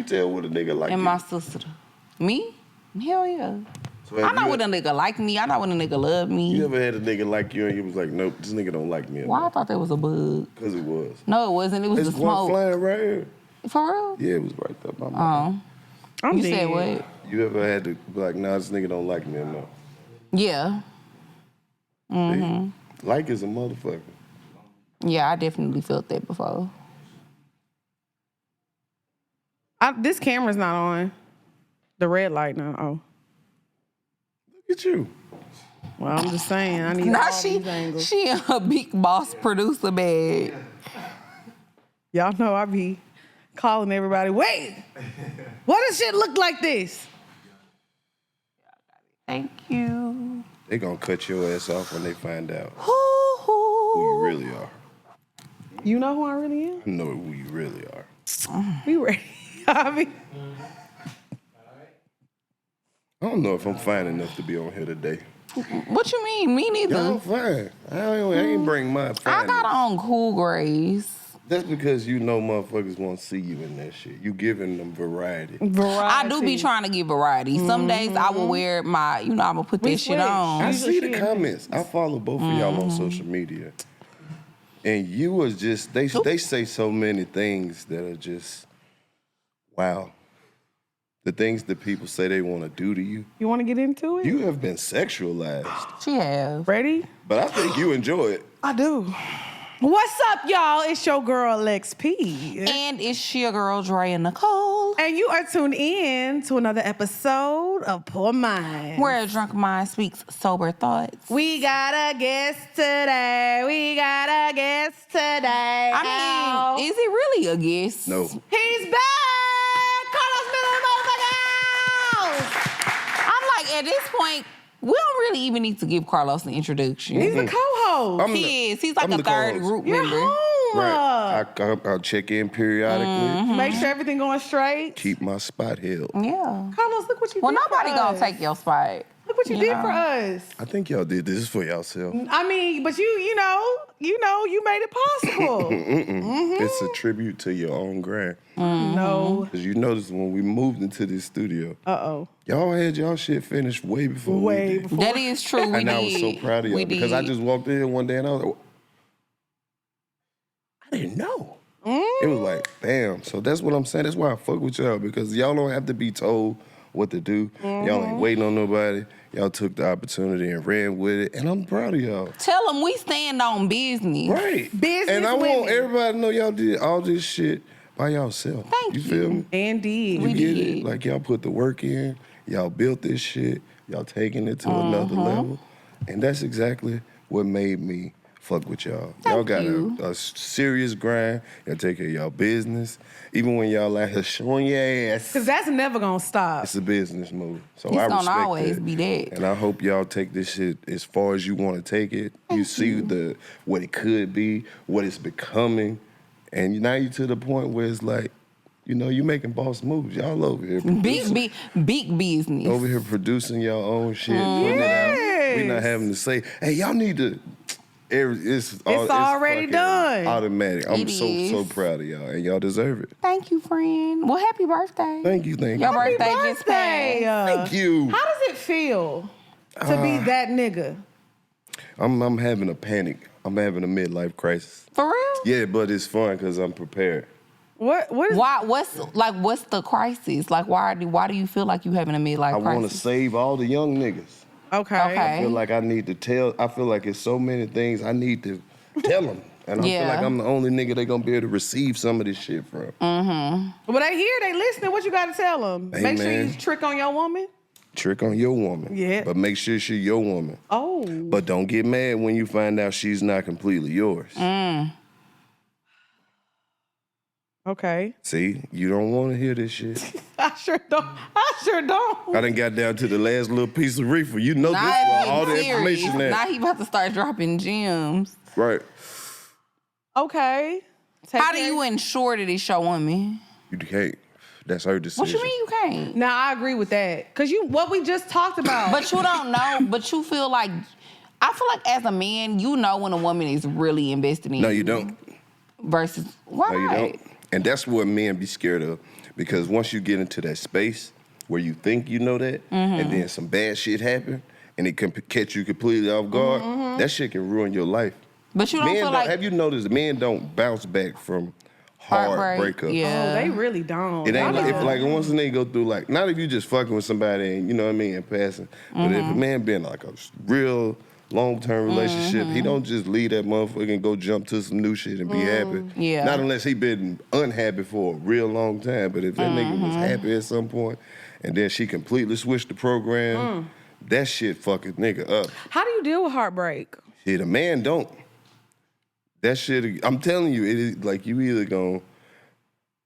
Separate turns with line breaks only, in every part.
tell what a nigga like
and
you?
my sister. Me? Hell yeah.
So
I know when a nigga like me. I know when a nigga love me.
You ever had a nigga like you and you was like, nope, this nigga don't like me?
Why I thought that was a bug?
Because it was.
No, it wasn't. It was the
It's one
smoke.
flying right here.
For real?
Yeah, it was right there by my
You said what?
You ever had to be like, nah, this nigga don't like me enough?
Yeah.
See? Like is a motherfucker.
Yeah, I definitely felt that before.
This camera's not on. The red light now. Oh.
Look at you.
Well, I'm just saying. I need
Now
all these angles.
she in her big boss producer bag.
Y'all know I be calling everybody, wait, what does shit look like this?
Thank you.
They gonna cut your ass off when they find out
Hoo, hoo.
who you really are.
You know who I really am?
I know who you really are.
We ready. I mean,
I don't know if I'm fine enough to be on here today.
What you mean? Me neither.
Y'all fine. I ain't bring my fine.
I got on cool grays.
That's because you know motherfuckers won't see you in that shit. You giving them variety.
I do be trying to get variety. Some days I will wear my, I'm gonna put that shit on.
I see the comments. I follow both of y'all on social media. And you was just, they say so many things that are just, wow. The things that people say they want to do to you.
You want to get into it?
You have been sexualized.
She has.
Ready?
But I think you enjoy it.
I do. What's up, y'all? It's your girl, XP.
And it's your girl, Drea Nicole.
And you are tuned in to another episode of Poor Mind.
Where a drunk mind speaks sober thoughts.
We got a guest today.
I mean, is he really a guest?
No.
He's back! Karlous Miller, motherfuckers!
I'm like, at this point, we don't really even need to give Karlous an introduction.
He's a co-host.
He is. He's like
I'm
a
the
third
co-host.
group
You're
member.
home.
Right. I'll check in periodically.
Make sure everything going straight.
Keep my spot held.
Yeah.
Karlous, look what you
Well,
did
nobody
for
gonna
us.
take your spot.
Look what you did for us.
I think y'all did this for yourself.
I mean, but you made it possible.
It's a tribute to your own grind.
No.
Because you notice when we moved into this studio, y'all had y'all shit finished way before we did.
That is true. We
And
did.
I was so proud of y'all because I just walked in one day and I was like, I didn't know. It was like, bam. So that's what I'm saying. That's why I fuck with y'all, because y'all don't have to be told what to do. Y'all ain't waiting on nobody. Y'all took the opportunity and ran with it, and I'm proud of y'all.
Tell them we stand on business.
Right.
Business
And I
women.
want everybody to know y'all did all this shit by yourself.
Thank you.
You feel me?
Indeed.
You
We
get
did.
it? Like y'all put the work in, y'all built this shit, y'all taking it to another level. And that's exactly what made me fuck with y'all. Y'all got a serious grind. Y'all take care of y'all business. Even when y'all out here showing your ass.
Because that's never going to stop.
It's a business move. So
It's
I
gonna
respect
always
that.
be that.
And I hope y'all take this shit as far as you want to take it. You see what it could be, what it's becoming. And now you to the point where it's like, you making boss moves. Y'all over here.
Big business.
Over here producing your own shit, putting it out. We not having to say, hey, y'all need to. It's
already
fucking
done.
Automatic. I'm
It
so
is.
proud of y'all, and y'all deserve it.
Thank you, friend. Well, happy birthday.
Thank you.
Your birthday just passed.
Thank you.
How does it feel to be that nigga?
I'm having a panic. I'm having a midlife crisis.
For real?
Yeah, but it's fun because I'm prepared.
What is
What's the crisis? Like, why do you feel like you having a midlife
I
crisis?
want to save all the young niggas.
Okay.
I feel like I need to tell. I feel like it's so many things I need to tell them. And I feel like I'm the only nigga they gonna be able to receive some of this shit from.
Well, they hear, they listening. What you got to tell them?
Hey,
Make sure
man.
you trick on your woman.
Trick on your woman.
Yeah.
But make sure she's your woman.
Oh.
But don't get mad when you find out she's not completely yours.
Okay.
See, you don't want to hear this shit.
I sure don't.
I done got down to the last little piece of reefer. You know this one, all the information there.
Now he about to start dropping gems.
Right.
Okay.
How do you ensure that it's your woman?
You can't. That's her decision.
What you mean you can't?
Now, I agree with that. Because what we just talked about.
But you don't know, but you feel like, I feel like as a man, you know when a woman is really invested in you.
No, you don't.
Versus, why
No, you
not?
don't. And that's what men be scared of. Because once you get into that space where you think you know that, and then some bad shit happen, and it can catch you completely off guard, that shit can ruin your life.
But you don't feel like...
Have you noticed men don't bounce back from hard breakups?
Yeah.
Oh, they really don't.
It ain't like once a nigga go through like, not if you just fucking with somebody and, you know what I mean, and passing, but if a man been like a real long-term relationship, he don't just leave that motherfucker and go jump to some new shit and be happy.
Yeah.
Not unless he been unhappy for a real long time, but if that nigga was happy at some point and then she completely switched the program, that shit fucking nigga up.
How do you deal with heartbreak?
Shit, a man don't. That shit, I'm telling you, it is like you either gonna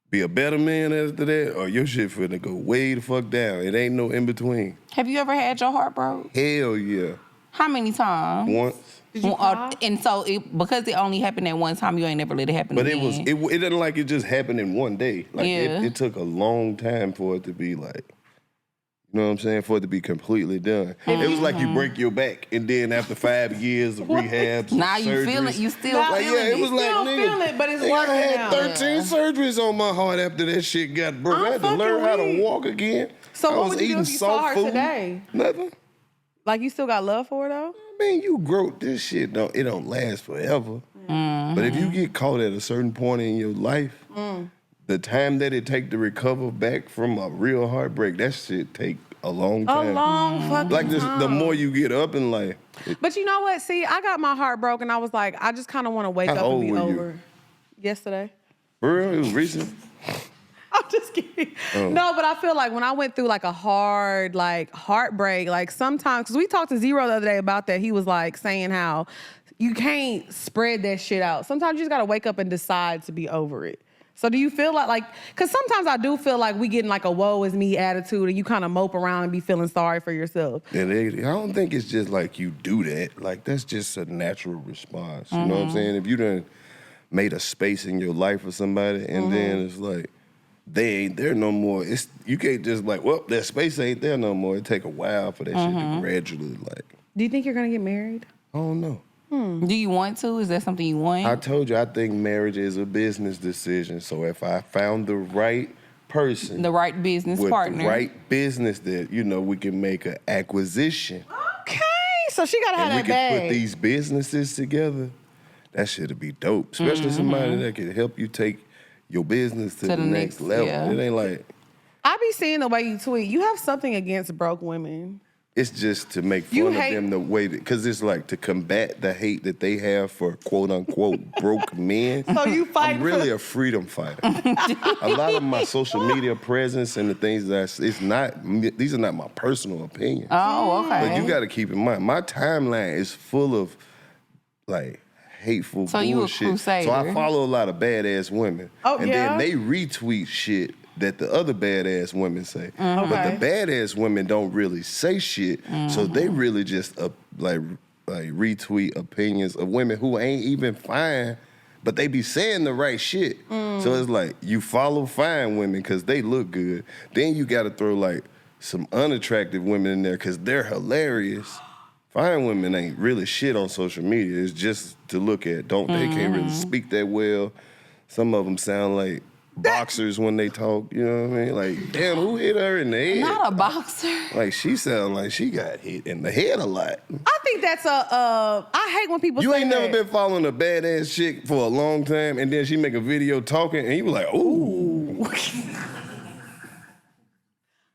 be a better man after that or your shit finna go way the fuck down. It ain't no in between.
Have you ever had your heart broke?
Hell yeah.
How many times?
Once.
Did you cry?
And so because it only happened at one time, you ain't never let it happen
But
again.
it didn't like it just happened in one day. Like
Yeah.
it took a long time for it to be like, you know what I'm saying? For it to be completely done. It was like you break your back and then after 5 years of rehab,
Now you
surgeries,
feel it, you still
like,
feeling
yeah, it was like,
Still
nigga,
feel it, but it's
I
working
had
now.
13 surgeries on my heart after that shit got broke. I had to
fucking
learn how to
weak.
walk again.
So
I
what
was
would you do
eating
if you saw
soft
her
food.
today?
Nothing.
Like, you still got love for her, though?
Man, you grow this shit. It don't last forever. But if you get caught at a certain point in your life, the time that it take to recover back from a real heartbreak, that shit take a long time.
A long fucking
Like this,
time.
the more you get up in life.
But you know what? See, I got my heart broken. I was like, I just kind of want to wake
How
up and
old
be
were you?
over. Yesterday.
For real, it was recent.
I'm just kidding. No, but I feel like when I went through like a hard like heartbreak, like sometimes, because we talked to Zero the other day about that. He was like saying how you can't spread that shit out. Sometimes you just gotta wake up and decide to be over it. So do you feel like, because sometimes I do feel like we get in like a woe is me attitude and you kind of mope around and be feeling sorry for yourself.
And I don't think it's just like you do that. Like that's just a natural response. You know what I'm saying? If you done made a space in your life for somebody and then it's like, they ain't there no more. You can't just like, well, that space ain't there no more. It take a while for that shit to gradually like.
Do you think you're gonna get married?
I don't know.
Do you want to? Is that something you want?
I told you, I think marriage is a business decision. So if I found the right person,
the right business
with
partner.
the right business that, you know, we can make an acquisition.
Okay, so she gotta have
And we
that
can
bag.
put these businesses together. That shit'd be dope. Especially somebody that can help you take your business to the next level.
yeah.
It ain't like,
I be seeing the way you tweet. You have something against broke women.
it's just to make
You
fun of
hate-
them the way that, because it's like to combat the hate that they have for quote unquote broke men.
So you fight
I'm really a freedom fighter. A lot of my social media presence and the things these are not my personal opinions.
Oh, okay.
But you got to keep in mind, my timeline is full of like hateful
So you a
bullshit.
crusader.
So I follow a lot of badass women.
Oh,
and
yeah?
then they retweet shit that the other badass women say. But
Okay.
the badass women don't really say shit. So they really just like retweet opinions of women who ain't even fine, but they be saying the right shit. So it's like you follow fine women because they look good. Then you got to throw like some unattractive women in there because they're hilarious. Fine women ain't really shit on social media. It's just to look at. They can't really speak that well. Some of them sound like boxers when they talk. You know what I mean? Like, damn, who hit her in the head?
Not a boxer.
Like, she sound like she got hit in the head a lot.
I think that's I hate when people
You
say
ain't
that.
never been following a badass chick for a long time, and then she make a video talking, and you be like, ooh.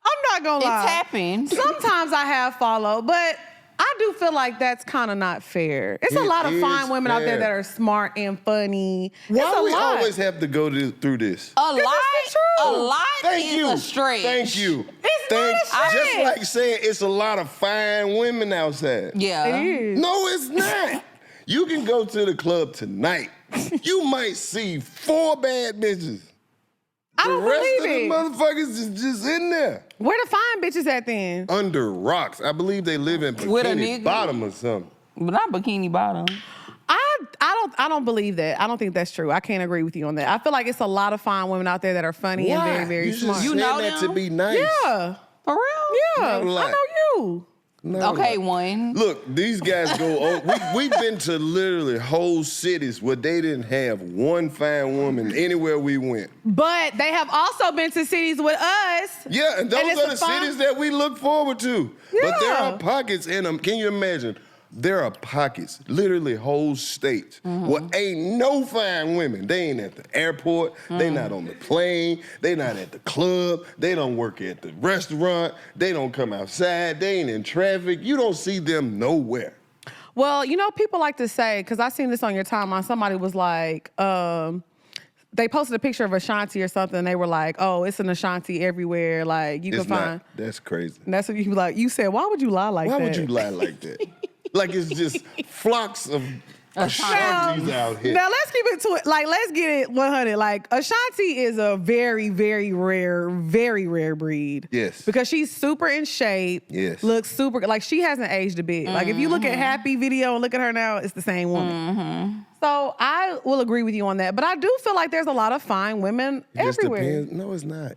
I'm not gonna lie.
It's happened.
Sometimes I have followed, but I do feel like that's kind of not fair. It's a
It
lot of
is
fine women out there
fair.
that are smart and funny.
Why
it's a
we
lot.
always have to go through this?
A lot,
it's the
a
truth.
lot
Thank
is
you.
a stretch.
Thank you.
It's not a
Just
stretch.
like saying it's a lot of fine women outside.
Yeah.
It is.
No, it's not. You can go to the club tonight. You might see 4 bad bitches.
I don't
the rest
believe
of the
it.
motherfuckers is just in there.
Where the fine bitches at then?
Under rocks. I believe they live in
With a
Bikini
nigga?
Bottom or something.
But not bikini bottom.
I don't believe that. I don't think that's true. I can't agree with you on that. I feel like it's a lot of fine women out there that are funny and very, very
you
smart.
Just
You
said
know
that
them?
to be nice.
Yeah.
For real?
Yeah.
Not a lot.
I know you.
Okay, one.
Look, these guys go on. We've been to literally whole cities where they didn't have one fine woman anywhere we went.
But they have also been to cities with us.
Yeah, and those are the cities that we look forward to.
Yeah.
But there are pockets in them. Can you imagine? There are pockets, literally whole states, where ain't no fine women. They ain't at the airport. They not on the plane. They not at the club. They don't work at the restaurant. They don't come outside. They ain't in traffic. You don't see them nowhere.
Well, you know, people like to say, because I seen this on your timeline, somebody was like, they posted a picture of Ashanti or something, and they were like, oh, it's an Ashanti everywhere. Like, you can find.
That's crazy.
And that's what you like. You said, why would you lie like that?
Why would you lie like that? Like it's just flocks of Ashantis out here.
Now let's keep it to it. Like, let's get it 100. Like, Ashanti is a very, very rare breed.
Yes.
Because she's super in shape.
Yes.
Looks super, like she hasn't aged a bit. Like if you look at Happy video and look at her now, it's the same woman. So I will agree with you on that. But I do feel like there's a lot of fine women
It just
everywhere.
depends. No, it's not.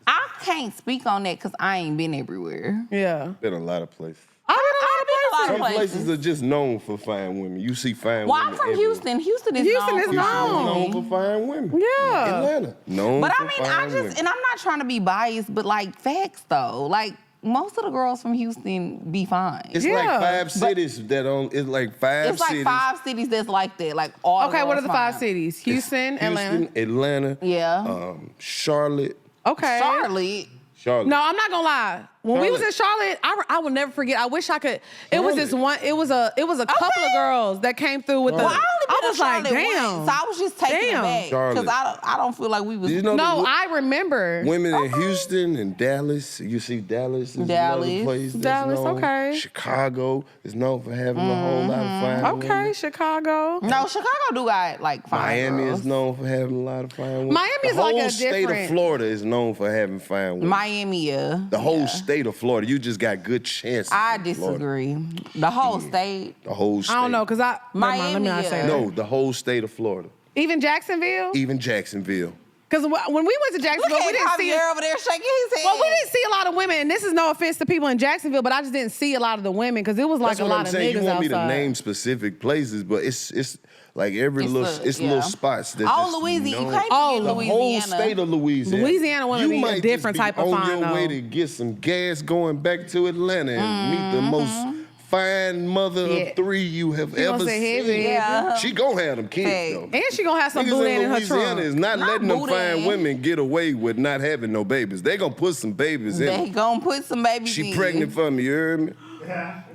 I can't speak on that because I ain't been everywhere.
Yeah.
Been a lot of places.
I've been a lot of places.
Some places are just known for fine women. You see fine
Well,
women
I'm from
everywhere.
Houston. Houston is
Houston
known
is
for
known.
fine
Known
women.
for fine women.
Yeah.
Atlanta. Known
But
for
I mean,
fine women.
and I'm not trying to be biased, but like facts though. Like most of the girls from Houston be fine.
It's
Yeah.
like five cities that on. It's like five
It's like
cities.
5 cities that's like that. Like all.
Okay, what are the
girls
5 cities? Houston, Atlanta.
Houston, Atlanta.
Yeah.
Charlotte.
Okay.
Charlotte.
No, I'm not gonna lie. When we was in Charlotte, I will never forget. I wish I could. It was this one. It was a couple of girls that came through with the.
Well, I
was like,
Charlotte
damn.
once, so I was just taking it back
Charlotte.
because I don't feel like we was.
You know
No,
the
I remember.
women in Houston and Dallas. You see Dallas is
Dallas.
another place that's
Dallas,
known.
okay.
Chicago is known for having a whole lot of fine
Okay,
women.
Chicago.
No, Chicago do got like fine
Miami
girls.
is known for having a lot of fine women.
Miami is like a
The whole state of
different-
Florida is known for having fine women.
Miami, yeah.
The whole state of Florida, you just got good chances.
I
in Florida.
disagree. The whole state.
The whole state.
I don't know, cause I never mind, let me not
Miami,
say
yeah.
that.
No, the whole state of Florida.
Even Jacksonville.
Even Jacksonville.
Cause when we went to
Look
Jacksonville, we
at
didn't see.
Javier over there shaking his head.
Well, we didn't see a lot of women, and this is no offense to people in Jacksonville, but I just didn't see a lot of the women because it was like
That's
a
what
lot
I'm
of
saying.
niggas
You want
outside.
me to name specific places, but it's like every
It's
little,
the-
it's
yeah.
little spots that
Oh,
just
Louisiana. You
known.
can't
Oh,
forget
the
The
Louisiana.
whole state of Louisiana.
Louisiana wanna
You
be a
might
different
just be
type of
on
fine,
your way
though.
to get some gas going back to Atlanta and meet the most fine mother
Yeah.
of 3 you have
She
ever
gonna say heavy.
seen.
Yeah.
She gonna have them kids
Hey.
though.
And she gonna have some
Niggas
boudin
in
in her
Louisiana
trunk.
is not letting them
boudin.
fine women get away with not having no babies. They gonna put some babies in.
They
them.
gonna put some babies
She
in.
pregnant for me, you heard me?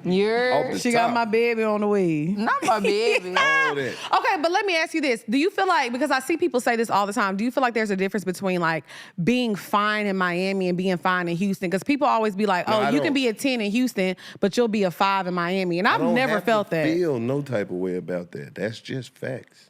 You're
Off the
She got
top.
my baby on the way.
not my baby.
All that.
Okay, but let me ask you this. Do you feel like, because I see people say this all the time, do you feel like there's a difference between like being fine in Miami and being fine in Houston? Because people always be like,
No,
oh,
I
you can
don't.
be a 10 in Houston, but you'll be a 5 in Miami. And I've
I don't
never
have
felt
to
that.
feel no type of way about that. That's just facts.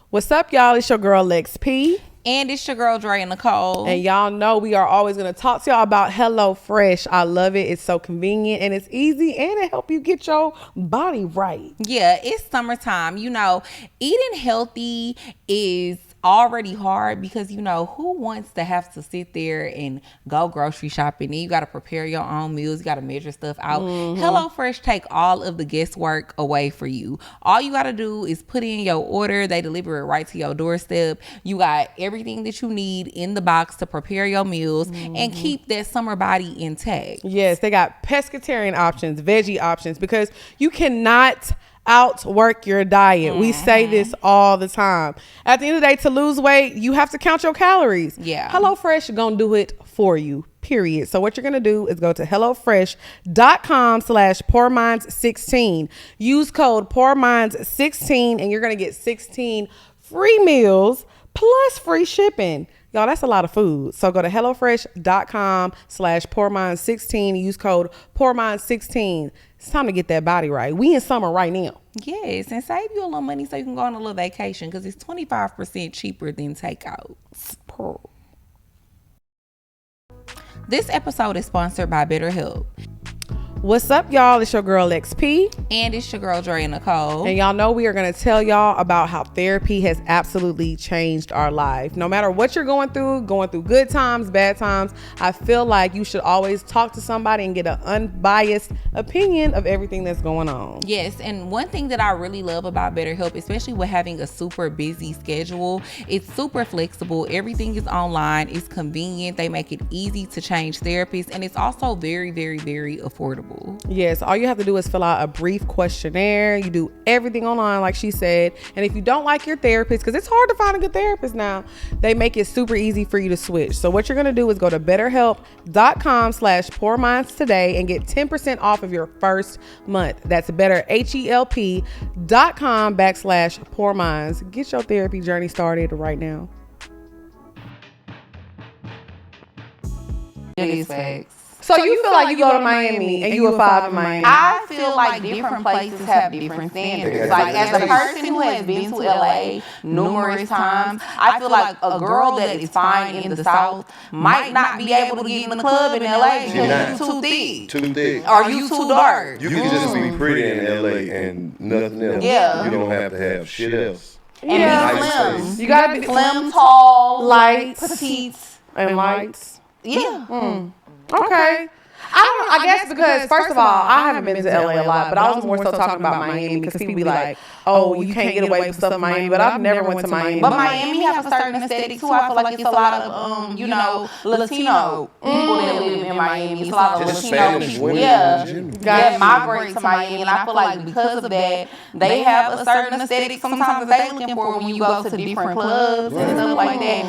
What's up, y'all? It's your girl, Lex P.
And it's your girl Dre and Nicole.
And y'all know we are always going to talk to y'all about HelloFresh. I love it. It's so convenient and it's easy and it help you get your body right.
Yeah, it's summertime. You know, eating healthy is already hard because, you know, who wants to have to sit there and go grocery shopping? And you got to prepare your own meals. You got to measure stuff out. HelloFresh take all of the guesswork away for you. All you got to do is put in your order. They deliver it right to your doorstep. You got everything that you need in the box to prepare your meals and keep that summer body intact.
Yes, they got pescatarian options, veggie options, because you cannot outwork your diet. We say this all the time. At the end of the day, to lose weight, you have to count your calories.
Yeah.
HelloFresh gonna do it for you, period. So what you're gonna do is go to HelloFresh.com/PoorMinds16. Use code PoorMinds16 and you're gonna get 16 free meals plus free shipping. Y'all, that's a lot of food. So go to HelloFresh.com/PoorMinds16. Use code PoorMinds16. It's time to get that body right. We in summer right now.
Yes, and save you a little money so you can go on a little vacation because it's 25% cheaper than takeout. This episode is sponsored by BetterHelp.
What's up, y'all? It's your girl XP.
And it's your girl Dre Nicole.
And y'all know we are going to tell y'all about how therapy has absolutely changed our life. No matter what you're going through good times, bad times, I feel like you should always talk to somebody and get an unbiased opinion of everything that's going on.
Yes, and one thing that I really love about BetterHelp, especially with having a super busy schedule, it's super flexible. Everything is online. It's convenient. They make it easy to change therapists, and it's also very, very, very affordable.
Yes, all you have to do is fill out a brief questionnaire. You do everything online, like she said. And if you don't like your therapist, because it's hard to find a good therapist now, they make it super easy for you to switch. So what you're going to do is go to betterhelp.com/poorminds today and get 10% off of your first month. That's betterhelp.com/poorminds. Get your therapy journey started right now.
It is facts.
So you feel like you go to Miami and you a 5 in Miami?
I feel like different places have different standards. Like, as a person who has been to LA numerous times, I feel like a girl that is fine in the South might not be able to get in the club in LA because you too thick.
Too thick.
Or you too dark.
You can just be pretty in LA and nothing else.
Yeah.
You don't have to have shit else.
And be slim.
You gotta be
Slim, tall,
light,
petite.
and lights.
Yeah.
Okay. I guess because, first of all, I haven't been to LA a lot, but I was more so talking about Miami because people be like, oh, you can't get away with stuff in Miami, but I've never went to Miami.
But Miami has a certain aesthetic too. I feel like it's a lot of, Latino people that live in Miami. It's a lot of
Just
Latino
Spanish
people.
women
Yeah.
in general.
That migrate to Miami. And I feel like because of that, they have a certain aesthetic sometimes that they're looking for when you go to different clubs and stuff like that.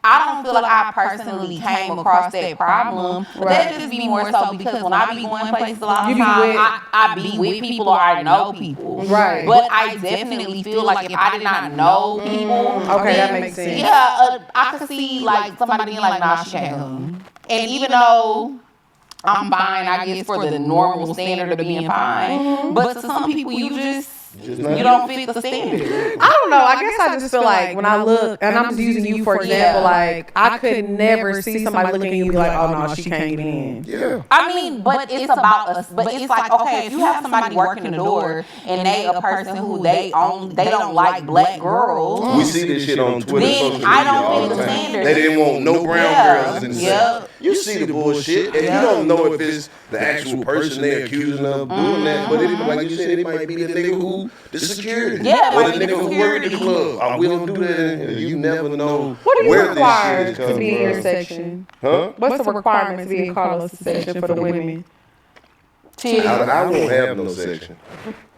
I don't feel like I personally came across that problem. But that just be more so because when I be going places a lot of times, I be with people or I know people.
Right.
But I definitely feel like if I did not know people,
Okay, that makes sense.
yeah, I could see like somebody being like, nah, she can't come. And even though I'm fine, I guess, for the normal standard of being fine, but to some people, you don't fit the standard.
I don't know. I guess I just feel like when I look, and I'm just using you for example, like I could never see somebody looking at you and be like, oh no, she can't get in.
Yeah.
I mean, but it's about us. But it's like, okay, if you have somebody working the door and they a person who they don't like black girls.
We see this shit on Twitter,
Then
social media
I don't
all
fit
the
the
time.
standard.
They didn't want no brown girls in the
Yep.
You see the bullshit, and you don't know if it's the actual person they're accusing of doing that, but it, like you said, it might be the nigga who the security,
Yeah,
or
like
the
the
nigga who work the
security.
club. We don't do that. You never know
What do you
where
require
this shit is
to
coming
be in your
from.
section?
Huh?
What's the requirement to be in Karlous' section for the women?
I won't have no section.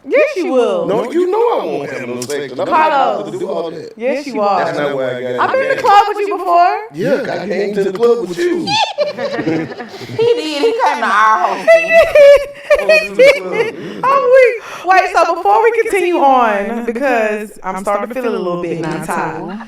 Yes, you will.
No, you know I won't have no section. I'm
Karlous.
not to do all that.
Yes, you are.
That's not why I got it.
I've been in the club with you before.
Yeah, I came to the club with you.
He did. He came to our hosting.
I'm weak. Wait, so before we continue on, because I'm starting to feel it a little bit now,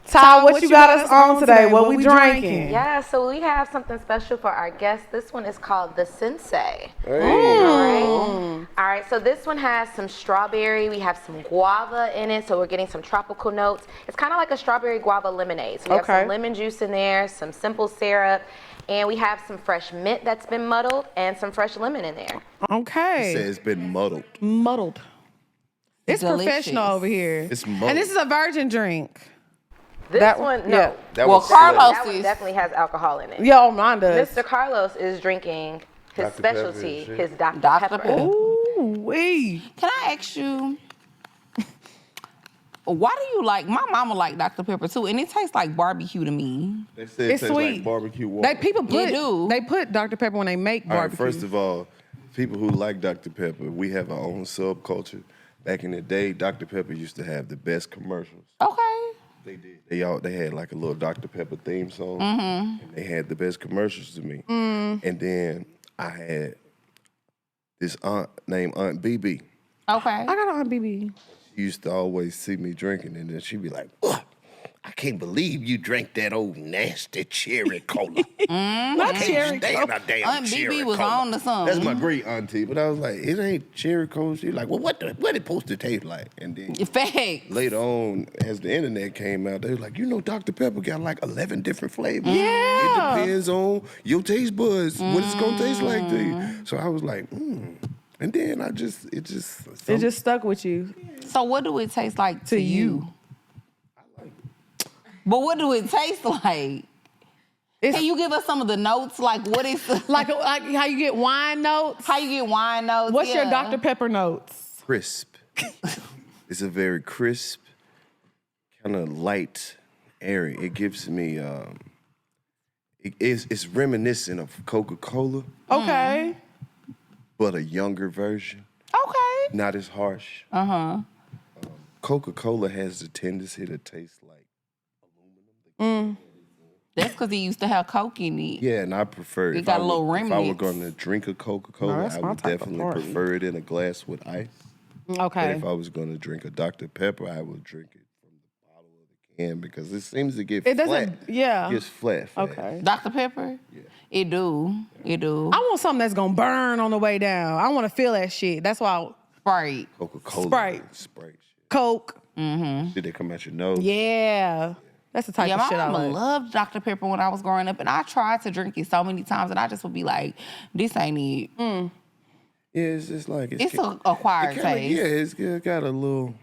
Ty, what you got us on today? What we drinking?
Yeah, so we have something special for our guests. This one is called the Sensei. All right, so this one has some strawberry. We have some guava in it, so we're getting some tropical notes. It's kind of like a strawberry guava lemonade. So we have some lemon juice in there, some simple syrup, and we have some fresh mint that's been muddled and some fresh lemon in there.
Okay.
It says it's been muddled.
Muddled. It's
Delicious.
Professional over here.
It's muddled.
And this is a virgin drink.
This
That-
one,
yeah.
no.
That
Well,
was
Karlous
That one
is.
definitely has alcohol in it.
Yeah, oh, mine does.
Mr. Karlous is drinking his
Dr. Pepper
specialty,
and shit.
his Dr.
Dr.
Pepper.
Pepper.
Ooh, wee.
Can I ask you, why do you like? My mama like Dr. Pepper too, and it tastes like barbecue to me.
They said
It's
tastes
sweet.
like barbecue water.
They put Dr. Pepper when they make
All right,
barbecue.
first of all, people who like Dr. Pepper, we have our own subculture. Back in the day, Dr. Pepper used to have the best commercials.
Okay.
They did. They had like a little Dr. Pepper theme song, and they had the best commercials to me. And then I had this aunt named Aunt BB.
Okay.
I got an Aunt BB.
She used to always see me drinking, and then she'd be like, "Ugh, I can't believe you drank that old nasty cherry cola.
Not cherry
Damn,
cola.
a damn
Aunt
cherry
BB was
cola.
on to something.
That's my great auntie. But I was like, it ain't cherry cola. She's like, well, what it supposed to taste like? And then
Facts.
later on, as the internet came out, they were like, Dr. Pepper got like 11 different flavors.
Yeah.
It depends on your taste buds, what it's gonna taste like to you. So I was like, And then it just
stuck with you.
So what do it taste like to you? But what do it taste like? Can you give us some of the notes? Like what is
like how you get wine notes?
How you get wine notes?
What's your Dr. Pepper notes?
crisp. It's a very crisp, kind of light, airy. It gives me it's reminiscent of Coca-Cola,
Okay.
but a younger version.
Okay.
Not as harsh. Coca-Cola has the tendency to taste like aluminum.
That's because he used to have Coke in it.
Yeah, and I prefer
It got a little
if I were
remnants.
going to drink a Coca-Cola,
No, that's
I
my
would
type of
definitely
party.
prefer it in a glass with ice. But
Okay.
if I was going to drink a Dr. Pepper, I would drink it from the bottle of the can because it seems to get
It
flat.
doesn't. Yeah.
It gets flat. fast.
Okay.
Dr. Pepper? Yeah. It do.
I want something that's gonna burn on the way down. I want to feel that shit. That's why
Sprite.
Coca-Cola.
Sprite.
Sprite.
Coke.
Did they come out your nose?
Yeah. That's the type
Yeah,
of
my
shit I
mama
like.
loved Dr. Pepper when I was growing up, and I tried to drink it so many times, and I just would be like, this ain't it.
Yeah, it's just like
It's an acquired taste.
Yeah, it's got a little.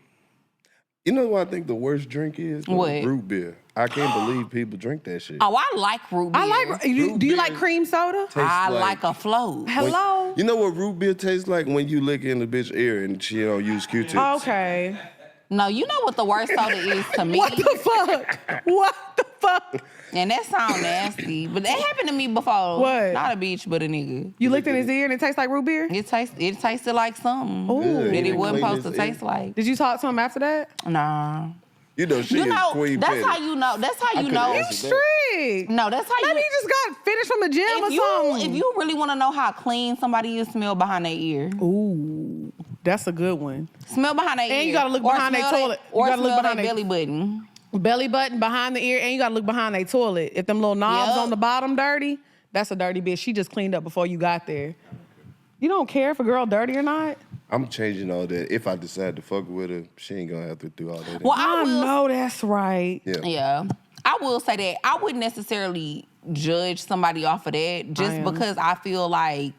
You know what I think the worst drink is?
What?
Root beer. I can't believe people drink that shit.
Oh, I like root beer.
I like. Do
Root
you
beer
like cream soda?
I
Tastes
like a float.
Hello.
You know what root beer tastes like when you lick in the bitch ear and she don't use Q-tips?
Okay.
No, you know what the worst soda is to me?
What the fuck? What the fuck?
And that sound nasty, but that happened to me before.
What?
Not a bitch, but a nigga.
You licked in his ear and it tastes like root beer?
It tasted like something
Ooh.
that it wasn't
Clean
supposed to
his
taste
ear.
like.
Did you talk to him after that?
Nah.
You know she
You
is
know,
Queen
that's
Petty.
how you know. That's how you
could've
know.
answered that.
Strict.
No, that's how
Maybe
you.
you just got finished from the gym or
If
something.
you really want to know how clean somebody is, smell behind their ear.
Ooh, that's a good one.
Smell behind their ear.
And you gotta look
Or
behind their
smell
toilet. You
Or
gotta look
smell
behind
their
their-
belly button.
Belly button behind the ear, and you gotta look behind their toilet. If them little knobs
Yep.
on the bottom dirty, that's a dirty bitch. She just cleaned up before you got there. You don't care if a girl dirty or not?
I'm changing all that. If I decide to fuck with her, she ain't gonna have to do all that.
Well,
I
I will.
know that's right.
Yeah, I will say that I wouldn't necessarily judge somebody off of that just
am.
because I feel like.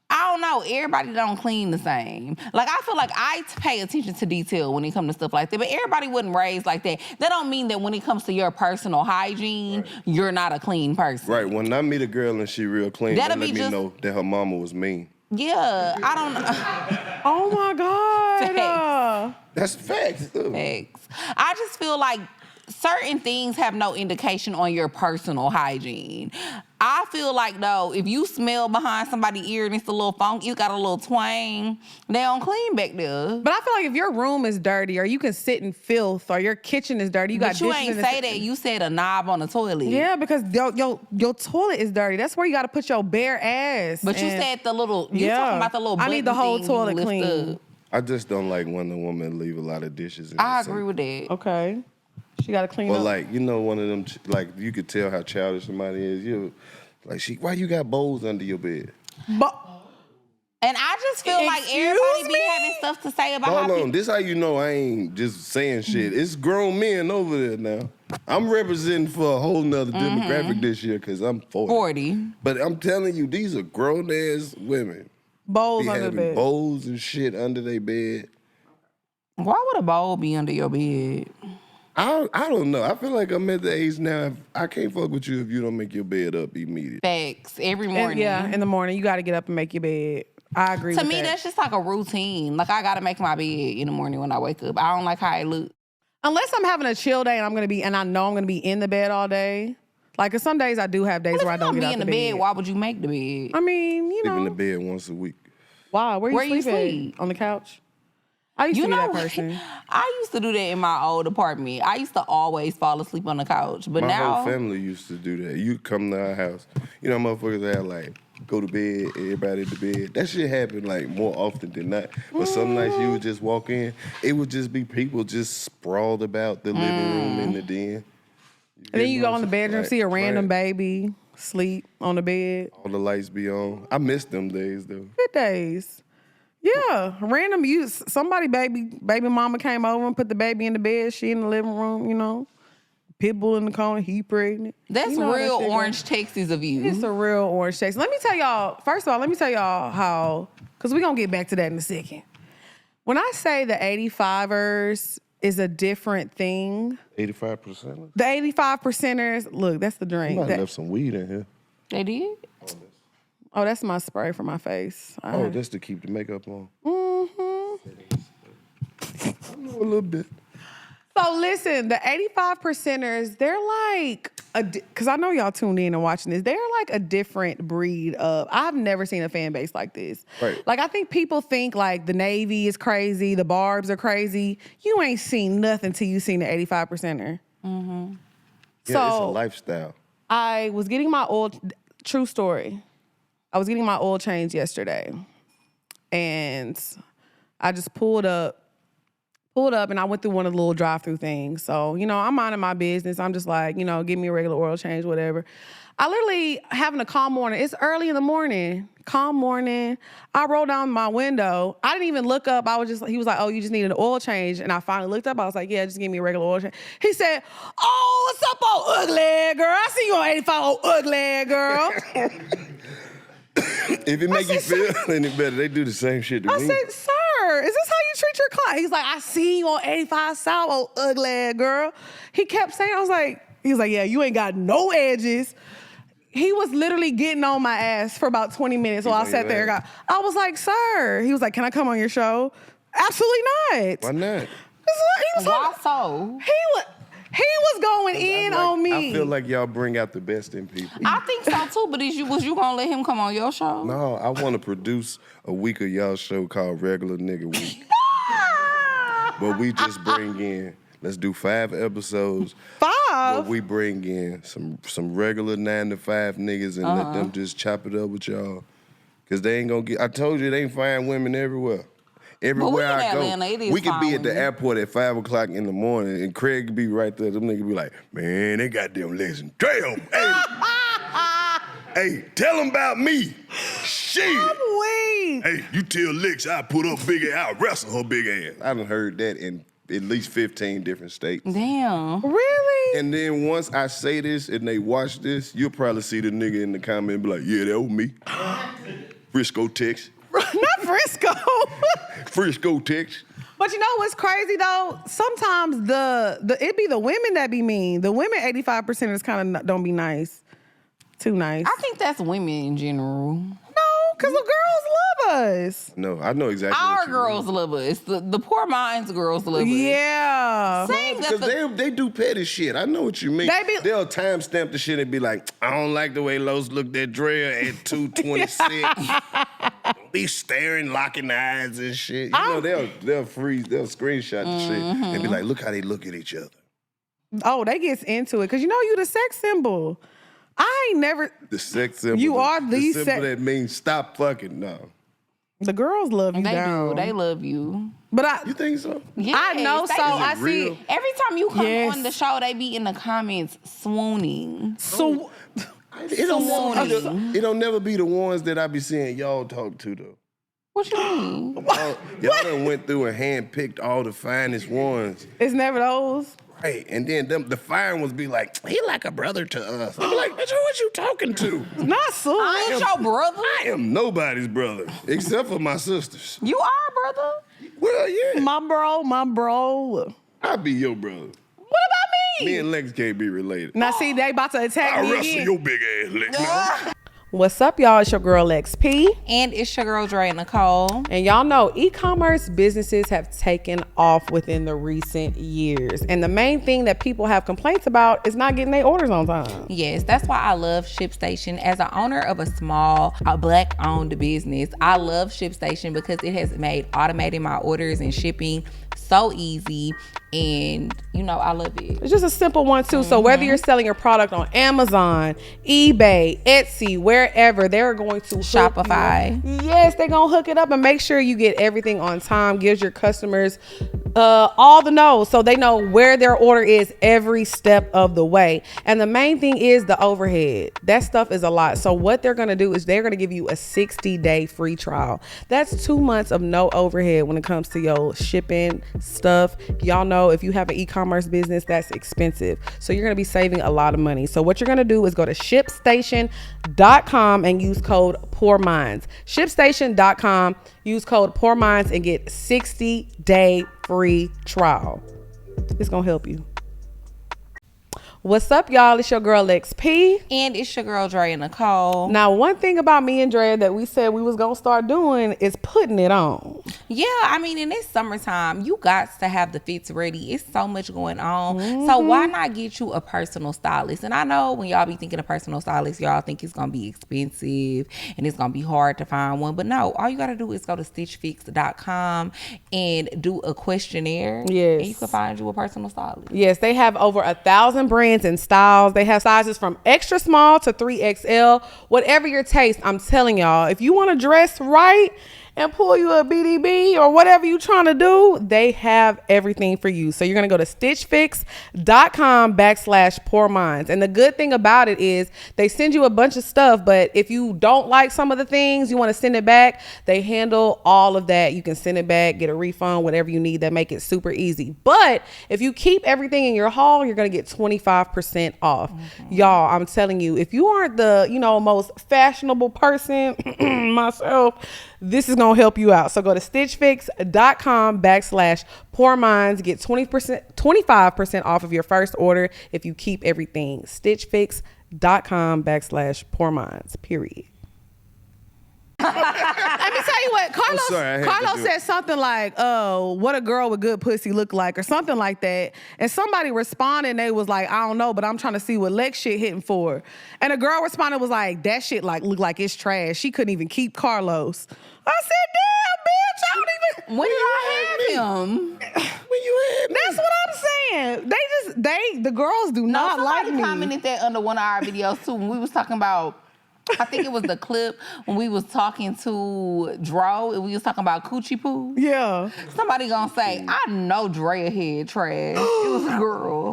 I don't know. Everybody don't clean the same. Like, I feel like I pay attention to detail when it comes to stuff like that, but everybody wasn't raised like that. That don't mean that when it comes to your personal hygiene, you're not a clean person.
Right, when I meet a girl and she real clean,
That'll
that let
be
me
just-
know that her mama was mean.
Yeah, I don't.
Oh my God.
That's facts, too.
Facts. I just feel like certain things have no indication on your personal hygiene. I feel like, though, if you smell behind somebody's ear and it's a little funk, you got a little twang, they don't clean back there.
But I feel like if your room is dirty or you can sit in filth or your kitchen is dirty, you got
But you
dishes
ain't
in the
say that. You said a knob on the toilet.
Yeah, because your toilet is dirty. That's where you got to put your bare ass.
But you
And-
said the little, you talking about the little
I need the
button
whole
thing you
toilet
lift
clean.
up.
I just don't like when a woman leave a lot of dishes in
I
the
agree
sink.
with that.
Okay. She got to clean
Or
up.
like, you know, one of them, like, you could tell how childish somebody is. You, like, why you got bowls under your bed?
But
And I just feel like
Excuse
everybody be
me?
having stuff to say about how
Hold on,
people.
this how you know I ain't just saying shit. It's grown men over there now. I'm representing for a whole nother demographic this year because I'm 40.
40.
But I'm telling you, these are grown-ass women.
bowls
Be
under the
having
bed.
bowls and shit under their bed.
Why would a bowl be under your bed?
I don't know. I feel like I'm at the age now. I can't fuck with you if you don't make your bed up immediately.
Facts. Every
And,
morning.
yeah, in the morning, you got to get up and make your bed. I agree
To
with
me,
that.
that's just like a routine. Like, I gotta make my bed in the morning when I wake up. I don't like how it look.
Unless I'm having a chill day and I know I'm going to be in the bed all day. Like, 'cause some days I do have days
Well,
where I
if you
don't
don't
get
be
out
in the bed, why would you make the bed?
I mean, you
Sleep in the
know.
bed once a week.
Why? Where
Where
you
you
sleep at?
sleep?
On the couch? I used to be that person.
I used to do that in my old apartment. I used to always fall asleep on the couch, but
My
now
whole family used to do that. You come to our house, you know, motherfuckers that like go to bed, everybody to bed. That shit happened like more often than not. But some nights you would just walk in, it would just be people just sprawled about the living room and the den.
And then you go in the bedroom,
like,
see a random baby sleep on the bed.
All the lights be on. I miss them days though.
Good days. Yeah, random use. Somebody baby mama came over and put the baby in the bed. She in the living room, you know. Pitbull in the corner, he pregnant.
that's
You know
real
that
Orange Texas of you.
It's a real Orange Texas. Let me tell y'all, first of all, how, because we're going to get back to that in a second. When I say the 85ers is a different thing.
85%?
The 85%ers, look, that's the drink.
You might have left some weed in here.
They did?
Oh, that's my spray for my face.
Oh, that's to keep the makeup on.
Mm-hmm.
I know a little bit.
So listen, the 85%ers, they're like, because I know y'all tuned in and watching this, they're like a different breed of, I've never seen a fan base like this.
Right.
Like I think people think like the Navy is crazy, the Barbs are crazy. You ain't seen nothing till you seen the 85%er.
Mm-hmm.
Yeah,
So,
it's a lifestyle.
I was getting my oil, true story. I was getting my oil change yesterday and I just pulled up and I went through one of the little drive-through things. So, you know, I'm minding my business. I'm just like, you know, give me a regular oil change, whatever. I literally having a calm morning. It's early in the morning, calm morning. I rolled down my window. I didn't even look up. He was like, oh, you just needed an oil change. And I finally looked up. I was like, yeah, just give me a regular oil change. He said, oh, what's up, old ugly girl? I see you on 85, old ugly girl.
If it make you feel any better, they do the same shit to me.
I said, sir, is this how you treat your client? He's like, I see you on 85 South, old ugly girl. He kept saying, he was like, yeah, you ain't got no edges. He was literally getting on my ass for about 20 minutes while I sat there. I was like, sir. He was like, can I come on your show? Absolutely not.
Why not?
Why so?
He was going in on me.
I feel like y'all bring out the best in people.
I think so too, but was you gonna let him come on your show?
No, I want to produce a week of y'all show called Regular Nigga Week. But we just bring in, let's do 5 episodes.
5?
But we bring in some regular 9 to 5 niggas and let them just chop it up with y'all. Because they ain't gonna get, I told you they ain't find women everywhere. Everywhere I go,
Atlanta,
we could be at the airport at 5 o'clock in the morning, and Craig could be right there. Them niggas be like, man, they goddamn listen. Damn, hey, tell them about me. Shit.
I'm weak.
Hey, you tell Licks I put up big ass, I wrestle her big ass. I done heard that in at least 15 different states.
Damn.
Really?
And then once I say this and they watch this, you'll probably see the nigga in the comment and be like, yeah, that was me. Frisco, Texas.
Not Frisco.
Frisco, Texas.
But you know what's crazy though? Sometimes it be the women that be mean. The women 85%ers kind of don't be nice. Too nice.
I think that's women in general.
No, because the girls love us.
No, I know exactly
Our
what you
girls
mean.
love us. The poor minds girls love us.
Yeah.
Saying that
Because they do petty shit. I know what you mean. They'll timestamp the shit and be like, I don't like the way Los looked at Drea at 2:26. Don't be staring, locking eyes and shit. You know, they'll freeze, they'll screenshot the shit and be like, look how they look at each other.
Oh, they gets into it. Because you know you the sex symbol. I ain't never...
The sex symbol.
You are the
symbol that means stop fucking. No.
The girls love you
They
down.
do. They love you.
But
You think so?
Yes,
I know so. I
real?
see.
Every time you come
Yes.
on the show, they be in the comments swooning.
So...
It don't never be the ones that I be seeing y'all talk to, though.
What you mean?
Y'all done went through and handpicked all the finest ones.
It's never those.
Right, and then the fine ones be like, he like a brother to us. I'm like, bitch, who was you talking to?
Not so.
I ain't your brother.
I am nobody's brother, except for my sisters.
You are brother.
Well, yeah.
My bro.
I'll be your brother.
What about me?
Me and Lex can't be related.
Now see, they about to attack
I'll
me
wrestle
again.
your big ass, Lex.
What's up, y'all? It's your girl XP.
And it's your girl Dre Nicole.
And y'all know e-commerce businesses have taken off within the recent years. And the main thing that people have complaints about is not getting their orders on time.
Yes, that's why I love ShipStation. As an owner of a small Black-owned business, I love ShipStation because it has made automating my orders and shipping so easy. And, you know, I love it.
It's just a simple one, too. So whether you're selling your product on Amazon, eBay, Etsy, wherever, they're going to
Shopify.
Yes, they're going to hook it up and make sure you get everything on time. Gives your customers all the knows so they know where their order is every step of the way. And the main thing is the overhead. That stuff is a lot. So what they're going to do is they're going to give you a 60-day free trial. That's 2 months of no overhead when it comes to your shipping stuff. Y'all know if you have an e-commerce business, that's expensive. So you're going to be saving a lot of money. So what you're going to do is go to ShipStation.com and use code PoorMinds. ShipStation.com, use code PoorMinds and get 60-day free trial. It's going to help you. What's up, y'all? It's your girl XP.
And it's your girl Dre Nicole.
Now, one thing about me and Dre that we said we was going to start doing is putting it on.
Yeah, I mean, in this summertime, you got to have the fits ready. It's so much going on. So why not get you a personal stylist? And I know when y'all be thinking of personal stylist, y'all think it's going to be expensive and it's going to be hard to find one. But no, all you got to do is go to StitchFix.com and do a questionnaire.
Yes.
And you can find you a personal stylist.
Yes, they have over 1,000 brands and styles. They have sizes from extra small to 3XL. Whatever your taste, I'm telling y'all, if you want to dress right and pull you a BDB or whatever you're trying to do, they have everything for you. So you're going to go to StitchFix.com/PoorMinds. And the good thing about it is they send you a bunch of stuff, but if you don't like some of the things, you want to send it back, they handle all of that. You can send it back, get a refund, whatever you need. That make it super easy. But if you keep everything in your haul, you're going to get 25% off. Y'all, I'm telling you, if you aren't the, most fashionable person, myself, this is going to help you out. So go to StitchFix.com/PoorMinds. Get 25% off of your first order if you keep everything. StitchFix.com/PoorMinds, period. Let me tell you what, Karlous said something like, "Oh, what a girl with good pussy look like," or something like that. And somebody responded, and they was like, "I don't know, but I'm trying to see what Lex shit hitting for." And a girl responded was like, "That shit look like it's trash. She couldn't even keep Karlous." I said, "Damn, bitch, I don't even."
When did I have him?
When you had me.
That's what I'm saying. The girls do not like me.
Somebody commented that under one of our videos too when we was talking about. I think it was the clip when we was talking to Dro and we was talking about coochie poo.
Yeah.
Somebody gonna say, "I know Drea head trash." It was a girl.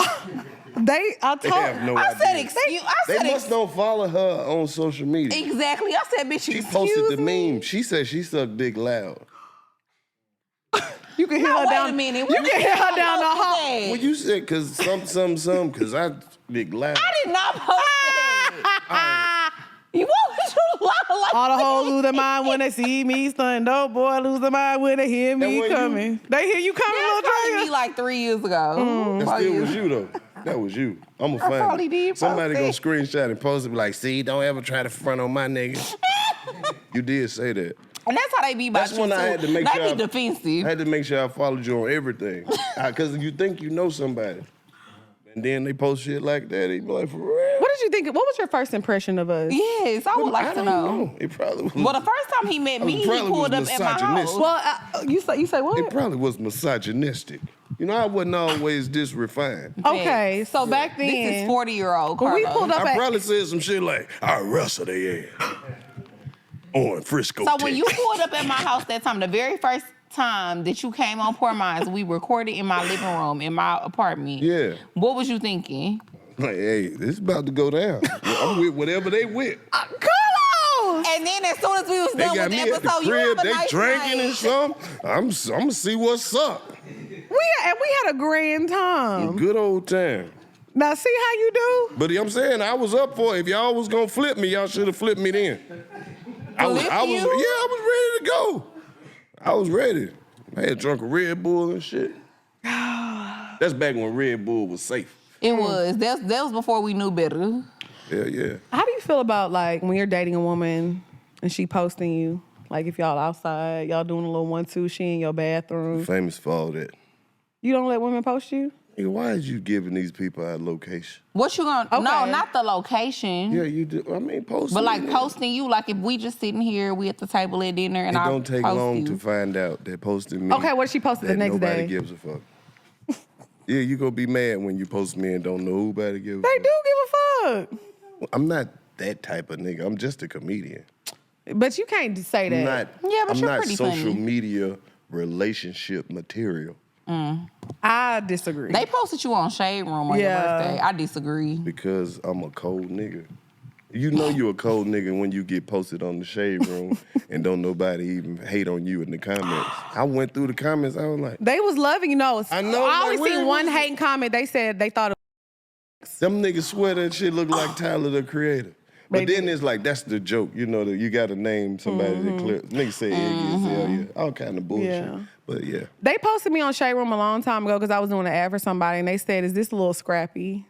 They have no idea.
said, excuse.
They must don't follow her on social media.
Exactly. I said, bitch,
She
excuse
posted the
me?
meme. She said she sucked dick loud.
You can hear her down.
Wait a minute.
You can hear her down the hall.
Well, you said because because I dick loud.
I did not post that. You won't lie like
All the hoes lose their mind when they see me stunning. Oh boy, lose their mind when they hear me
That
coming. They hear you coming,
That's
little
probably
Drea?
me like 3 years ago.
That still was you though. That was you. I'm gonna find
probably
it.
did post
Somebody gonna
it.
screenshot and post it. Be like, see, don't ever try to front on my nigga. You did say that.
And that's how they be about
That's
you
when
too.
I had to make
they
sure
be defensive.
I had to make sure I followed you on everything. Because you think you know somebody. And then they post shit like that. They be like, for real?
What did you think? What was your first impression of us?
Yes, I would like to
don't
know.
It probably was.
Well, the first time he met me, he
probably
pulled
was
up at my house.
misogynistic.
Well, you say what?
It probably was misogynistic. I wasn't always this refined.
Okay, so back then,
This is 40-year-old
when we
Karlous.
pulled up
I
at,
probably said some shit like, I wrestle their ass on Frisco.
So when
Tech.
you pulled up at my house that time, the very first time that you came on Poor Minds, we recorded in my living room in my apartment.
Yeah.
What was you thinking?
Like, hey, this is about to go down. I'm with whatever they with.
Karlous!
And then as soon as we was
They
done
got
with
me
the
at the
episode, you
crib,
have a
they
nice
drinking
night.
and something. I'm gonna see what's up.
We had a grand time.
Good old time.
Now see how you do?
But I'm saying I was up for it. If y'all was gonna flip me, y'all should have flipped me then. I was
you?
ready to go. I was ready. I had drunk a Red Bull and shit. That's back when Red Bull was safe.
It was. That was before we knew better.
Yeah.
How do you feel about like when you're dating a woman and she posting you? Like if y'all outside, y'all doing a little 1-2, she in your bathroom.
Famous for all that.
You don't let women post you?
Nigga, why is you giving these people our location?
What you gonna?
Okay.
No, not the location.
Yeah, you do. I mean, posting.
But like posting you, like if we just sitting here, we at the table at dinner, and
It
I
don't take
post
long
you.
to find out that posting me.
Okay, what if she posted the
that
next
nobody
day?
gives a fuck. Yeah, you gonna be mad when you post me and don't know who about to give a
They
fuck.
do give a fuck.
I'm not that type of nigga. I'm just a comedian.
But you can't just say that.
I'm not.
Yeah, but
I'm
you're
not
pretty
social
funny.
media relationship material
I disagree.
They posted you on Shade Room on your birthday. I disagree.
because I'm a cold nigga. You know you a cold nigga when you get posted on the Shade Room and don't nobody even hate on you in the comments. I went through the comments. I was like,
They was loving, you know.
I know,
I
like,
only
where
seen
was
one
it?
hating comment. They said they thought it
them niggas swear that shit look like Tyler the Creator. But then it's like, that's the joke. You know, that you got to name somebody that clear. Niggas say Iggy Azalea, all kind of bullshit.
Yeah.
But yeah.
They posted me on Shade Room a long time ago because I was doing an ad for somebody, and they said, "Is this a little scrappy?"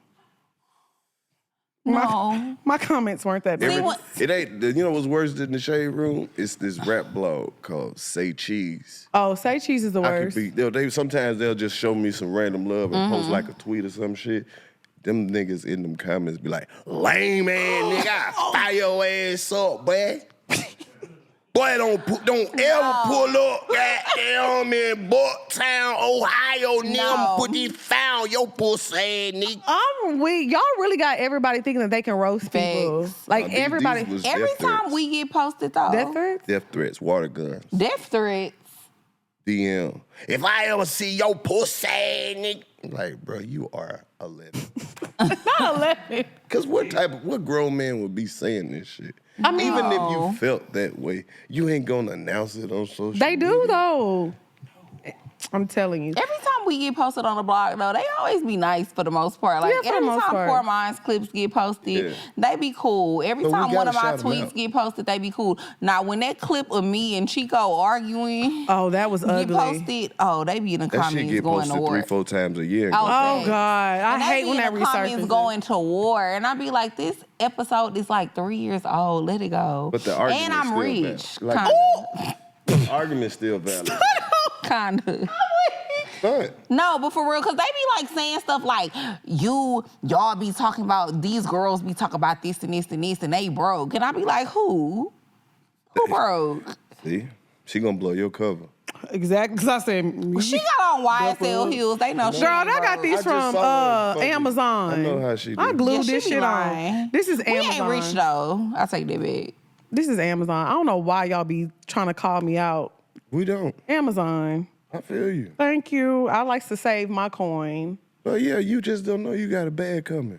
No.
My comments weren't that bad.
what-
It ain't, you know what's worse than the Shade Room? It's this rap blog called Say Cheese.
Oh, say cheese is the
I
worst.
could be, sometimes they'll just show me some random love and post like a tweet or some shit. Them niggas in them comments be like, lame ass nigga, I fire your ass up, boy. Boy, don't ever pull up goddamn in Bucktown, Ohio, nigga. Put these found your pussy ass nigga.
I'm weak. Y'all really got everybody thinking that they can roast people.
Facts.
Like
These
everybody.
was
Every
death
time
threats.
we get posted though.
Death threats?
Death threats, water guns,
Death threats.
DM. If I ever see your pussy ass nigga. Like, bro, you are 11.
Not 11.
Cause what grown man would be saying this shit?
I mean,
Even if you felt that way, you ain't gonna announce it on social
they
media.
do though. I'm telling you.
Every time we get posted on the blog, though, they always be nice for the most part. Like,
Yeah, for the
every
most
time
part.
Poor Minds clips get posted, they be cool. Every
So we
time one
gotta
of my
shout 'em
tweets
out.
get posted, they be cool. Now, when that clip of me and Chico arguing
Oh, that was
get
ugly.
posted, oh, they be in the
That shit
comments
get
going to
posted
war.
3-4 times a year.
Oh
Facts.
God, I
And they
hate
be
when that
in the comments
resurfaces.
going to war, and I be like, this episode is like 3 years old. Let it go.
But the argument's
and I'm
still
rich,
valid. Like, the argument's still valid.
kinda.
But
No, but for real, because they be like saying stuff like, y'all be talking about, these girls be talking about this and this and this, and they broke. And I be like, who? Who broke?
see, she gonna blow your cover.
Exactly, because I said
She got on YSL heels. They know she
Girl,
ain't
I got
broke.
these
I just
from
saw that fucking-
Amazon.
I know how she do.
I glued
Yeah, she
this
be
shit
lying.
on. This is
We
Amazon.
ain't rich though. I take that back.
This is Amazon. I don't know why y'all be trying to call me out.
We don't.
Amazon.
I feel you.
Thank you. I like to save my coin.
But yeah, you just don't know you got a bag coming.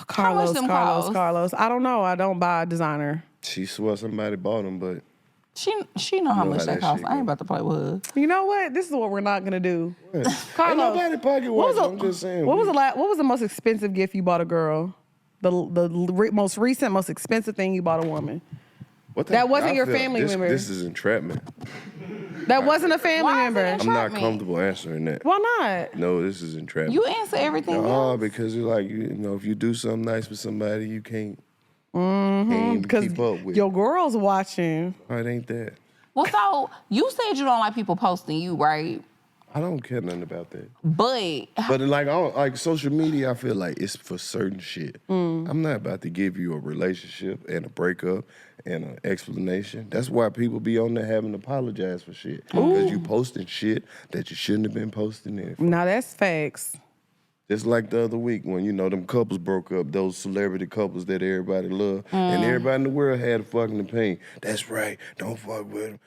Carlos,
them
Carlos,
cost?
Carlos. I don't know. I don't buy designer.
She swore somebody bought them, but
She know how
know
much
how
that
that
costs.
shit
I ain't
go.
about to play with her.
You know what? This is what we're not gonna do.
ain't
Carlos,
nobody pocket
what
watch.
was
I'm just saying.
What was the most expensive gift you bought a girl? The most recent, most expensive thing you bought a woman.
What
That wasn't
I
your
feel-
family
this,
member.
This is entrapment.
That wasn't a family
Why is it
member.
entrapment?
I'm not
Trap me.
comfortable answering that.
Why not?
No, this is entrapment.
You answer everything
No,
else.
because you're like, you know, if you do something nice for somebody, you can't even
Because
keep up with.
your girl's watching.
Oh, it ain't that.
Well, so you said you don't like people posting you, right?
I don't care nothing about that.
But
But like, I don't, like social media, I feel like it's for certain shit. I'm not about to give you a relationship and a breakup and an explanation. That's why people be on there having to apologize for shit. Because you posting shit that you shouldn't have been posting there.
Now that's facts.
Just like the other week when, you know, them couples broke up, those celebrity couples that everybody loved, and everybody in the world had a fucking opinion. That's right, don't fuck with them.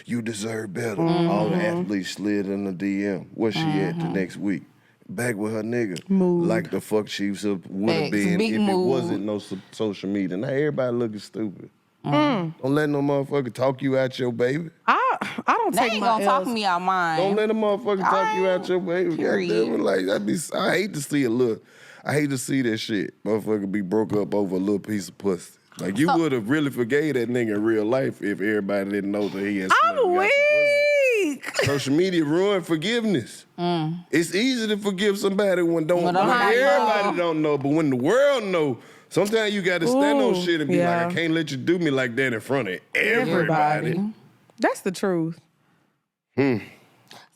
You deserve better. All the athletes slid in the DM. Where she at the next week? Back with her nigga.
Mood.
Like the fuck she would have
Facts,
been
big
if
mood.
it wasn't no social media. Now everybody looking stupid. Don't let no motherfucker talk you out your baby.
I don't
they
take
ain't
my
gonna talk
L's.
me out mine.
Don't let a motherfucker talk you out your baby.
Period.
Goddamn it, like I hate to see it. Look, I hate to see that shit. Motherfucker be broke up over a little piece of pussy. Like you would have really forgave that nigga in real life if everybody didn't know that he had.
I'm weak.
Social media ruined forgiveness. It's easy to forgive somebody when
everybody
don't know, but when the world know, sometimes you got to stand on shit and be like, I can't let you do me like that in front of everybody.
That's the truth.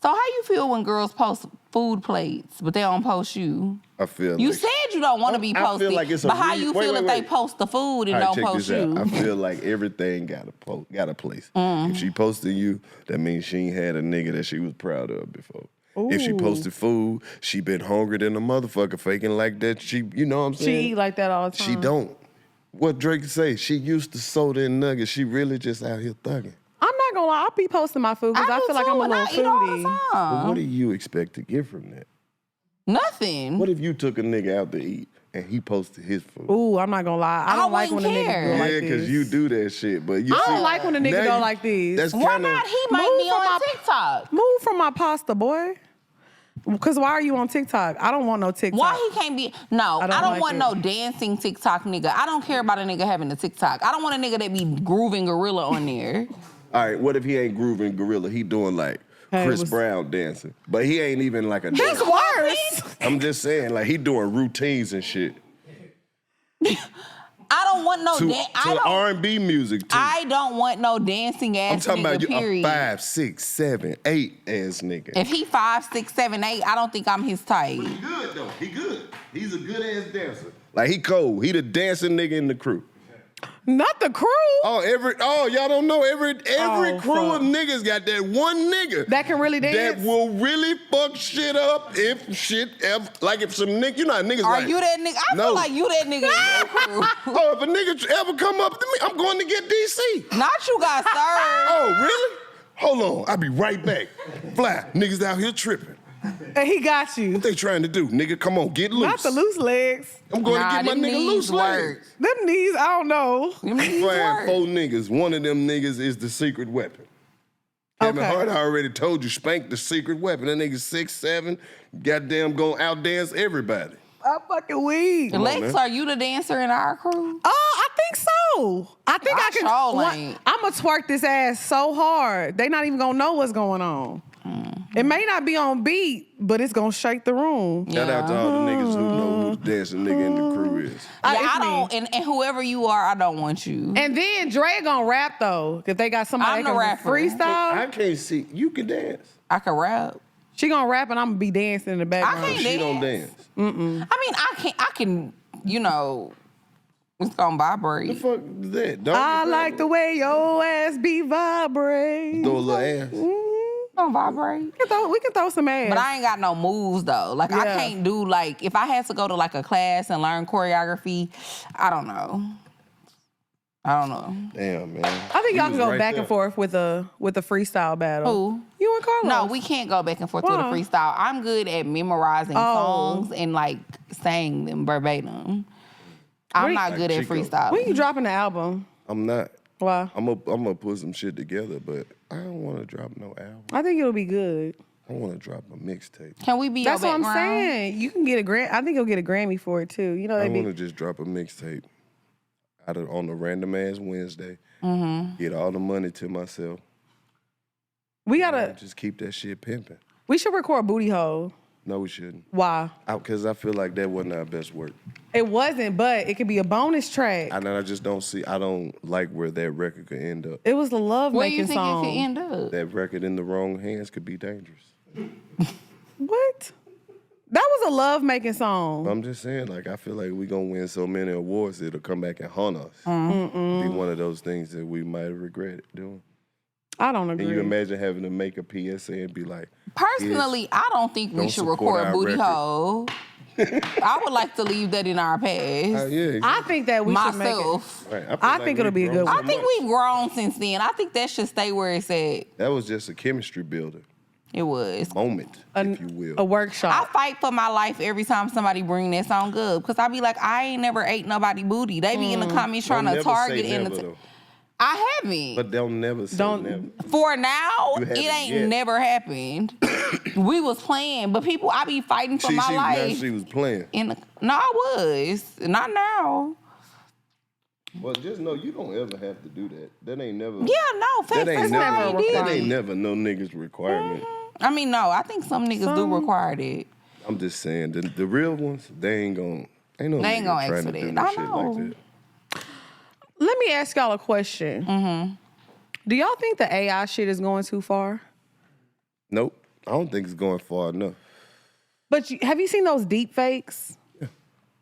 So how you feel when girls post food plates, but they don't post you?
I feel
you said you don't want to be posted,
feel like it's
but how you feel if they post the food and don't post you?
I feel like everything got a place. If she posted you, that means she ain't had a nigga that she was proud of before. Ooh. If she posted food, she been hungry than a motherfucker, faking like that. She, you know what I'm saying?
She eat like that all the time.
She don't. What Drake say? She used to soda and nuggets. She really just out here thugging.
I'm not gonna lie, I'll be posting my food because I feel like I'm a little foodie.
But what do you expect to get from that?
Nothing.
What if you took a nigga out to eat and he posted his food?
Ooh, I'm not gonna lie. I don't like when a nigga go like this.
Yeah, because you do that shit. But you
I don't like when a nigga go like this.
Why not? He might be on TikTok.
Move from my pasta, boy. Because why are you on TikTok? I don't want no TikTok.
Why he can't be? No, I don't want no dancing TikTok nigga. I don't care about a nigga having a TikTok. I don't want a nigga that be grooving gorilla on there.
All right, what if he ain't grooving gorilla? He doing like Chris Brown dancing. But he ain't even like a dancer.
That's worse.
I'm just saying, like he doing routines and shit.
I don't want no
to R&B music too.
I don't want no dancing ass nigga. I'm talking about
you a 5, 6, 7, 8 ass nigga.
If he 5, 6, 7, 8, I don't think I'm his type.
He good though. He good. He's a good ass dancer. Like he cold. He the dancing nigga in the crew.
Not the crew.
Y'all don't know. Every crew of niggas got that one nigga
that can really dance.
That will really fuck shit up if shit ever. Like if some nigga, you know how niggas.
Are you that nigga? I feel like you that nigga in your crew.
If a nigga ever come up to me, I'm going to get DC.
Not you got served.
Oh, really? Hold on. I'll be right back. Fly. Niggas out here tripping.
And he got you.
What they trying to do? Nigga, come on, get loose.
Not the loose legs.
I'm going to get my nigga loose legs.
Them knees, I don't know.
I'm flying 4 niggas. One of them niggas is the secret weapon. Kevin Hart already told you, Spank the secret weapon. That nigga 6'7", goddamn gonna outdance everybody.
I'm fucking weak.
Lex, are you the dancer in our crew?
I think so. I think I can. I'm gonna twerk this ass so hard. They not even gonna know what's going on. It may not be on beat, but it's gonna shake the room.
Shout out to all the niggas who know who the dancing nigga in the crew is.
I don't, and whoever you are, I don't want you.
And then Dre gonna rap though, if they got somebody that can freestyle.
I can't see. You can dance.
I can rap.
She gonna rap and I'm gonna be dancing in the background.
I can't dance.
She don't dance.
Mm-mm.
I mean, I can, you know, it's gonna vibrate.
The fuck is that?
I like the way your ass be vibrate.
Throw a little ass.
Don't vibrate.
We can throw some ass.
But I ain't got no moves though. Like I can't do like, if I had to go to like a class and learn choreography, I don't know.
Damn, man.
I think y'all can go back and forth with a freestyle battle.
Who?
You and Karlous.
No, we can't go back and forth with a freestyle. I'm good at memorizing songs and like saying them verbatim. I'm not good at freestyle.
When you dropping the album?
I'm not.
Why?
I'm gonna put some shit together, but I don't want to drop no album.
I think it'll be good.
I want to drop a mixtape.
Can we be?
That's what I'm saying. You can get a Grammy. I think you'll get a Grammy for it too. You know,
I want to just drop a mixtape on a random ass Wednesday. Get all the money to myself.
We gotta
just keep that shit pimping.
We should record Booty Hole.
No, we shouldn't.
Why?
Because I feel like that wasn't our best work.
It wasn't, but it could be a bonus track.
And I just don't see. I don't like where that record could end up.
It was the love-making song.
Where you think it could end up?
That record in the wrong hands could be dangerous.
What? That was a love-making song.
I'm just saying, like, I feel like we gonna win so many awards, it'll come back and haunt us. Be one of those things that we might have regretted doing.
I don't agree.
Can you imagine having to make a PSA and be like,
personally, I don't think we should record Booty Hole. I would like to leave that in our past.
Exactly.
I think that we should make it.
Right.
I think it'll be a good one.
I think we've grown since then. I think that should stay where it's at.
That was just a chemistry builder.
It was.
Moment, if you will.
A workshop.
I fight for my life every time somebody bring that song up. Because I be like, I ain't never ate nobody booty. They be in the comments trying to target in the... I haven't.
But they'll never say never.
For now, it ain't never happened. We was playing, but people, I be fighting for my life.
Now she was playing.
No, I was. Not now.
Well, just know you don't ever have to do that. That ain't never.
Yeah, no, facts.
That ain't
That's
never.
never
That ain't never no niggas requirement.
I mean, no, I think some niggas do require that.
I'm just saying the real ones, they ain't gonna. Ain't no
They ain't
nigga
gonna
trying
ask
to
for
do
that.
no
I
shit
know.
like that.
Let me ask y'all a question. Do y'all think the AI shit is going too far?
Nope. I don't think it's going far enough.
But have you seen those deep fakes?
Yeah.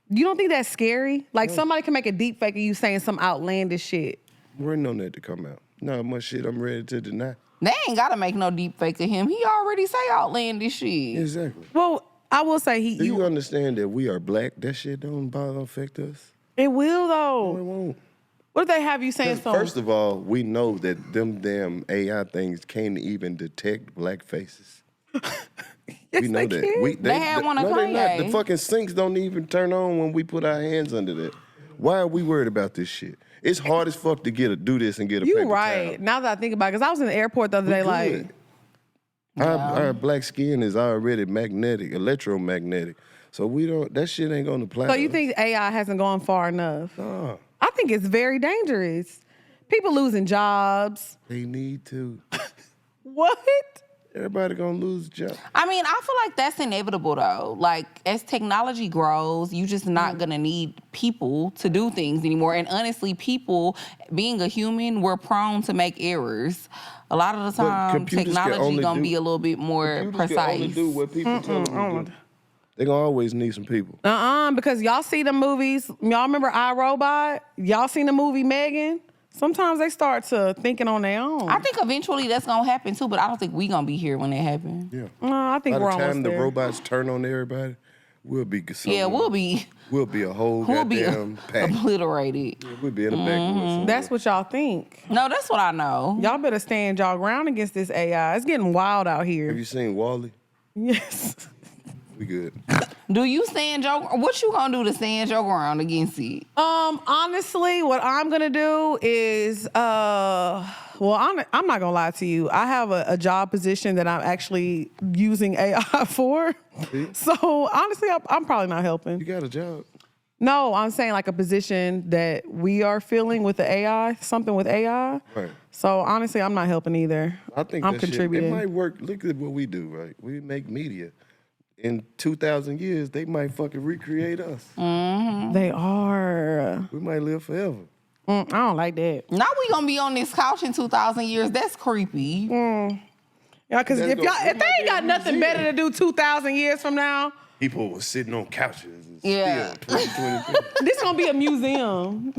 You don't think that's scary? Like somebody can make a deep fake of you saying some outlandish shit.
I'm waiting on that to come out. Not much shit I'm ready to deny.
They ain't gotta make no deep fake of him. He already say outlandish shit.
Exactly.
Well, I will say
Do you understand that we are black? That shit don't bother affect us.
It will though.
No, it won't.
What if they have you saying something?
First of all, we know that them damn AI things can't even detect black faces.
Yes,
We know
they
that.
can.
They had one of
No, they not.
Kanye.
The fucking sinks don't even turn on when we put our hands under that. Why are we worried about this shit? It's hard as fuck to do this and get a
You
paper
right.
towel.
Now that I think about it, because I was in the airport the other day, like,
Our black skin is already magnetic, electromagnetic. So we don't. That shit ain't gonna apply.
so
to
you
us.
think AI hasn't gone far enough?
Nah,
I think it's very dangerous. People losing jobs.
they need to.
What?
Everybody gonna lose job.
I mean, I feel like that's inevitable though. Like as technology grows, you just not gonna need people to do things anymore. And honestly, people, being a human, we're prone to make errors. A lot of the
But
time,
computers can
technology
only
gonna
do-
be a little bit more
Computers can
precise.
only do what people tell them to do. They gonna always need some people.
Because y'all see the movies. Y'all remember iRobot? Y'all seen the movie Megan? Sometimes they start to thinking on their own.
I think eventually that's gonna happen too, but I don't think we gonna be here when it happens.
Yeah.
I think
By
we're
the
almost
time the
there.
robots turn on everybody, we'll be something.
Yeah, we'll be
a whole
we'll be
goddamn pack.
obliterated.
We'll be in the backwoods.
That's what y'all think.
No, that's what I know.
Y'all better stand y'all ground against this AI. It's getting wild out
Have
here.
you seen Wall-E?
Yes.
We good.
Do you stand your? What you gonna do to stand your ground against it?
Honestly, what I'm gonna do is, well, I'm not gonna lie to you. I have a job position that I'm actually using AI for. So honestly, I'm probably not helping.
You got a job.
No, I'm saying like a position that we are filling with the AI, something with AI.
Right.
So honestly, I'm not helping either.
I think
I'm
that shit,
contributing.
it might work. Look at what we do, right? We make media. In 2,000 years, they might fucking recreate us.
They are.
We might live forever.
I don't like that.
Now we gonna be on this couch in 2,000 years. That's creepy.
Yeah, because
That's
if
gonna-
they
it might
ain't
be
got
a
nothing
museum.
better to do 2,000 years from now,
People were sitting on couches and
Yeah.
still 2023.
this gonna be a museum.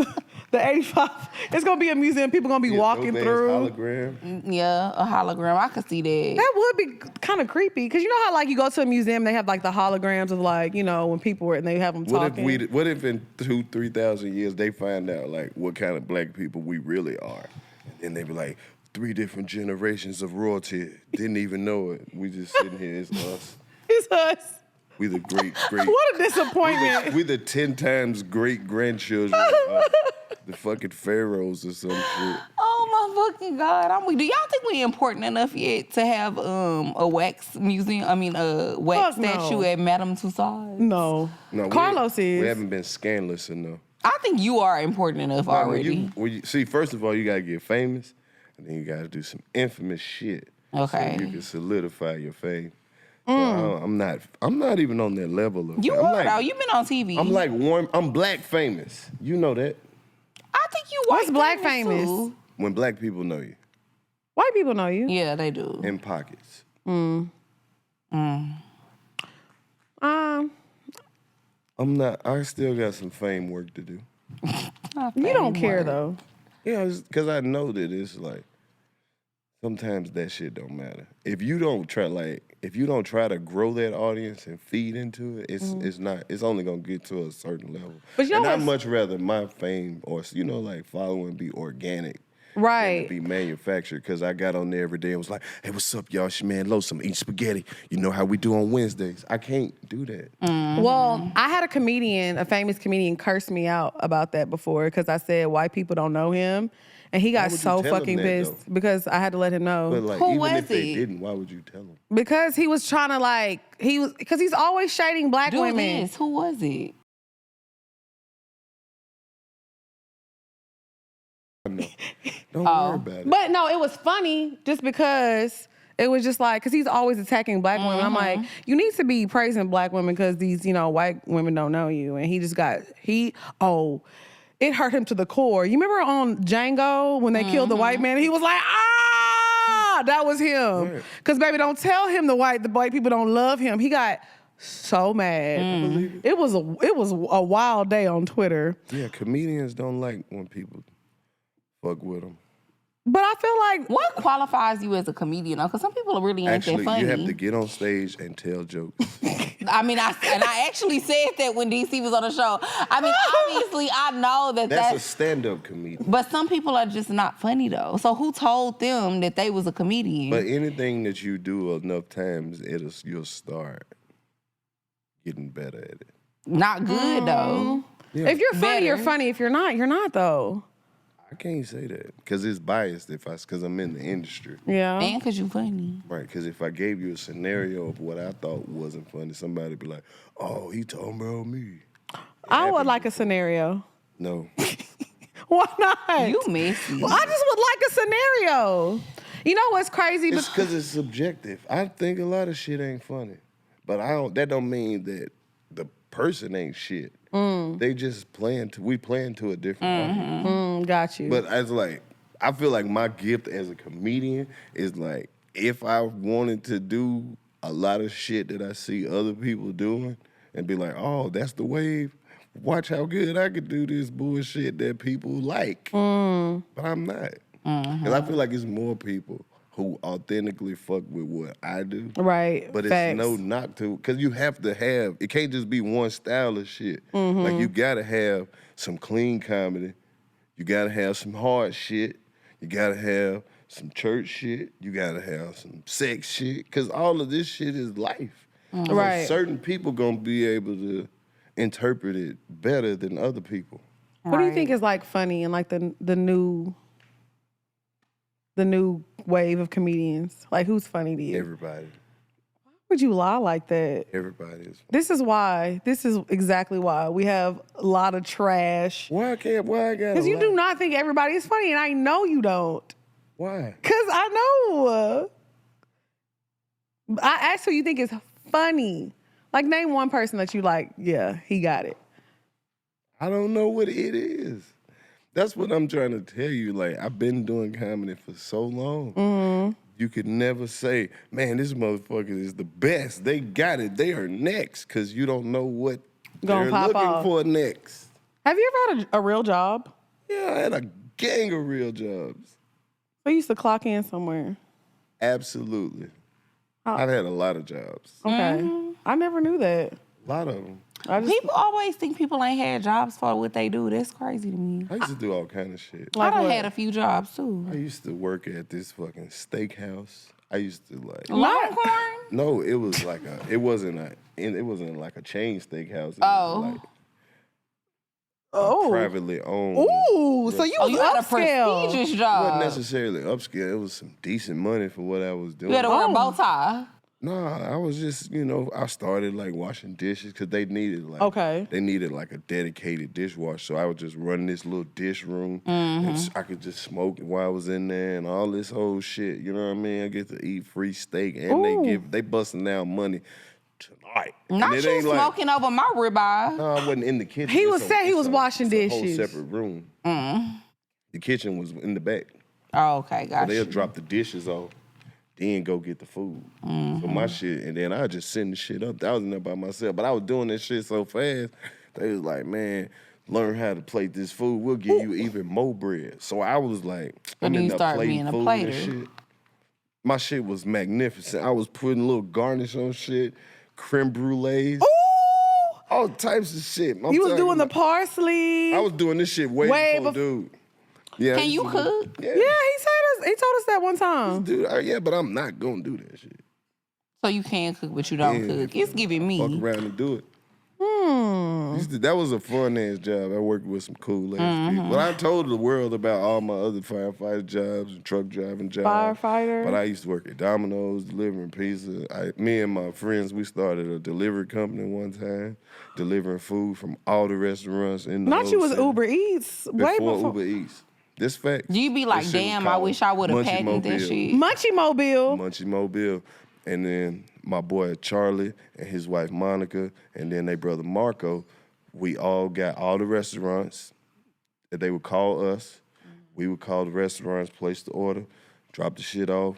The 85, it's gonna be a museum. People gonna be walking
dope-ass
through.
hologram.
Yeah, a hologram. I could see that.
That would be kind of creepy because you know how like you go to a museum, they have like the holograms of like when people were and they have them talking.
What if in 2,000-3,000 years they find out like what kind of black people we really are, and then they be like 3 different generations of royalty, didn't even know it. We just sitting here, it's us.
It's us.
We the great.
What a disappointment.
We the 10 times great grandchildren of the fucking pharaohs or some shit.
Oh my fucking God! I'm weak. Do y'all think we important enough yet to have a wax museum? I mean, a wax
Fuck no.
statue at Madame Tussauds?
No. Carlos
We
is.
haven't been scandalous enough.
I think you are important enough already.
When you see, first of all, you gotta get famous, and then you gotta do some infamous shit.
Okay.
So you can solidify your fame. So I'm not even on that level of.
You
I'm
are
like,
though. You've been on TV.
I'm like warm. I'm black famous. You know that.
I think you
What's
white
black famous?
too.
When black people know you
White people know you.
Yeah, they do.
in pockets.
Um,
I'm not. I still got some fame work to do.
you don't care though.
Yeah, because I know that it's like sometimes that shit don't matter. If you don't try to grow that audience and feed into it, it's only gonna get to a certain level.
But you know
and I'd
what's-
much rather my fame or like following be organic.
Right.
Be manufactured, because I got on there every day and was like, hey, what's up, y'all? It's your man Los. I'm eating spaghetti. You know how we do on Wednesdays. I can't do that.
Well, I had a famous comedian curse me out about that before because I said white people don't know him. And he got
would you
so
tell him
fucking
that,
pissed
though?
because I had to let him know.
But like,
Who
even
was
if they
he?
didn't, why would you tell them?
Because he was trying to because he's always shading black
Do
women.
this. Who was it?
I know. Don't worry about it.
But no, it was funny just because it was just like, because he's always attacking black women. I'm like, you need to be praising black women because these, white women don't know you. And he just it hurt him to the core. You remember on Django when they killed the white man? He was like, that was him. Because baby, don't tell him the white people don't love him. He got so mad. It was a wild day on Twitter.
Yeah, comedians don't like when people fuck with them.
But I feel like...
What qualifies you as a comedian? Because some people really ain't that funny.
Actually, you have to get on stage and tell jokes.
I mean, I actually said that when DC was on the show. I mean, obviously, I know that's
a stand-up comedian.
But some people are just not funny, though. So who told them that they was a comedian?
But anything that you do enough times, you'll start getting better at it.
Not good, though.
Yeah.
If you're funny, you're funny. If you're not, though.
I can't say that because it's biased because I'm in the industry.
Yeah.
And because you funny.
Right, because if I gave you a scenario of what I thought wasn't funny, somebody would be like, oh, he talking about me.
I would like a scenario.
No.
Why not?
You messy.
Well, I just would like a scenario. You know what's crazy?
It's because it's subjective. I think a lot of shit ain't funny. But that don't mean that the person ain't shit. They just we playing to a different audience.
Got you.
But I feel like my gift as a comedian is like, if I wanted to do a lot of shit that I see other people doing and be like, oh, that's the wave. Watch how good I could do this bullshit that people like. But I'm not. Because I feel like it's more people who authentically fuck with what I do.
Right.
But
Facts.
it's no knock to, because you have to have, it can't just be one style of shit. Like you gotta have some clean comedy. You gotta have some hard shit. You gotta have some church shit. You gotta have some sex shit. Because all of this shit is life.
Right.
So certain people gonna be able to interpret it better than other people.
What do you think is like funny and like the new wave of comedians? Like, who's funny to you?
Everybody.
Why would you lie like that?
Everybody is.
This is exactly why we have a lot of trash.
Why I gotta
Because you do not think everybody is funny, and I know you don't.
Why?
Because I know. I asked who you think is funny. Like, name one person that you like, yeah, he got it.
I don't know what it is. That's what I'm trying to tell you. Like, I've been doing comedy for so long. You could never say, man, this motherfucker is the best. They got it. They are next, because you don't know what they're looking for next.
Have you ever had a real job?
Yeah, I had a gang of real jobs.
I used to clock in somewhere.
Absolutely. I've had a lot of jobs.
Okay. I never knew that.
A lot of them.
People always think people ain't had jobs for what they do. That's crazy to me.
I used to do all kind of shit.
I done had a few jobs too.
I used to work at this fucking steakhouse. I used to
Longhorn?
No, it was like it wasn't like a chain steakhouse. It
Oh.
was like privately owned.
Ooh, so you was
you had a
upscale.
prestigious
It
job.
wasn't necessarily upscale. It was some decent money for what I was doing.
You had to wear a bow tie.
Nah, I was just, I started like washing dishes because they needed like a dedicated dishwasher. So I would just run this little dish room and I could just smoke while I was in there and all this whole shit. You know what I mean? I get to eat free steak and they busting down money tonight.
Not you smoking over my ribeye.
No, I wasn't in the kitchen.
He was washing dishes.
A whole separate room. The kitchen was in the back.
Oh, okay, gotcha.
So they'll drop the dishes off. Then go get the food. So my shit, and then I just send the shit up. I was in there by myself, but I was doing this shit so fast. They was like, man, learn how to plate this food. We'll give you even more bread. So I was like, I'm in there plating food and shit. My shit was magnificent. I was putting a little garnish on shit, creme brulees. All types of shit.
You was doing the parsley.
I was doing this shit way before, dude. Yeah,
Can you cook?
Yeah,
he told us that one time.
Dude, yeah, but I'm not gonna do that shit.
So you can cook, but you don't cook. It's giving me.
Fuck around and do it. That was a fun ass job. I worked with some cool ass people. But I told the world about all my other firefighter jobs and truck driving jobs.
Firefighter.
But I used to work at Domino's, delivering pizza. Me and my friends, we started a delivery company one time, delivering food from all the restaurants in the
Not
whole
you was
city.
Uber Eats. Way before
Uber Eats. This fact.
You be like,
That shit was
damn, I
called
wish I would have patented that
Munchie
shit.
Munchie Mobile.
Munchie Mobile. And then my boy Charlie and his wife Monica, and then their brother Marco, we all got all the restaurants that they would call us. We would call the restaurants, place the order, drop the shit off,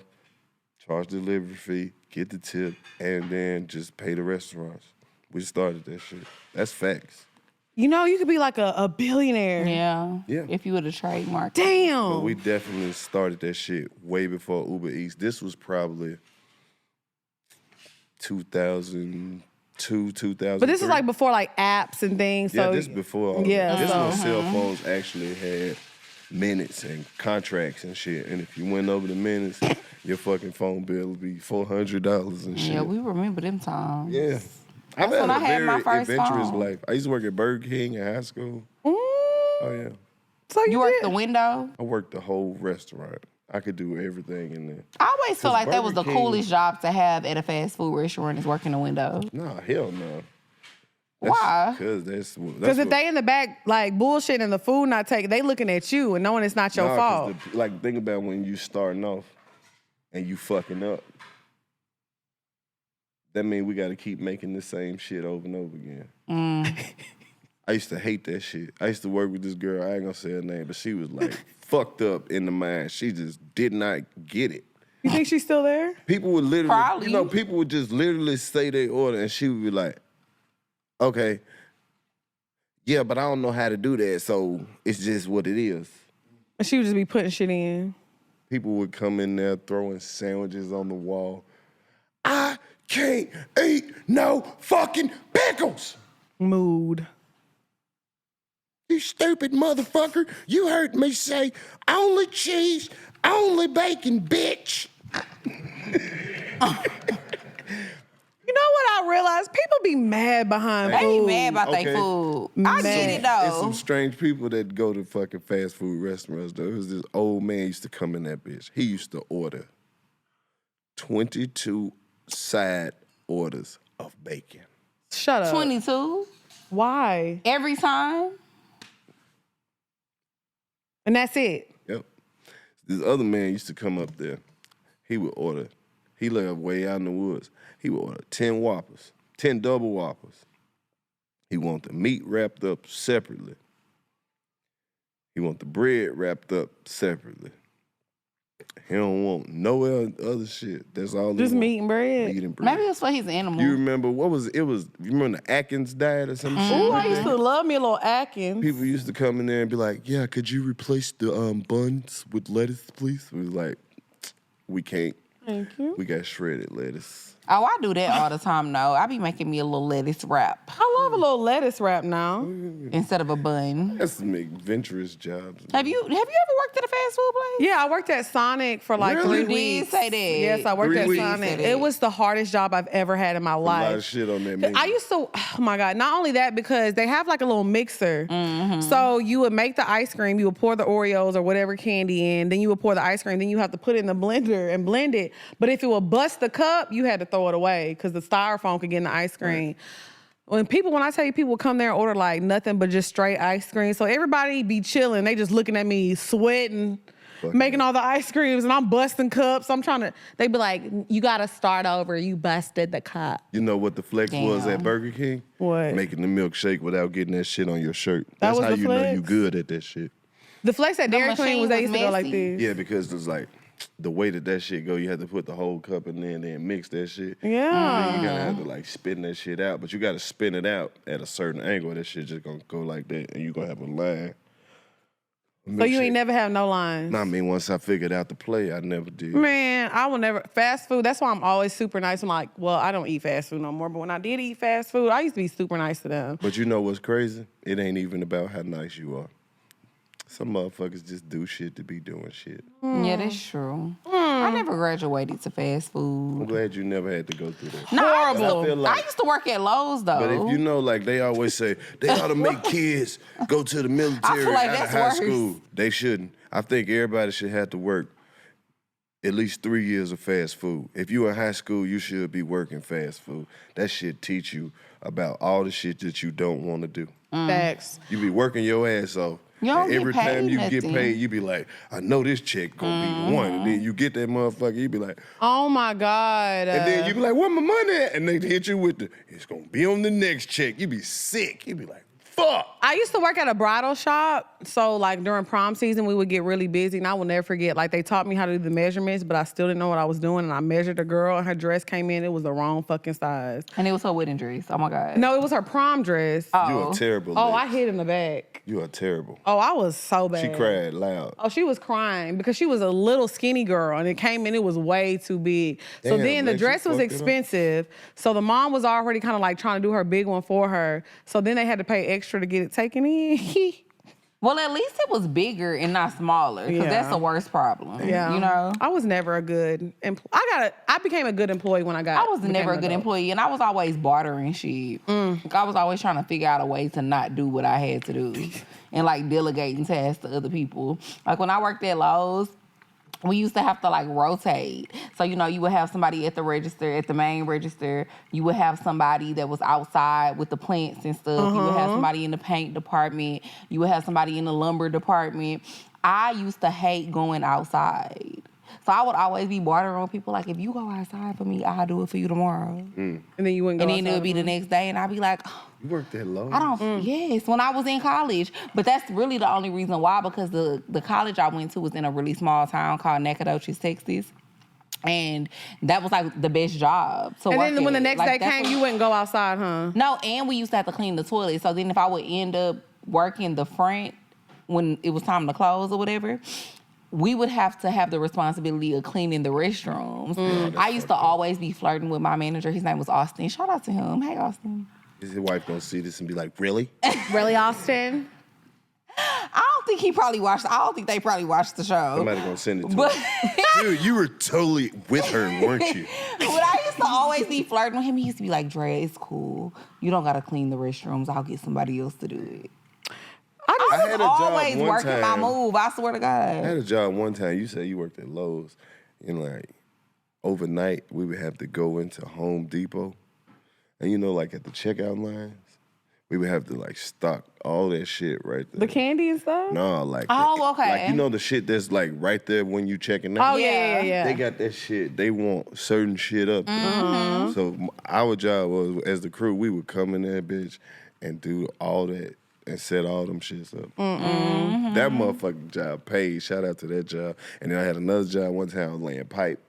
charge the delivery fee, get the tip, and then just pay the restaurants. We started that shit. That's facts.
You know, you could be like a billionaire.
Yeah. If you would have trademarked.
Damn.
But we definitely started that shit way before Uber Eats. This was probably 2002, 2003.
But this is like before like apps and things. So
this before all
yeah,
that. This
so-
when cell phones actually had minutes and contracts and shit. And if you went over the minutes, your fucking phone bill would be $400 and shit.
Yeah, we remember them times.
Yeah. I've
That's
had
when
a
I had my
very
first
adventurous
phone.
life. I used to work at Burger King in high school. Oh, yeah.
So
You worked
did.
the window?
I worked the whole restaurant. I could do everything in there.
I always feel like that was the
Burger King-
coolest job to have at a fast food restaurant is working the window.
Nah, hell no.
Why?
Because that's
Because if they in the back like bullshit and the food not taken, they looking at you and knowing it's not your fault.
Like, think about when you starting off and you fucking up. That means we got to keep making the same shit over and over again. I used to hate that shit. I used to work with this girl. I ain't gonna say her name, but she was like fucked up in the mind. She just did not get it.
You think she's still there?
People would literally,
Probably.
you know, people would just literally say their order, and she would be like, "Okay, yeah, but I don't know how to do that, so it's just what it is."
And she would just be putting shit in.
People would come in there throwing sandwiches on the wall. I can't eat no fucking pickles.
Mood.
You stupid motherfucker. You heard me say only cheese, only bacon, bitch.
You know what I realized? People be mad behind
They be
food.
mad about
Okay.
their food. I get it
There's
though.
some strange people that go to fucking fast food restaurants, though. There was this old man used to come in that bitch. He used to order 22 side orders of bacon.
Shut up.
22
Why?
every time.
And that's it.
Yep. This other man used to come up there. He would order. He lived way out in the woods. He would order 10 Whoppers, 10 double Whoppers. He want the meat wrapped up separately. He want the bread wrapped up separately. He don't want no other shit. That's all.
Just
he
meat and bread.
Meat and bread.
Maybe it's for his animal.
You remember what was it? Was you remember the Atkins diet or some shit?
Ooh,
like
I used
that?
to love me a little Atkins.
People used to come in there and be like, "Yeah, could you replace the buns with lettuce, please?" We was like, "We can't.
Thank you.
We got shredded lettuce."
Oh, I do that all the time though. I be making me a little lettuce wrap
I love a little lettuce wrap now.
instead of a bun.
That's some adventurous jobs.
Have you ever worked at a fast food place?
Yeah, I worked at Sonic for like
Really?
3
You did
weeks.
say that.
Yes, I worked
3
at
weeks.
Sonic.
You said
It
that.
was the hardest job I've ever had in my
A lot of
life.
shit on that menu.
I used to, oh my God, not only that, because they have like a little mixer. So you would make the ice cream, you would pour the Oreos or whatever candy in, then you would pour the ice cream, then you have to put it in the blender and blend it. But if it would bust the cup, you had to throw it away because the styrofoam could get in the ice cream. When I tell you people come there and order like nothing but just straight ice cream. So everybody be chilling. They just looking at me, sweating, making all the ice creams, and I'm busting cups. They be like, you gotta start over. You busted the cup.
You know what the flex was at
Damn.
Burger King?
What?
Making the milkshake without getting that shit on your shirt.
That
That's
was
how
the
you know
flex?
you good at that shit.
The flex at Dairy Queen
machine
was they
was
used to go like
messy?
this.
Yeah, because it's like the way that shit go, you have to put the whole cup in there and then mix that shit.
Yeah.
And you gotta have to like spin that shit out, but you gotta spin it out at a certain angle. That shit just gonna go like that, and you gonna have a line.
So you ain't never have no lines.
I mean, once I figured out the play, I never did.
Man, I will never fast food. That's why I'm always super nice. I'm like, well, I don't eat fast food no more. But when I did eat fast food, I used to be super nice to them.
But you know what's crazy? It ain't even about how nice you are. Some motherfuckers just do shit to be doing shit.
Yeah, that's true. I never graduated to fast
I'm
food.
glad you never had to go through that.
No,
Horrible.
I feel like-
I used to work at Lowe's though.
But if you know, like they always say, they ought to make kids go to the military
feel like
out of
that's
high
worse.
school. They shouldn't. I think everybody should have to work at least 3 years of fast food. If you in high school, you should be working fast food. That shit teach you about all the shit that you don't want to do.
Facts.
You be working your ass off,
You don't
And
get
every
paid
time you get
nothing.
paid, you be like, I know this check gonna be the one. And then you get that motherfucker, you be like,
Oh my God.
and then you be like, where my money at? And they hit you with it's gonna be on the next check. You be sick. You be like, fuck.
I used to work at a bridal shop, so like during prom season, we would get really busy, and I will never forget, like they taught me how to do the measurements, but I still didn't know what I was doing, and I measured a girl, and her dress came in, it was the wrong fucking size.
And it was her wedding dress. Oh my God.
No, it was her prom dress.
You are terrible.
Oh,
Lex.
I hid in the back.
You are terrible.
Oh, I was so bad.
She cried loud.
Oh, she was crying because she was a little skinny girl and it came in, it was way too big. So
Damn,
then the
Lex, you
dress was
fucked it up.
expensive. So the mom was already kind of like trying to do her big one for her. So then they had to pay extra to get it taken in.
Well, at least it was bigger and not smaller, because
Yeah.
that's the worst problem.
Yeah.
You know?
I was never a good I became a good employee when I
was
became
never a
an
good
adult.
employee, and I was always bartering shit. Like, I was always trying to figure out a way to not do what I had to do and like delegating tasks to other people. Like when I worked at Lowe's, we used to have to like rotate. So, you know, you would have somebody at the register, at the main register. You would have somebody that was outside with the plants and stuff. You would have somebody in the paint department. You would have somebody in the lumber department. I used to hate going outside. So I would always be bartering with people like, if you go outside for me, I'll do it for you tomorrow.
And then you wouldn't go
And then it
outside
would be the
with me.
next day, and I'd be like, oh,
You worked at Lowe's?
I don't, yes, when I was in college. But that's really the only reason why, because the college I went to was in a really small town called Nacogdoches, Texas. And that was like the best job to
And
work
then when the
at.
next
Like,
day
that's
came,
what-
you wouldn't go outside, huh?
No, and we used to have to clean the toilet. So then if I would end up working the front when it was time to close or whatever, we would have to have the responsibility of cleaning the restrooms. I used to always be flirting with my manager. His name was Austin. Shout out to him. Hey, Austin.
Is his wife gonna see this and be like, really?
Really, Austin?
I don't think they probably watched the show.
Somebody gonna send it to
But,
him. Dude, you were totally with her, weren't you?
but I used to always be flirting with him. He used to be like, Dre, it's cool. You don't got to clean the restrooms. I'll get somebody else to do it. I
had a
was
job
always
one
working my
time.
move. I swear to God.
I had a job one time. You said you worked at Lowe's, and like overnight we would have to go into Home Depot, and you know, like at the checkout lines, we would have to like stock all that shit right there.
The candy and stuff?
No, like
Oh, okay.
like you know the shit that's like right there when you checking out.
Oh, yeah.
They got that shit. They want certain shit up there.
Mm-hmm.
So our job was, as the crew, we would come in there, bitch, and do all that and set all them shits up.
Mm-hmm.
That motherfucking job paid. Shout out to that job. And then I had another job one time. I was laying pipe,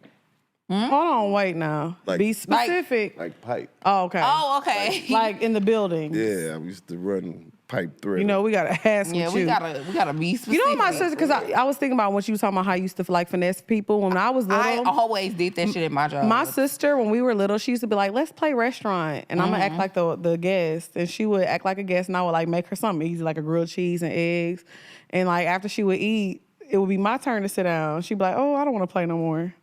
Hold on, wait now.
Like-
Be specific.
like pipe.
Oh, okay.
Oh, okay.
Like in the building.
Yeah, I used to run pipe thread.
You know, we gotta ask with
Yeah,
you.
we gotta be specific.
You know what my sister, because I was thinking about what you were talking about, how you used to like finesse people. When I was little,
I always did that shit at my job.
my sister, when we were little, she used to be like, let's play restaurant. And I'm gonna act like the guest. And she would act like a guest, and I would like make her something easy, like a grilled cheese and eggs. And like after she would eat, it would be my turn to sit down. She'd be like, oh, I don't wanna play no more.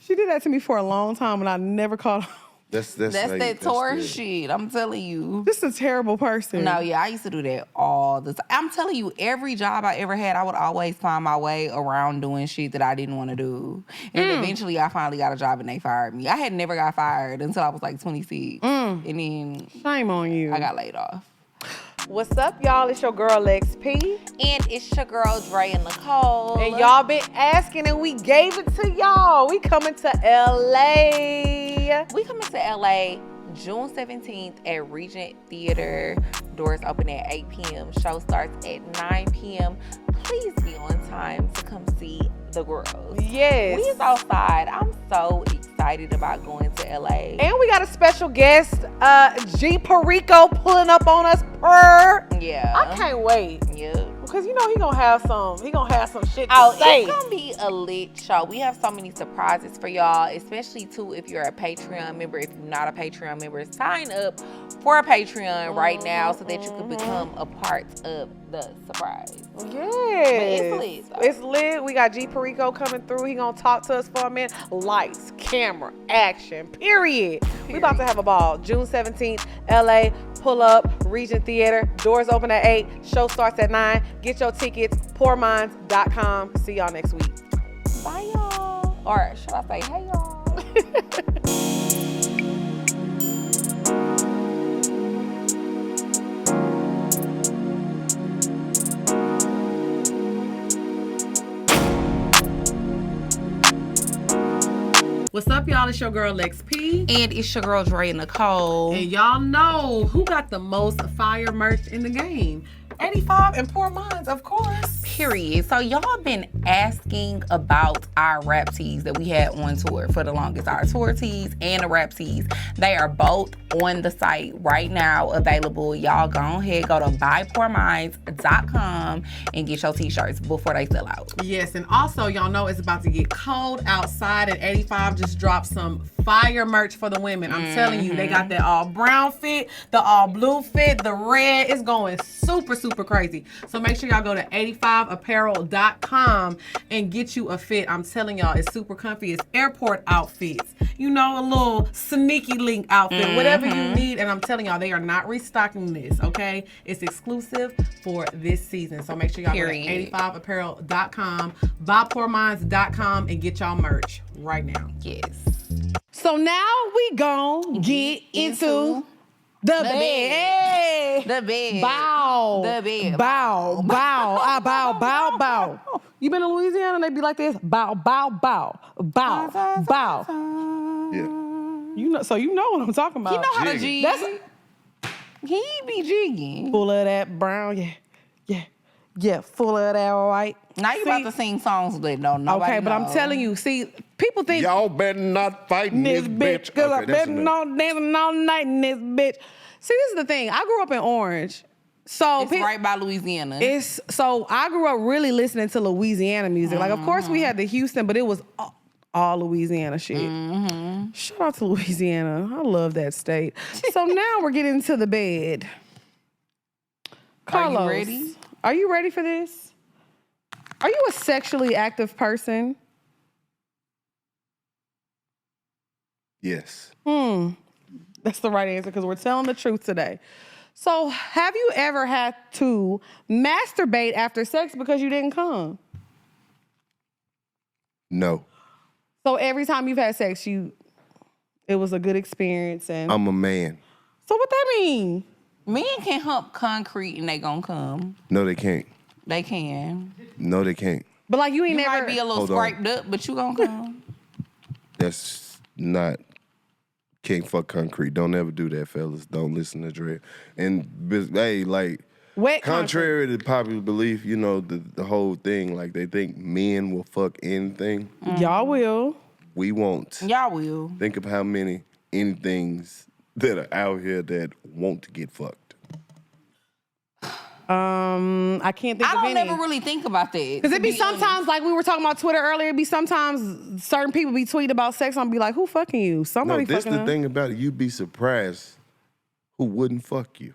She did that to me for a long time, and I never caught on.
That's
that Taurus shit. I'm telling you.
Just a terrible person.
No, yeah, I used to do that all the time. I'm telling you, every job I ever had, I would always find my way around doing shit that I didn't want to do. And eventually, I finally got a job and they fired me. I had never got fired until I was like 26. And then
Shame on you.
I got laid off.
What's up, y'all? It's your girl XP.
And it's your girl, Dre and Nicole.
And y'all been asking, and we gave it to y'all. We coming to LA.
We coming to LA June 17th at Regent Theater. Doors open at 8 p.m. Show starts at 9 p.m. Please be on time to come see the girls.
Yes.
We is outside. I'm so excited about going to LA.
And we got a special guest, G Perico, pulling up on us
Yeah.
I can't wait.
Yeah.
Because you know he gonna have some shit to
Oh,
say.
it's gonna be a lit show. We have so many surprises for y'all, especially too if you're a Patreon member. If you're not a Patreon member, sign up for a Patreon right now so that you can become a part of the surprise.
Yes.
But it's lit, though.
It's lit. We got G Perico coming through. He gonna talk to us for a minute. Lights, camera, action, period. We about to have a ball. June 17th, LA. Pull up, Regent Theater. Doors open at 8. Show starts at 9. Get your tickets, poorminds.com. See y'all next week.
Bye, y'all. Or should I say, hey, y'all?
What's up, y'all? It's your girl, Lex P.
And it's your girl, Dre Nicole.
And y'all know who got the most fire merch in the game. 85 and Poor Minds, of course.
Period. So y'all been asking about our rap tees that we had on tour for the longest. Our tour tees and the rap tees. They are both on the site right now available. Y'all go ahead, go to buypoorminds.com and get your t-shirts before they sell out.
Yes, and also y'all know it's about to get cold outside, and 85 just dropped some fire merch for the women. I'm telling you, they got that all brown fit, the all blue fit, the red. It's going super, super crazy. So make sure y'all go to 85apparel.com and get you a fit. I'm telling y'all, it's super comfy. It's airport outfits. You know, a little sneaky link outfit, whatever you need. And I'm telling y'all, they are not restocking this, okay? It's exclusive for this season. So make sure y'all go to 85apparel.com, buypoorminds.com, and get y'all merch right now.
Yes.
So now we gon' get into the bed. Hey.
The bed.
Bow.
The bed.
Bow. Bow. I bow. Bow. Bow. You been in Louisiana and they be like this? Bow. Bow. Bow. Bow. Bow.
Yeah.
You know. So you know what I'm talking about.
You know how to jig. He be jigging.
Full of that brown. Yeah. Yeah. Yeah. Full of that white.
Now you about to sing songs that don't nobody
Okay, but I'm
know.
telling you, see, people think
Y'all better not fight
this bitch, cause I've been dancing all night in this bitch. See, this is the thing. I grew up in Orange. So
It's right by Louisiana.
So I grew up really listening to Louisiana music. Like, of course we had the Houston, but it was all Louisiana shit. Shout out to Louisiana. I love that state. So now we're getting to the bed. Karlous,
Are you ready?
Are you ready for this? Are you a sexually active person?
Yes.
That's the right answer because we're telling the truth today. So, have you ever had to masturbate after sex because you didn't come?
No.
So every time you've had sex, it was a good experience, and
I'm a man.
so what that mean?
Men can hump concrete and they gonna come.
No, they can't.
They can.
No, they can't.
But like you ain't
You
never.
might be a little
Hold on.
scraped up, but you gonna come.
That's not. Can't fuck concrete. Don't ever do that, fellas. Don't listen to Dre. And hey, like,
Wet
contrary to popular belief, you know, the whole thing, like they think men will fuck anything.
Y'all will.
We won't.
Y'all will.
Think of how many anythings that are out here that want to get fucked.
I can't think
I
of
don't
any.
ever really think about that.
Because it be sometimes, like we were talking about Twitter earlier, it be sometimes certain people be tweeting about sex and be like, who fucking you? Somebody
No, this
fucking
the
them.
thing about it. You'd be surprised who wouldn't fuck you.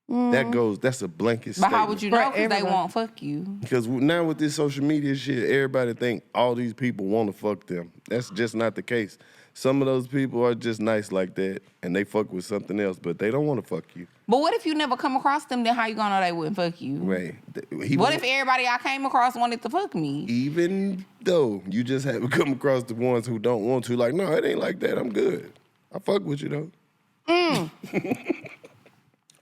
That's a blanket
But
statement.
how would you know?
For
Because they
everybody.
won't fuck you.
Because now with this social media shit, everybody think all these people want to fuck them. That's just not the case. Some of those people are just nice like that, and they fuck with something else, but they don't want to fuck you.
But what if you never come across them? Then how you gonna know they wouldn't fuck you?
Right.
What if everybody I came across wanted to fuck me?
Even though you just haven't come across the ones who don't want to, like, no, it ain't like that. I'm good. I fuck with you, though.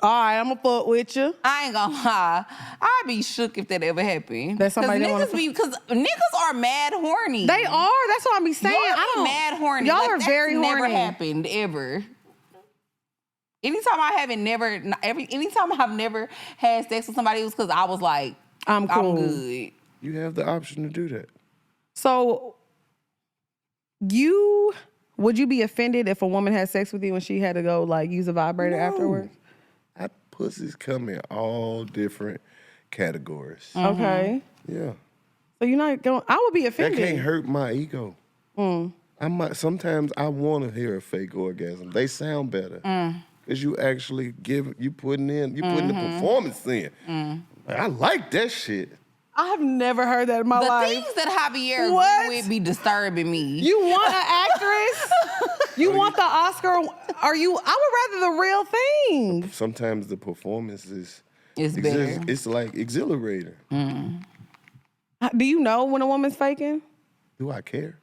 All right, I'm going to fuck with you.
I ain't gonna lie. I'd be shook if that ever happened.
That somebody didn't wanna
Because niggas are mad horny.
They are. That's what I be saying.
Y'all
I
be
don't.
mad horny.
Y'all
Like,
are
that's
very
never
horny.
happened ever. Anytime I've never had sex with somebody, it was because I was like,
I'm cool.
I'm good.
You have the option to do that.
So, would you be offended if a woman had sex with you and she had to go like use a vibrator afterwards?
Pussies come in all different categories.
Okay.
Yeah.
So you're not going. I would be
That
offended.
can't hurt my ego. Sometimes I want to hear a fake orgasm. They sound better. Because you actually putting the performance in. Like, I like that shit.
I have never heard that in my
The
life.
things that Javier
What?
agree with be disturbing me.
You want an actress? You want the Oscar? I would rather the real thing.
Sometimes the performance is
It's better.
it's like exhilarating.
Do you know when a woman's faking?
Do I care?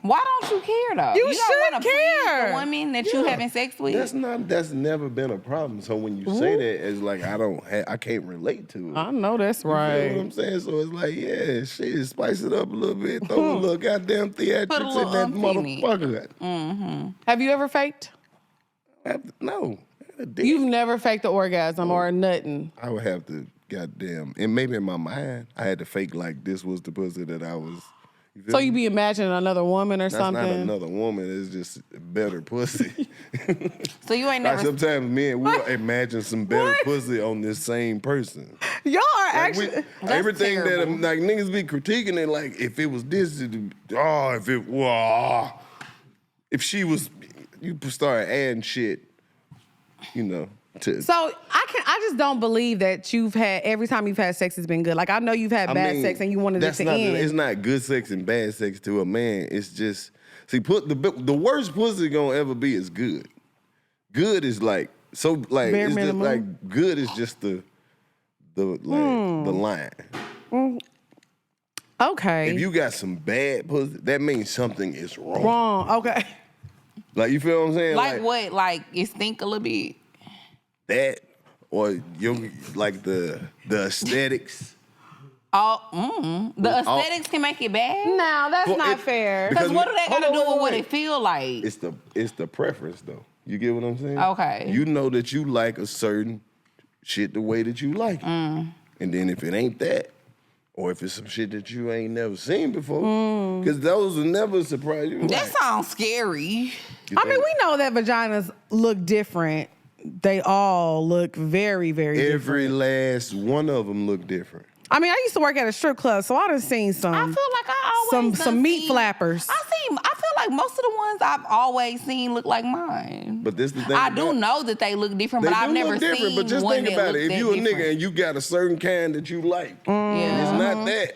Why don't you care though?
You
don't
should
wanna please
care.
the woman that you having sex with.
That's never been a problem. So when you say that, it's like I can't relate to it.
I know that's
You feel
right.
what I'm saying? So it's like, yeah, shit, spice it up a little bit. Throw a little goddamn theatrics in
little
that
umph in it.
motherfucker.
Have you ever faked?
No.
You've never faked the orgasm or nothing.
I would have to goddamn, and maybe in my mind, I had to fake like this was the pussy that I was.
So you be imagining another woman or
That's
something?
not another woman. It's just better pussy.
So you ain't
Like
never.
sometimes men will imagine some better pussy on this same person.
Y'all are
Like
actually.
everything
terrible.
that like niggas be critiquing it, like if it was this, if she was, you start adding shit, you know.
So I just don't believe that every time you've had sex, it's been good. Like I know you've had bad sex and you wanted it to end.
It's not good sex and bad sex to a man. It's just the worst pussy gonna ever be is good. Good is like
Bare
it's just
minimum.
like good is just the line.
Okay.
If you got some bad pussy, that means something is wrong.
Wrong. Okay.
Like you feel what I'm saying?
Like what? Like it stink a little bit.
That or you like the aesthetics.
The aesthetics can make it bad.
No, that's
Well,
not
it-
fair.
because-
Because what do they got to
Hold on,
do with
wait,
what
wait.
it feel like?
It's the preference though. You get what I'm saying?
Okay.
You know that you like a certain shit the way that you like it. And then if it ain't that, or if it's some shit that you ain't never seen before, because those will never surprise you.
That
Like,
sounds scary.
I mean, we know that vaginas look different. They all look very, very different.
every last one of them look different.
I mean, I used to work at a strip club, so I done seen some.
I feel like I always
some meat flappers.
I feel like most of the ones I've always seen look like mine.
But this the thing.
I do know that they look different,
They
but I've
do
never
look different,
seen
but just
one
think
that
about
looked
it. If
that
you a
different.
nigga and you got a certain kind that you like,
Yeah.
it's not that.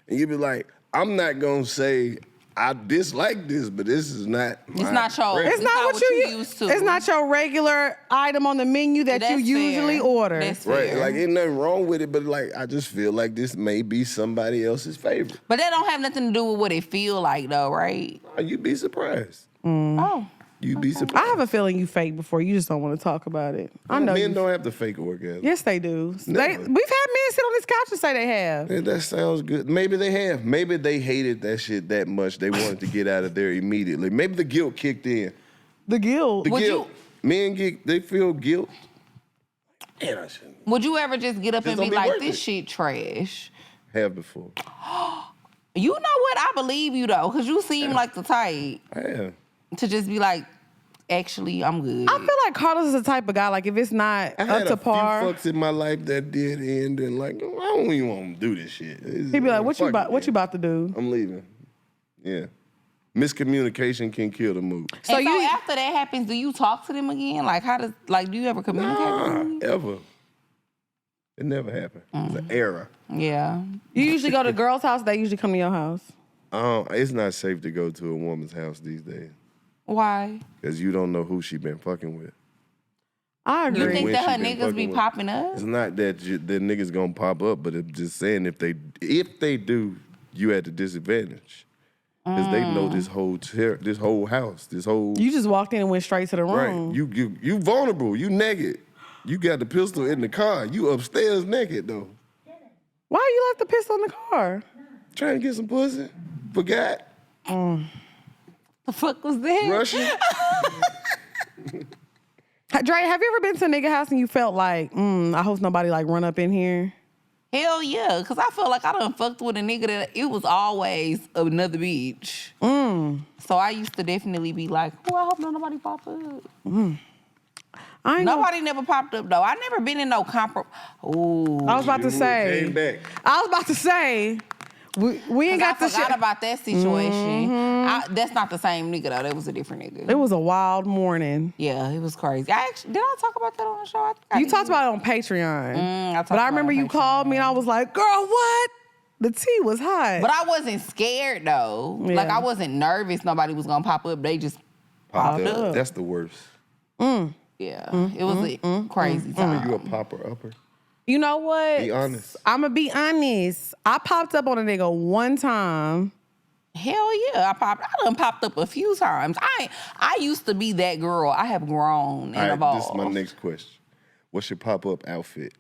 And you be like, I'm not gonna say I dislike this, but this is not.
It's not your-
preference.
It's not what you
used to.
It's not your regular item on the menu that you
That's
usually
fair.
order.
That's
Right,
fair.
like ain't nothing wrong with it, but like I just feel like this may be somebody else's favorite.
But that don't have nothing to do with what it feel like, though, right?
You'd be surprised.
Oh,
You'd be surprised.
I have a feeling you fake before. You just don't want to talk about it. I know
men
you.
don't have to fake orgasm.
Yes, they do. We've
Never.
had men sit on this couch and say they have.
Yeah, that sounds good. Maybe they have. Maybe they hated that shit that much. They wanted to get out of there immediately. Maybe the guilt kicked in.
The guilt.
The
Would
guilt. Men they feel guilt. Man, I shouldn't
would you ever just get up
This
and
don't
be
be
like,
worth
this
it.
shit trash?
have before.
You know what? I believe you, though, because you seem like the type
I have.
to just be like, actually, I'm good.
I feel like Karlous is the type of guy, like, if it's not
I
up
had
to
a
par,
few fucks in my life that did end, and like, I don't even want to do this shit.
he'd be like, what you about to do?
I'm leaving. Yeah. Miscommunication can kill the mood.
So,
you-
after that happens, do you talk to them again? Like, do you ever communicate with them?
Ever. It never happened. It's an error.
Yeah.
You usually go to girls' house, they usually come to your house.
It's not safe to go to a woman's house these days
Why?
because you don't know who she been fucking with.
I
You
agree.
think
when
that
she
her
been
niggas
fucking
be
with-
popping up?
It's not that the niggas gonna pop up, but it's just saying if they do, you at the disadvantage because they know this whole house, this whole
You just walked in and went straight to the room.
right. You vulnerable. You naked. You got the pistol in the car. You upstairs naked though.
Why you left the pistol in the car?
Trying to get some pussy. Forgot.
The fuck was that?
Russian.
Dre, have you ever been to a nigga house and you felt like, I hope nobody like run up in here?
Hell yeah, because I feel like I done fucked with a nigga that it was always another bitch. So I used to definitely be like, oh, I hope nobody pop up.
I ain't gonna-
Nobody never popped up, though. I never been in no Ooh.
I was about to say.
Came back.
I was about to say. We ain't got
I
the shit.
forgot about that situation. That's not the same nigga, though. That was a different nigga.
It was a wild morning.
Yeah, it was crazy. Did I talk about that on the show? I think I
You
did.
talked about it on Patreon.
I talked
But I
about it
remember
on
you
Patreon.
called me and I was like, girl, what? The tea was hot.
But I wasn't scared, though.
Yeah.
Like, I wasn't nervous nobody was going to pop up. They just
Popped
popped
up.
up.
That's the worst.
Yeah, it was a crazy time.
Are you a popper upper?
You know what?
Be honest.
I'm going to be honest. I popped up on a nigga one time.
Hell yeah, I done popped up a few times. I used to be that girl. I have grown and
All right,
evolved.
this is my next question. What's your pop-up outfit?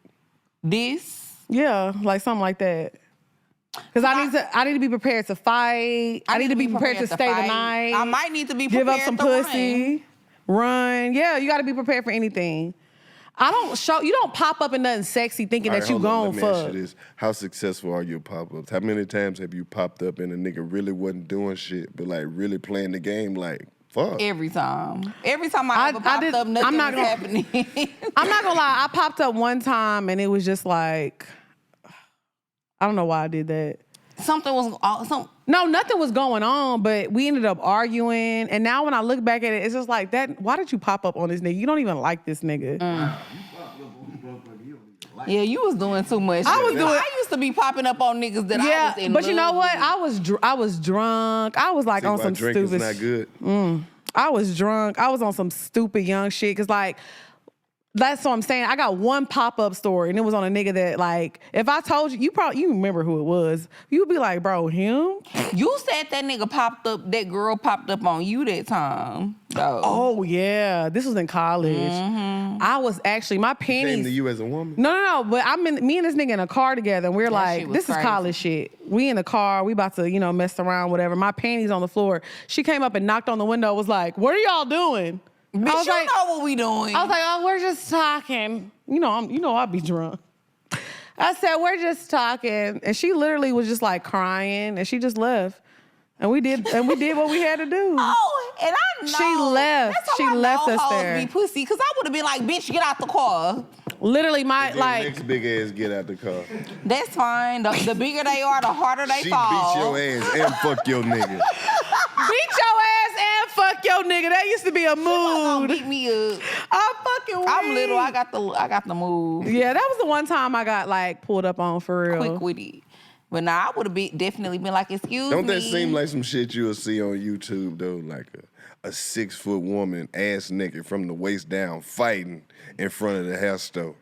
This.
Yeah, like something like that. Because I need to be prepared to fight. I need to be prepared to stay the night.
I might need to be prepared
give up some
to
pussy. Run. Yeah, you got to be prepared for anything. You don't pop up in nothing sexy thinking that you gon' fuck.
Let me ask you this. How successful are your pop-ups? How many times have you popped up and a nigga really wasn't doing shit, but like really playing the game like, fuck?
Every time I ever popped up, nothing was happening.
I'm not gonna lie. I popped up one time and it was just like, I don't know why I did that. No, nothing was going on, but we ended up arguing. And now when I look back at it, it's just like that. Why did you pop up on this nigga? You don't even like this nigga.
Yeah, you was doing too much. I used to be popping up on niggas that I was in
but
love
you know what?
with.
I was drunk. I was like on some
drink
stupid.
is not good.
I was drunk. I was on some stupid young shit. Cause like, that's what I'm saying. I got one pop-up story and it was on a nigga that like, if I told you, you remember who it was. You'd be like, bro, him?
You said that girl popped up on you that time. Though.
Oh yeah. This was in college. Mm-hmm. I was actually, my panties.
Came to you as a woman?
No. But me and this nigga in a car together and we're like, this
crazy.
Is college shit. We in the car, we about to, mess around, whatever. My panties on the floor. She came up and knocked on the window, was like, what are y'all doing?
Bitch,
I was
you
like,
know what we doing.
I was like, oh, we're just talking. I'll be drunk. I said, we're just talking. And she literally was just like crying and she just left. And we did what we had to do.
Oh, and I know.
She left.
That's
She
how I
left
know
us
hoes
there.
Be pussy, because I would have been like, bitch, get out the car.
Literally,
Next big ass get out the car.
That's fine. The bigger they are, the harder they
She
fall.
beat your ass and fuck your nigga.
Beat your ass and fuck your nigga. That used to be a
She wasn't gonna
mood.
beat me up.
I'm
little. I got the move.
Yeah, that was the one time I got like pulled up on for real.
Quick witty. But nah, I would have definitely been like, excuse
Don't
me.
that seem like some shit you'll see on YouTube though? Like a 6-foot woman, ass naked from the waist down, fighting in front of the hair store.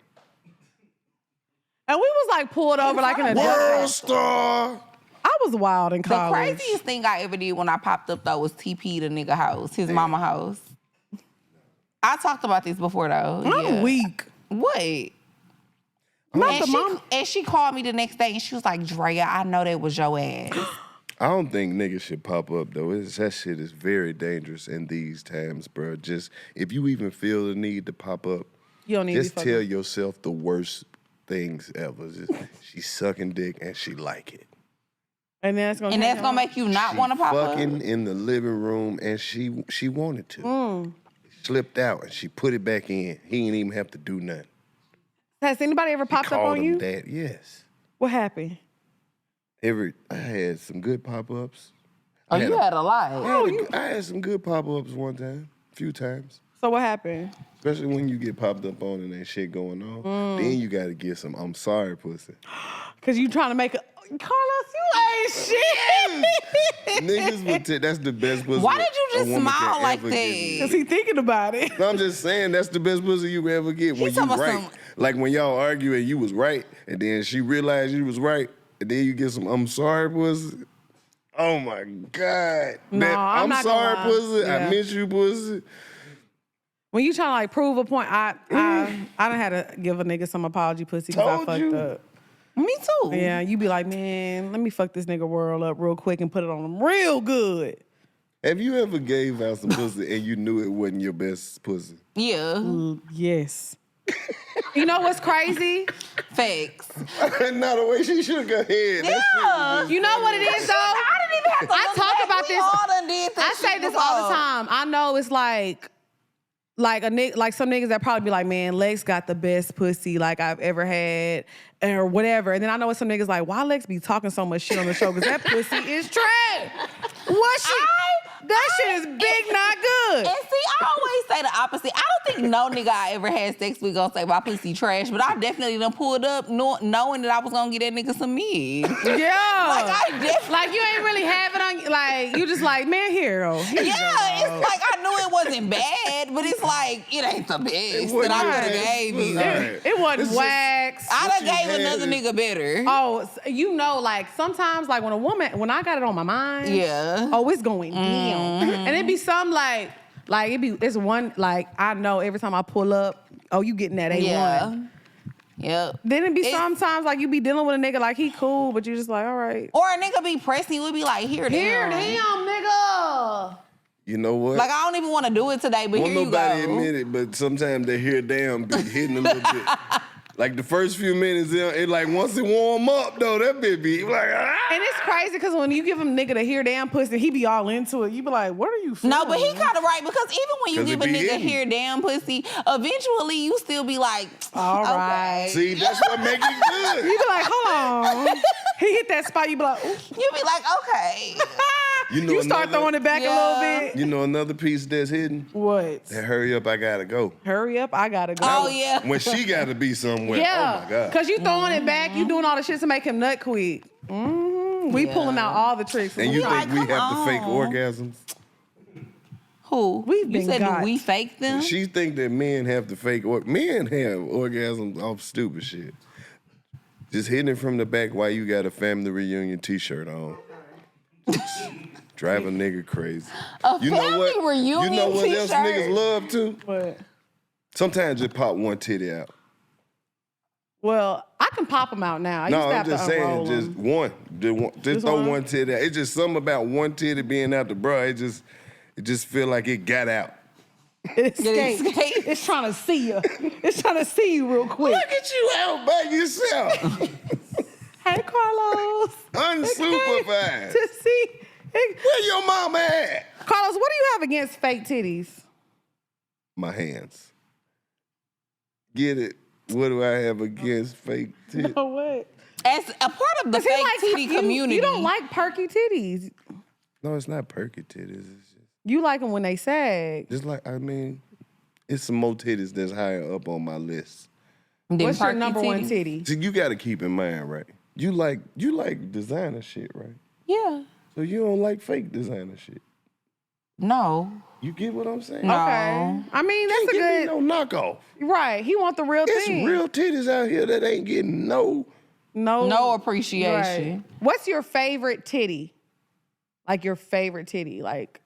And we was like pulled over like in a
World star.
I was wild in
The
college.
craziest thing I ever did when I popped up though was TP the nigga house, his mama house. I talked about this before though.
I'm weak.
What? And she called me the next day and she was like, Drea, I know that was your ass.
I don't think niggas should pop up though. That shit is very dangerous in these times, bro. Just if you even feel the need to pop up,
You don't need
just
to be
tell
fucking.
yourself the worst things ever. Just, she's sucking dick and she like it.
And that's gonna
make you not want to pop up.
Fucking in the living room and she wanted to. Slipped out and she put it back in. He ain't even have to do nothing.
Has anybody ever popped up on you?
That, yes.
What happened?
I had some good pop-ups.
Oh, you had a lot.
I had some good pop-ups one time, a few times.
So what happened?
Especially when you get popped up on and ain't shit going on. Then you gotta get some I'm sorry pussy.
Cause you trying to make Karlous, you ain't shit.
Niggas that's the best pussy.
Why did you just
a woman
smile
can
like
ever
that?
get.
Cause he thinking about it.
No, I'm just saying that's the best pussy you ever get when you
talking about
right. Like when y'all argue and you was right, and then she realized you was right, and then you get some I'm sorry pussy. Oh my God.
No,
that
I'm not
sorry
gonna lie.
pussy,
Yeah.
I miss you pussy.
When you trying to like prove a point, I done had to give a nigga some apology pussy because I
Told
fucked
you.
up.
Me too.
Yeah, you be like, man, let me fuck this nigga world up real quick and put it on him real good.
Have you ever gave out some pussy and you knew it wasn't your best pussy?
Yeah.
Yes. You know what's crazy?
Facts.
Not the way she shook her head.
Yeah.
You know what it is though?
I didn't even have to
I
look
talk
back.
about
We
this.
all done did that
I say
shit
this all the
before.
time. I know it's like a nigga, like some niggas that probably be like, man, Lex got the best pussy like I've ever had or whatever. And then I know it's some niggas like, why Lex be talking so much shit on the show? Because that pussy is trash. What shit? That shit is big, not good.
And see, I always say the opposite. I don't think no nigga I ever had sex with gonna say my pussy trash, but I definitely done pulled up knowing that I was gonna get that nigga some mid.
Yeah.
Like,
Like you ain't really have it on, like you just like, man, here you go. Here you go,
yeah,
dog.
it's like I knew it wasn't bad, but it's like it ain't the best that I could have gave you.
Right.
It wasn't
It's just-
whack. sex.
I done
you
gave
had
another
is-
nigga better.
Oh, you know, like sometimes, like when I got it on my mind,
Yeah.
oh, it's going down, and it be some like it's one like I know every time I pull up, oh, you getting that A1.
Yeah. Yep.
Then it be sometimes like you be dealing with a nigga like he cool, but you just like, all right,
Or a nigga be pressing you, would be like, here,
here,
damn.
damn, nigga.
You know what?
Like, I don't even want to do it today, but
Won't
here you
nobody
go.
admit it, but sometimes they hear damn be hitting a little bit. Like the first few minutes, it like once it warm up though, that bitch be like, ah.
And it's crazy because when you give him nigga to hear damn pussy, he be all into it. You be like, what are you feeling?
No, but he kind of right because even when you
'Cause
give
it
a
be
nigga
hidden.
here damn pussy, eventually you still be like,
All
okay.
right.
See, that's what make it good.
You be like, hold on. He hit that spot, you be like, ooh.
You be like, okay.
You start throwing it back a little bit.
You know another piece that's hidden?
What?
That hurry up, I gotta go.
Hurry up, I gotta go.
Oh, yeah.
When she gotta be somewhere.
Yeah.
Oh my God.
Because you throwing it back, you doing all the shit to make him nut quick. We
Yeah.
pulling out all the tricks.
And you
Like,
think we have
come
to fake
on.
orgasms?
Who?
We've
You
been
said,
got.
do we fake them?
She think that men have to fake men have orgasms off stupid shit. Just hitting it from the back while you got a family reunion t-shirt on. Drive a nigga crazy.
Family reunion
You know what else
t-shirt?
niggas love too?
What?
Sometimes just pop one titty out.
Well, I can pop them out now. I
No,
used to
I'm
have
just
to
saying,
unroll
just
them.
one. Just throw
one?
one titty out. It's just something about one titty being out the bra. It just feel like it got out.
It
escaped.
escaped. It's trying to see you. It's trying to see you real quick.
Look at you out by yourself.
Hey, Karlous.
Unsupervised.
To see.
Where your mama at?
Karlous, what do you have against fake titties?
My hands. Get it? What do I have against fake titties?
Oh, what?
As a part of the
'Cause he
fake
likes-
titty community.
You don't like perky titties.
No, it's not perky titties. It's
You like them when they sag.
just like, it's some more titties that's higher up on my list.
them
What's your
perky
number one
titties.
titty?
See, you got to keep in mind, right? You like designer shit, right?
Yeah.
So you don't like fake designer shit.
No.
You get what I'm saying?
No.
Okay. I mean, that's
Can't
a
give me
good.
no knockoff.
Right. He want the real
It's
thing.
real titties out here that ain't getting no.
No appreciation.
Right. What's your favorite titty? Like your favorite titty? Like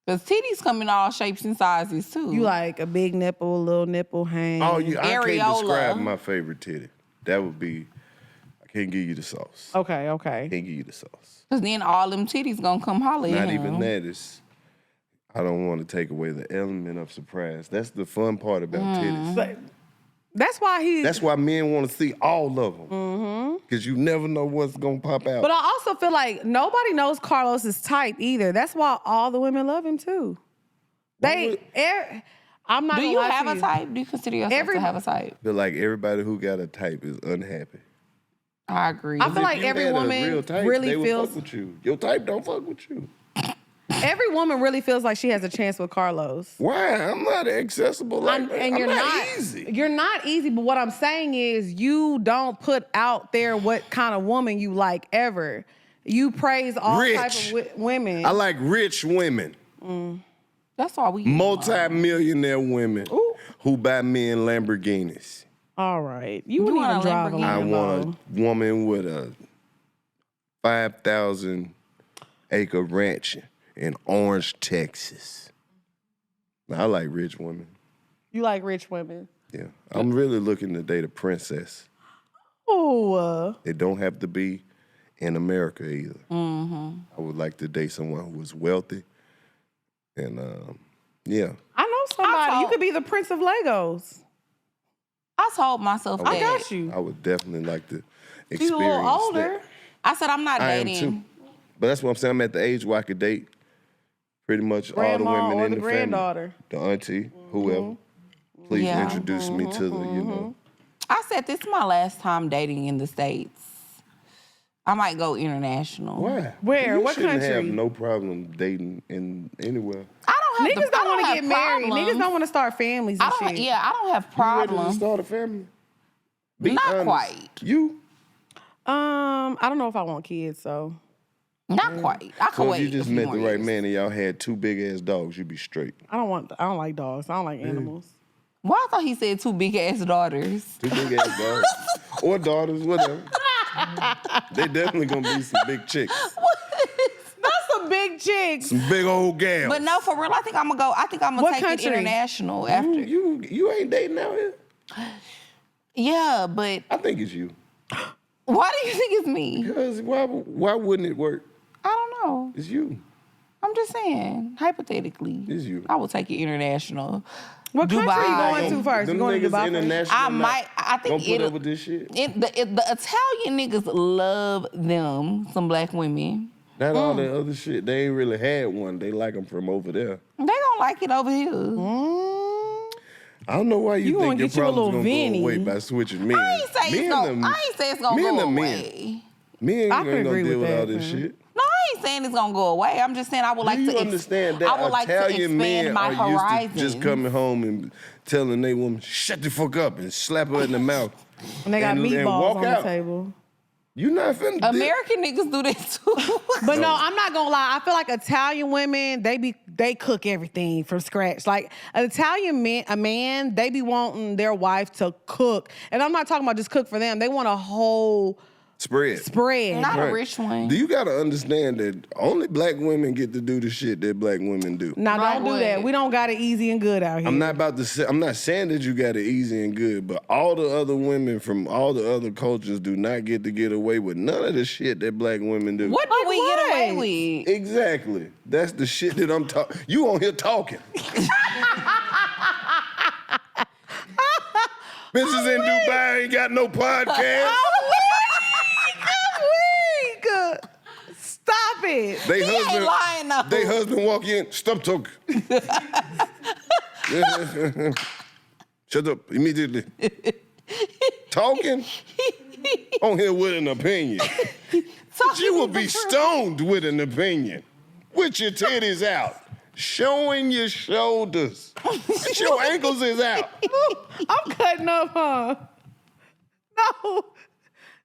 Because titties come in all shapes and sizes too.
you like a big nipple, a little nipple hang.
Oh, I can't
Areola.
describe my favorite titty. That would be, I can't give you the sauce.
Okay.
Can't give you the sauce.
Because then all them titties gonna come holler at
Not
him.
even that is, I don't want to take away the element of surprise. That's the fun part about titties.
But that's why he.
That's why men want to see all of them. Because you never know what's going to pop out.
But I also feel like nobody knows Karlous' type either. That's why all the women love him too. I'm not.
Do
gonna
you
lie
have
to
a
you.
type? Do you consider yourself to have a type?
Feel like everybody who got a type is unhappy.
I agree.
I feel like
If you
every
had a
woman
real type,
really
they would
feels.
fuck with you. Your type don't fuck with you.
Every woman really feels like she has a chance with Karlous.
Why? I'm not accessible like that.
And
I'm
you're not
easy.
You're not easy, but what I'm saying is you don't put out there what kind of woman you like ever. You praise all
Rich.
type of women.
I like rich women.
That's all we.
Multi-millionaire women
Ooh.
who buy men Lamborghinis.
All right. You wouldn't
want
even
a
drive a
Lamborghini.
I
Lambo.
want a woman with a 5,000-acre ranch in Orange, Texas. I like rich women.
You like rich women.
Yeah. I'm really looking to date a princess.
Oh,
They don't have to be in America either. I would like to date someone who is wealthy. And, yeah.
I know somebody. You
thought-
could be the Prince of Legos.
I told myself that.
I got you.
I would definitely like to
She's
experience
a little older.
that.
I said I'm not
I am
dating.
too. But that's what I'm saying. I'm at the age where I could date pretty much all the
Grandma
women
or
in
the
the
granddaughter.
family. The auntie, whoever. Please
Yeah.
introduce me to the, you know.
I said this is my last time dating in the States. I might go international.
Why?
Where?
You
What
shouldn't have
country?
no problem dating in anywhere.
I don't have.
Niggas don't want to
have
get married.
problems.
Niggas don't want to start families
I
and
don't.
shit.
Yeah, I don't have
You ready to
problems.
start a family? Be
Not
honest.
quite.
You?
I don't know if I want kids, so.
Not quite. I
So
can
if
wait.
you
a
just
few
met
more
the right
years.
man and y'all had two big ass dogs, you'd be straight.
I don't like dogs. I don't like animals.
Well, I thought he said 2 big ass daughters.
2 big ass daughters. Or daughters, whatever. They definitely gonna be some big chicks.
That's some big chicks.
Some big old gals.
But no, for real, I think I'm gonna
What
take
country?
it international after.
You ain't dating out here?
Yeah, but
I think it's you.
why do you think it's me?
Because why wouldn't it work?
I don't know.
It's you.
I'm just saying, hypothetically.
It's you.
I will take it international.
What country
Dubai.
you going to first? You
Them
going to
niggas
Dubai first?
international
I think
gonna put up with this shit.
The Italian niggas love them, some black women.
Not all that other shit. They ain't really had one. They like them from over there.
They don't like it over here.
I don't know why you
gonna
think your
get you a
problem's
little
gonna
Vinny.
go away by switching men.
I ain't say it's gonna
men
go
are men.
away.
Men
I
ain't
can
gonna
agree
deal
with
with all
that,
this
man.
shit.
No, I ain't saying it's gonna go away. I'm just saying I would like
Do you
to
understand that
I would like to
Italian men
expand my
are
horizons.
used to just coming home and telling their woman, shut the fuck up and slap her in the mouth.
And they got
and
meatballs
walk
on
out.
the table.
You not finna
American niggas do that too.
But no, I'm not gonna lie. I feel like Italian women, they cook everything from scratch. Like an Italian man, they be wanting their wife to cook. And I'm not talking about just cook for them. They want a whole spread.
Not
Right.
a rich one.
Do you gotta understand that only black women get to do the shit that black women do?
Now
Right,
don't do
what?
that. We don't got it easy and good out here.
I'm not saying that you got it easy and good, but all the other women from all the other cultures do not get to get away with none of the shit that black women do.
What do we get
what?
away with?
Exactly. That's the shit that I'm talking. You on here talking. Bitches in Dubai ain't got no podcast.
I'm weak. Stop it.
They
He ain't lying though.
They husband walk in, stop talking. Shut up immediately. Talking on here with an opinion. But you will be stoned with an opinion. With your titties out. Showing your shoulders. But your ankles is out.
I'm cutting up, huh?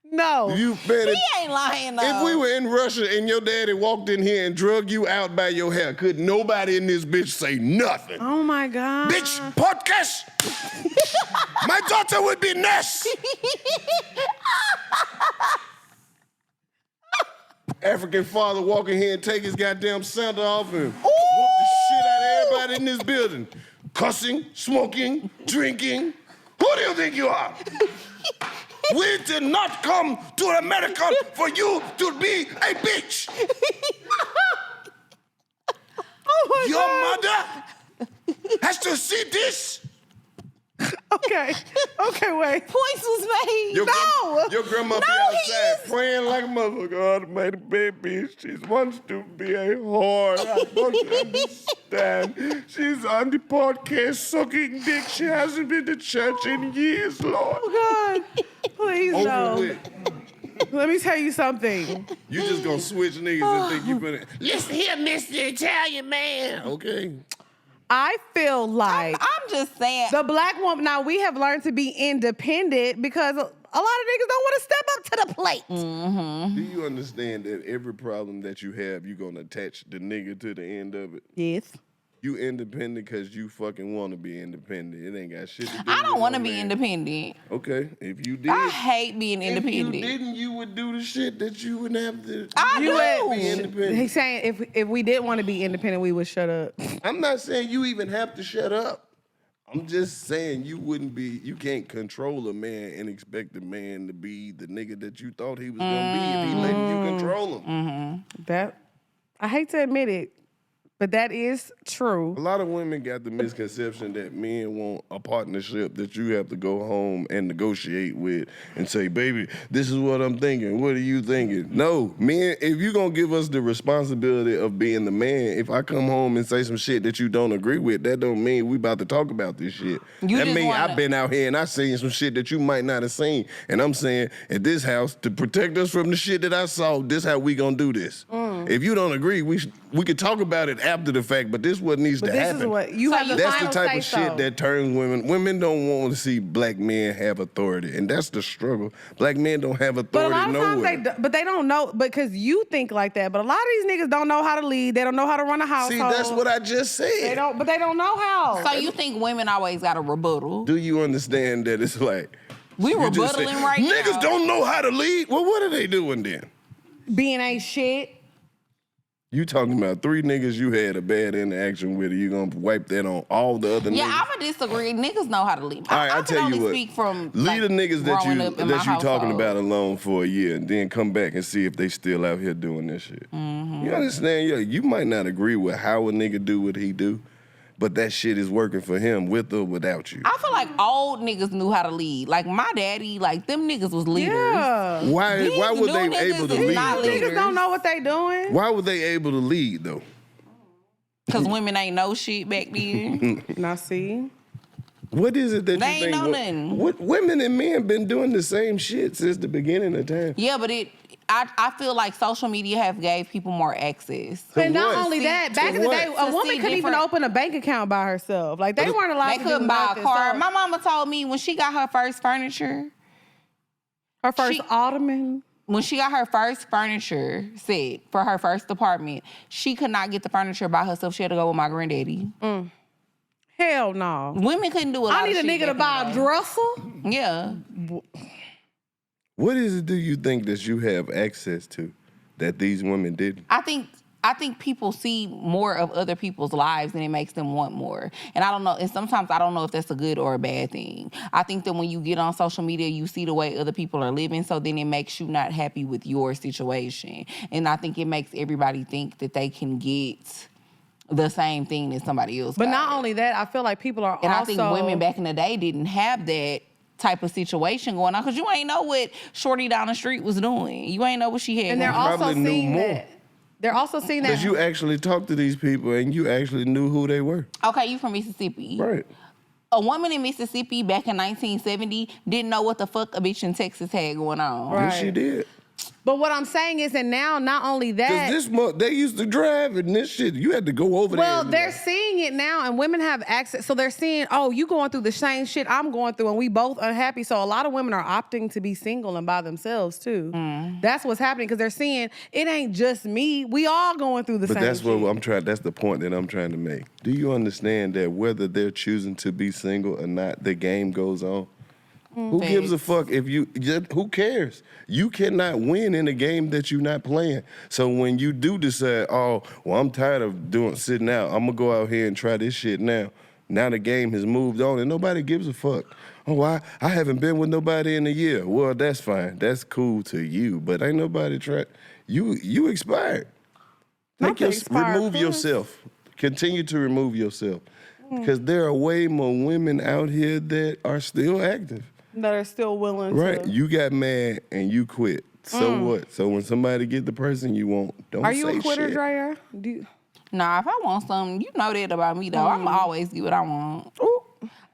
No.
You better.
He ain't lying though.
If we were in Russia and your daddy walked in here and drug you out by your hair, could nobody in this bitch say nothing?
Oh my God.
Bitch, podcast. My daughter would be Ness. African father walk in here and take his goddamn Santa off and whoop the shit out of everybody in this building. Cussing, smoking, drinking. Who do you think you are? We did not come to America for you to be a bitch.
Oh my
Your
God.
mother has to see this.
Okay, wait.
Points was made.
Your grandma be outside praying like a motherfucker. God, my baby, she wants to be a whore. I don't understand. She's on the podcast sucking dick. She hasn't been to church in years, Lord.
Oh God, please
Over
no.
with.
Let me tell you something.
You just gonna switch niggas and think you finna. Listen here, Mr. Italian man. Okay.
I feel like
I'm just saying.
the black woman, now we have learned to be independent because a lot of niggas don't want to step up to the plate.
Do you understand that every problem that you have, you gonna attach the nigga to the end of it?
Yes.
You independent because you fucking want to be independent. It ain't got shit to do with
I don't want to
no
be
man.
independent.
Okay, if you did.
I hate being independent.
If you didn't, you would do the shit that you would have to.
I
you
do.
would be independent.
He's saying if we didn't want to be independent, we would shut up.
I'm not saying you even have to shut up. I'm just saying you can't control a man and expect a man to be the nigga that you thought he was gonna be if he letting you control him.
That I hate to admit it, but that is true.
A lot of women got the misconception that men want a partnership that you have to go home and negotiate with and say, baby, this is what I'm thinking. What are you thinking? No, men, if you're going to give us the responsibility of being the man, if I come home and say some shit that you don't agree with, that don't mean we about to talk about this shit.
You
that
just
mean
wanna-
I've been out here and I seen some shit that you might not have seen. And I'm saying, at this house, to protect us from the shit that I saw, this how we going to do this. If you don't agree, we could talk about it after the fact, but this is what needs to
this
happen.
is what you have the
That's
final
the type
say
of shit
so.
that turns women. Women don't want to see black men have authority, and that's the struggle. Black men don't have
But
authority
a lot of
nowhere.
times they don't know because you think like that. But a lot of these niggas don't know how to lead. They don't know how to run a household.
See, that's what I just said.
They don't know how.
So you think women always got a rebuttal?
Do you understand that it's like
We
you just
rebuttaling
said,
right now.
Niggas don't know how to lead. Well, what are they doing then?
Being ain't shit.
You talking about 3 niggas you had a bad interaction with, you gonna wipe that on all the other niggas?
Yeah, I'ma disagree. Niggas know how to lead.
All right,
I
I'll
can
tell
only
you what.
speak from
Leave the niggas that
growing
you
up in my
talking
household.
about alone for a year, and then come back and see if they still out here doing this shit.
Mm-hmm.
You understand? Yeah, you might not agree with how a nigga do what he do, but that shit is working for him with or without you.
I feel like old niggas knew how to lead. Like my daddy, like them niggas was leaders.
Yeah.
Why
These
would
new
they
niggas
able to
is
lead?
not
though?
leaders.
Niggas don't know what they doing.
Why were they able to lead though?
Cause women ain't know shit back then.
Now see.
What is it that
They
you
ain't
think?
know nothing.
What women and men been doing the same shit since the beginning of time?
Yeah, but I feel like social media have gave people more access.
And not
what?
only that, back
To
in the
what?
day, a
To
woman
see
couldn't even
different-
open a bank account by herself. Like they weren't allowed
They
to
couldn't
do
buy a
nothing.
car.
So
My mama told me when she got her first furniture,
her first
she-
ottoman.
when she got her first furniture set for her first apartment, she could not get the furniture by herself. She had to go with my granddaddy.
Hell no.
Women couldn't do a lot
I need
of
a
shit
nigga to
back
buy
in
a
the
dresser.
day. Yeah.
What is it do you think that you have access to that these women didn't?
I think people see more of other people's lives and it makes them want more. And I don't know, and sometimes I don't know if that's a good or a bad thing. I think that when you get on social media, you see the way other people are living, so then it makes you not happy with your situation. And I think it makes everybody think that they can get the same thing that somebody else
But
got.
not only that, I feel like people are
And
also.
I think women back in the day didn't have that type of situation going on because you ain't know what Shorty down the street was doing. You ain't know what she had
And they're
going on.
also
Probably knew
seeing
more.
that. They're also seeing that.
Because you actually talked to these people and you actually knew who they were.
Okay, you from Mississippi.
Right.
A woman in Mississippi back in 1970 didn't know what the fuck a bitch in Texas had going on.
Right.
Yes, she did.
But what I'm saying is that now, not only that.
Because they used to drive and this shit, you had to go over there.
Well,
and-
they're seeing it now, and women have access. So they're seeing, oh, you going through the same shit I'm going through, and we both unhappy. So a lot of women are opting to be single and by themselves too. That's what's happening because they're seeing it ain't just me. We all going through the
But
same.
that's
shit.
what I'm trying. That's the point that I'm trying to make. Do you understand that whether they're choosing to be single or not, the game goes on? Who gives a fuck if you? Who cares? You cannot win in a game that you're not playing. So when you do decide, oh, well, I'm tired of sitting out. I'm gonna go out here and try this shit now. Now the game has moved on and nobody gives a fuck. Oh, I haven't been with nobody in a year. Well, that's fine. That's cool to you, but ain't nobody tried. You expired.
Not the expired
Remove
puss.
yourself. Continue to remove yourself. Because there are way more women out here that are still active.
that are still willing
Right.
to.
You got mad and you quit. So what? So when somebody get the person you want, don't
Are
say
you a quitter,
shit.
Drea? Do you,
Nah, if I want something, you know that about me though. I'm always get what I want.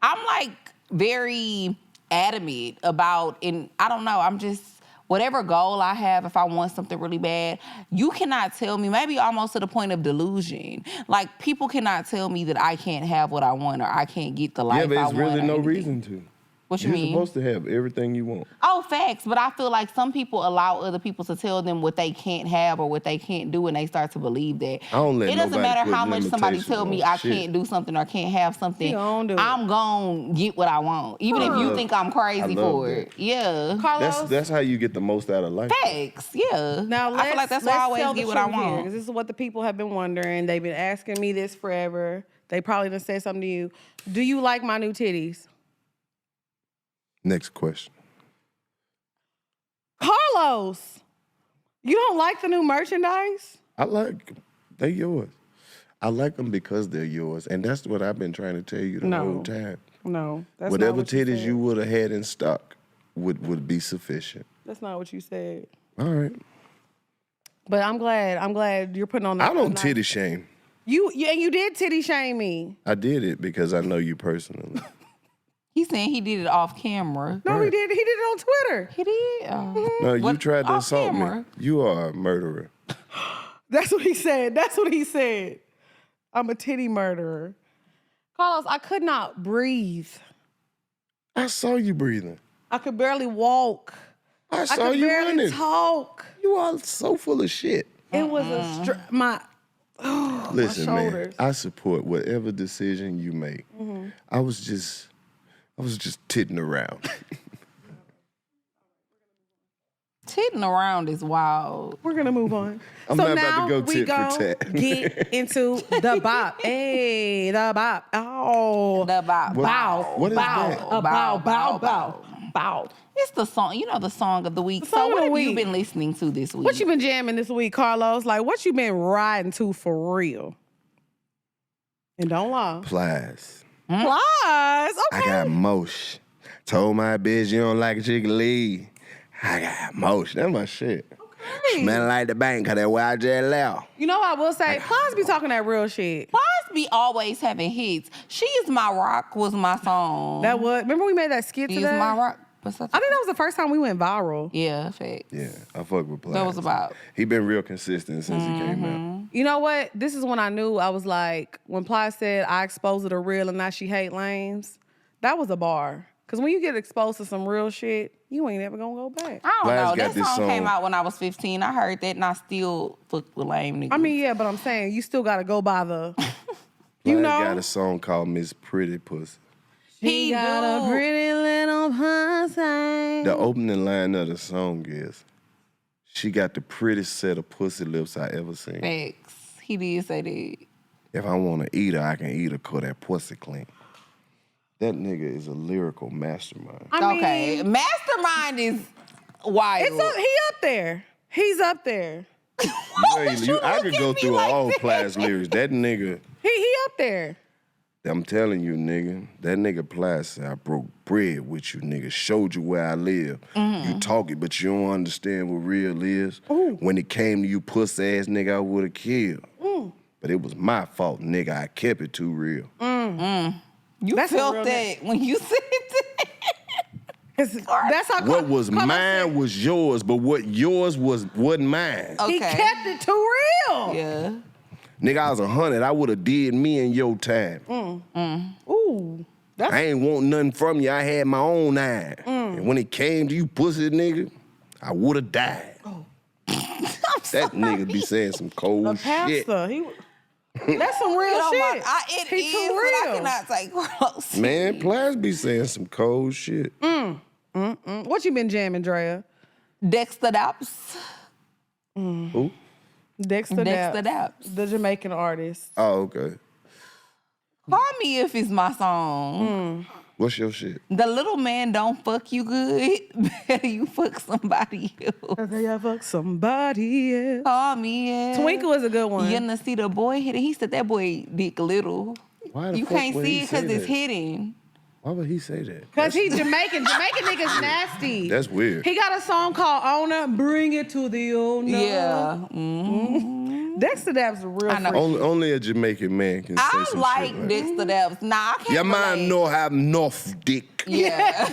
I'm like very adamant about, and I don't know, I'm just, whatever goal I have, if I want something really bad, you cannot tell me, maybe almost to the point of delusion. Like, people cannot tell me that I can't have what I want or I can't get the life
Yeah, but
I
it's
want.
really
or
no
anything.
reason to.
What you
You're
mean?
supposed to have everything you want.
Oh, facts. But I feel like some people allow other people to tell them what they can't have or what they can't do, and they start to believe that.
I don't let
It doesn't
nobody
matter
put
how much somebody
limitations
tell me
on
I
shit.
can't do something or can't have something.
You gonna do it.
I'm gonna get what I want, even if you think I'm crazy
love
for
that.
it. Yeah.
Carlos?
That's how you get the most out of life.
Facts. Yeah.
Now
I feel like that's why I always get what I want.
Because this is what the people have been wondering. They've been asking me this forever. They probably done said something to you. Do you like my new titties?
Next question.
Carlos, you don't like the new merchandise?
I like them. They yours. I like them because they're yours. And that's what I've been trying to tell you the
No.
whole time.
No, that's
Whatever
not what you
titties
said.
you would have had in stock would be sufficient.
That's not what you said.
All right.
But I'm glad you're putting on that.
I don't titty shame.
You did titty shame me.
I did it because I know you personally.
He's saying he did it off camera.
No, he did. He did it on Twitter.
He did.
No, you
What-
tried to
off
assault
camera?
me. You are a murderer.
That's what he said. That's what he said. I'm a titty murderer. Karlous, I could not breathe.
I saw you breathing.
I could barely walk.
I saw
could
you
barely
running.
talk.
You are so full of shit.
It was my
Listen,
my
man,
shoulders.
I support whatever decision you make. I was just titting around.
Titting around is wild.
We're gonna move on.
I'm
so
not
now
about to go
we
tit for
gon'
tat.
get into the bop. Hey, the bop. Oh,
The bow.
bow.
What is
bow.
that?
A bow. Bow. Bow. Bow.
It's the song, the song of the week.
song
So
of
what
the
have you
week.
been listening to this week?
What you been jamming this week, Karlous? Like, what you been riding to for real? And don't lie.
Plies.
Plus,
I
okay.
got motion. Told my bitch you don't like a chicken leave. I got motion. That's my shit.
Okay.
Smelling like the bank, cause that's where I just left.
You know what I will say? Plus be talking that real shit.
Plies be always having hits. She Is My Rock was my song.
That was, remember we made that skit
She
today?
Is My Rock.
I think that was the first time we went viral.
Yeah, facts.
Yeah, I fuck with Plies.
That was about.
He been real consistent since he came out.
You know what? This is when I knew I was like, when Ply said, I exposed her to real and now she hate lames, that was a bar. Because when you get exposed to some real shit, you ain't ever gonna go back.
I don't
Plies
know.
got
That
this
song came
song.
out when I was 15. I heard that and I still fucked with lame niggas.
I mean, yeah, but I'm saying, you still gotta go by the, you
Plies
know?
got a song called Miss Pretty Pussy.
he
got
do.
a pretty little pussy.
The opening line of the song is, she got the prettiest set of pussy lips I ever seen.
Facts. He did say that.
If I want to eat her, I can eat her 'cause that pussy clean. That nigga is a lyrical mastermind.
I
Okay.
mean,
Mastermind is wild.
he up there. He's up there.
I could go through all Plies lyrics. That nigga,
He up there.
I'm telling you, nigga, that nigga Plies said, I broke bread with you, nigga. Showed you where I live. You talk it, but you don't understand what real is. When it came to you pussy ass nigga, I would have killed. But it was my fault, nigga. I kept it too real.
You
That's a
felt
real
that when you said that.
That's how
What was
Karlous
mine
said,
was yours, but what yours wasn't mine.
Okay.
He kept it too real.
Yeah.
Nigga, I was 100. I would have did me in your time.
Ooh. That's
I ain't want nothing from you. I had my own eye. And when it came to you pussy nigga, I would have died. That nigga be saying some cold
a
shit.
pastor. That's some real
Oh my,
shit.
it
He
is,
too
but
real.
I cannot take Karlous.
Man, Plies be saying some cold shit.
What you been jamming, Drea?
Dexter Daps.
Who?
Dexter
Dexter
Daps,
Daps.
the Jamaican artist.
Oh, okay.
Call Me If It's my song.
What's your shit?
The little man don't fuck you good. Better you fuck somebody else.
Okay, I fuck somebody else.
Call me if
Twinkle is a good one.
you gonna see the boy hit it. He said that boy dick little.
Why the
You
fuck
can't
would
see
he
it because
say
it's
that?
hidden.
Why would he say that?
Cause he Jamaican. Jamaican niggas nasty.
That's weird.
He got a song called Owner, Bring It to the Owner.
Yeah.
Dexter Daps is a real
I know.
freak.
Only a Jamaican man can say
I
some
like
shit like that.
Dexter Daps. Nah, I can't
Your man
relate.
know have enough dick.
Yeah.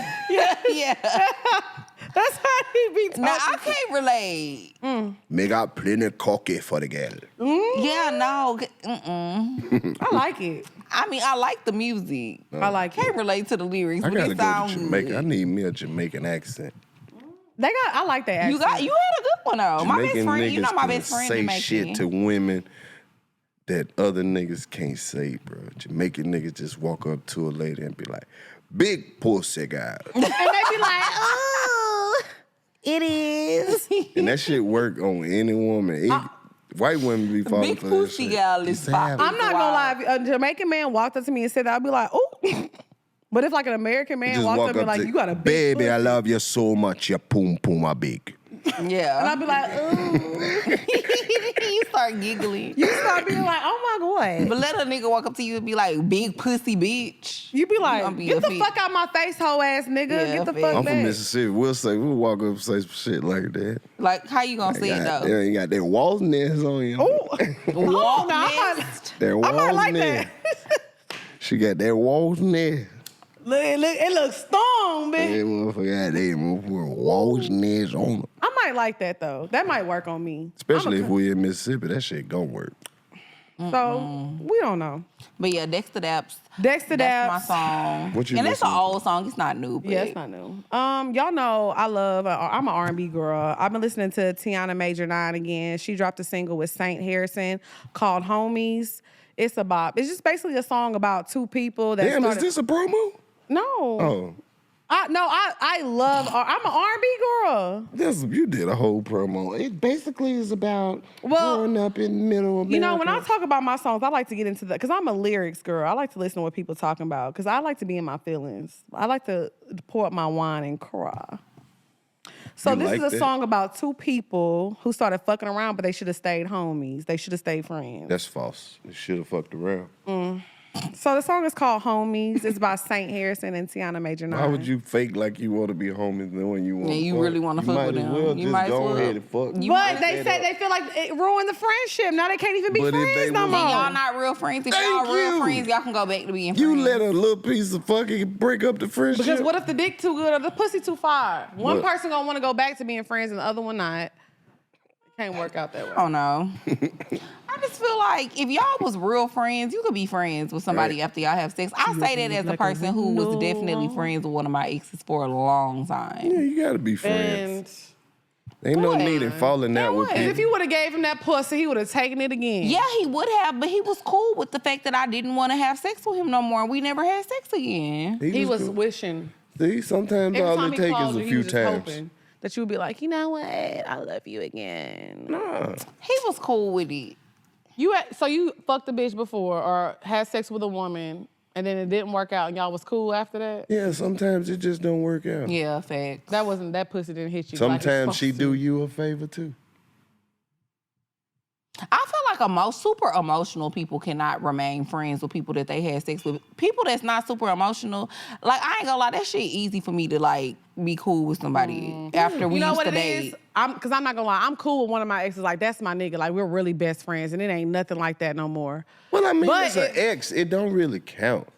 yeah.
That's how he be talking.
Nah, I can't relate.
Me got plenty cocky for the girl.
Yeah, no.
I like it.
I mean, I like the music.
I like
Can't
it.
relate to the lyrics,
I
but
gotta
it
go to
sounds
Jamaica.
good.
I need me a Jamaican accent.
I like that accent.
You had a good one though. My best
Jamaican
friend, you know
niggas
my
can
best friend
say
Jamaican.
shit to women that other niggas can't say, bro. Jamaican niggas just walk up to a lady and be like, big pussy guy.
And they be like, oh, it is.
And that shit work on any woman. White women be falling
Big
for that
pussy
shit.
gal is popping.
I'm not gonna lie. If a Jamaican man walked up to me and said that, I'd be like, oh. But if like an American man
Just
walked
walk
up and
up
like,
to,
you got a big
baby, I
pussy.
love you so much. Your poom poom are big.
Yeah.
And I'd be like, ooh.
You start giggling.
You start being like, oh my God.
But let a nigga walk up to you and be like, big pussy bitch.
You be like,
gonna be
get
a
the
fit.
fuck out my face, hoe ass nigga.
Yeah,
Get the
fit.
fuck
I'm
back.
from Mississippi. We'll walk up and say some shit like that.
Like, how you gonna say it though?
You got that walls nest on you.
Ooh.
Walk
no, I
next.
That
I
walls
might like
nest.
that.
She got that walls nest.
Look, it looks strong,
That
bitch.
motherfucker got that motherfucker walls nest on her.
I might like that though. That might work on me.
Especially if we in Mississippi, that shit gonna work.
So we don't know.
But yeah, Dexter Daps.
Dexter
That's
Daps.
my song.
What you
and it's an
listening to?
old song. It's not new. But
Yeah, it's not new. Y'all know I'm an R&B girl. I've been listening to Tiana Major 9 again. She dropped a single with Saint Harrison called Homies. It's a bop. It's just basically a song about two people that
Damn,
started...
is this a promo?
No.
Oh.
I love... I'm an R&B girl.
You did a whole promo. It basically is about growing up in middle America.
You know, when I talk about my songs, I like to get into that because I'm a lyrics girl. I like to listen to what people talking about because I like to be in my feelings. I like to pour up my wine and cry. So this is a song about two people who started fucking around, but they should have stayed homies. They should have stayed friends.
That's false. They should have fucked around.
So the song is called Homies. It's by Saint Harrison and Tiana Major 9.
Why would you fake like you want to be homies when you want
Yeah, you really want to fuck with them.
Well,
You
just
might as
go
well.
ahead and fuck.
But they said they feel like it ruined the friendship. Now they can't even be
But if
friends
they
no
was-
more.
And y'all not real friends. If
Thank
y'all real
you.
friends, y'all can go back to being
You
friends.
let a little piece of fucking break up the friendship.
Because what if the dick too good or the pussy too far? One
What?
person gonna want to go back to being friends and the other one not. It can't work out that way.
Oh no. I just feel like if y'all was real friends, you could be friends with somebody
Right.
after y'all have sex. I say that as a person who was definitely friends with one of my exes for a long time.
Yeah, you gotta be friends.
And
Ain't no
Boy.
need in falling out with
if
people.
you would have gave him that pussy, he would have taken it again.
Yeah, he would have, but he was cool with the fact that I didn't want to have sex with him no more. We never had sex again.
He was
cool.
wishing.
See, sometimes
Every
all
time
it
he
takes
called
is
you,
a
he
few
was just
times.
hoping that you would be like, you know what? I love you again.
Nah.
He was cool with it.
So you fucked a bitch before or had sex with a woman and then it didn't work out and y'all was cool after that?
Yeah, sometimes it just don't work out.
Yeah, facts.
That pussy didn't hit you. like it's
Sometimes she
supposed
do
to.
you a favor too.
I feel like super emotional people cannot remain friends with people that they had sex with. People that's not super emotional, like I ain't gonna lie, that shit easy for me to like be cool with somebody after we
You know
used
what
to
it
date.
is? Because I'm not gonna lie, I'm cool with one of my exes. Like that's my nigga. Like we're really best friends, and it ain't nothing like that no more.
Well, I mean,
But
it's an ex. It don't really count.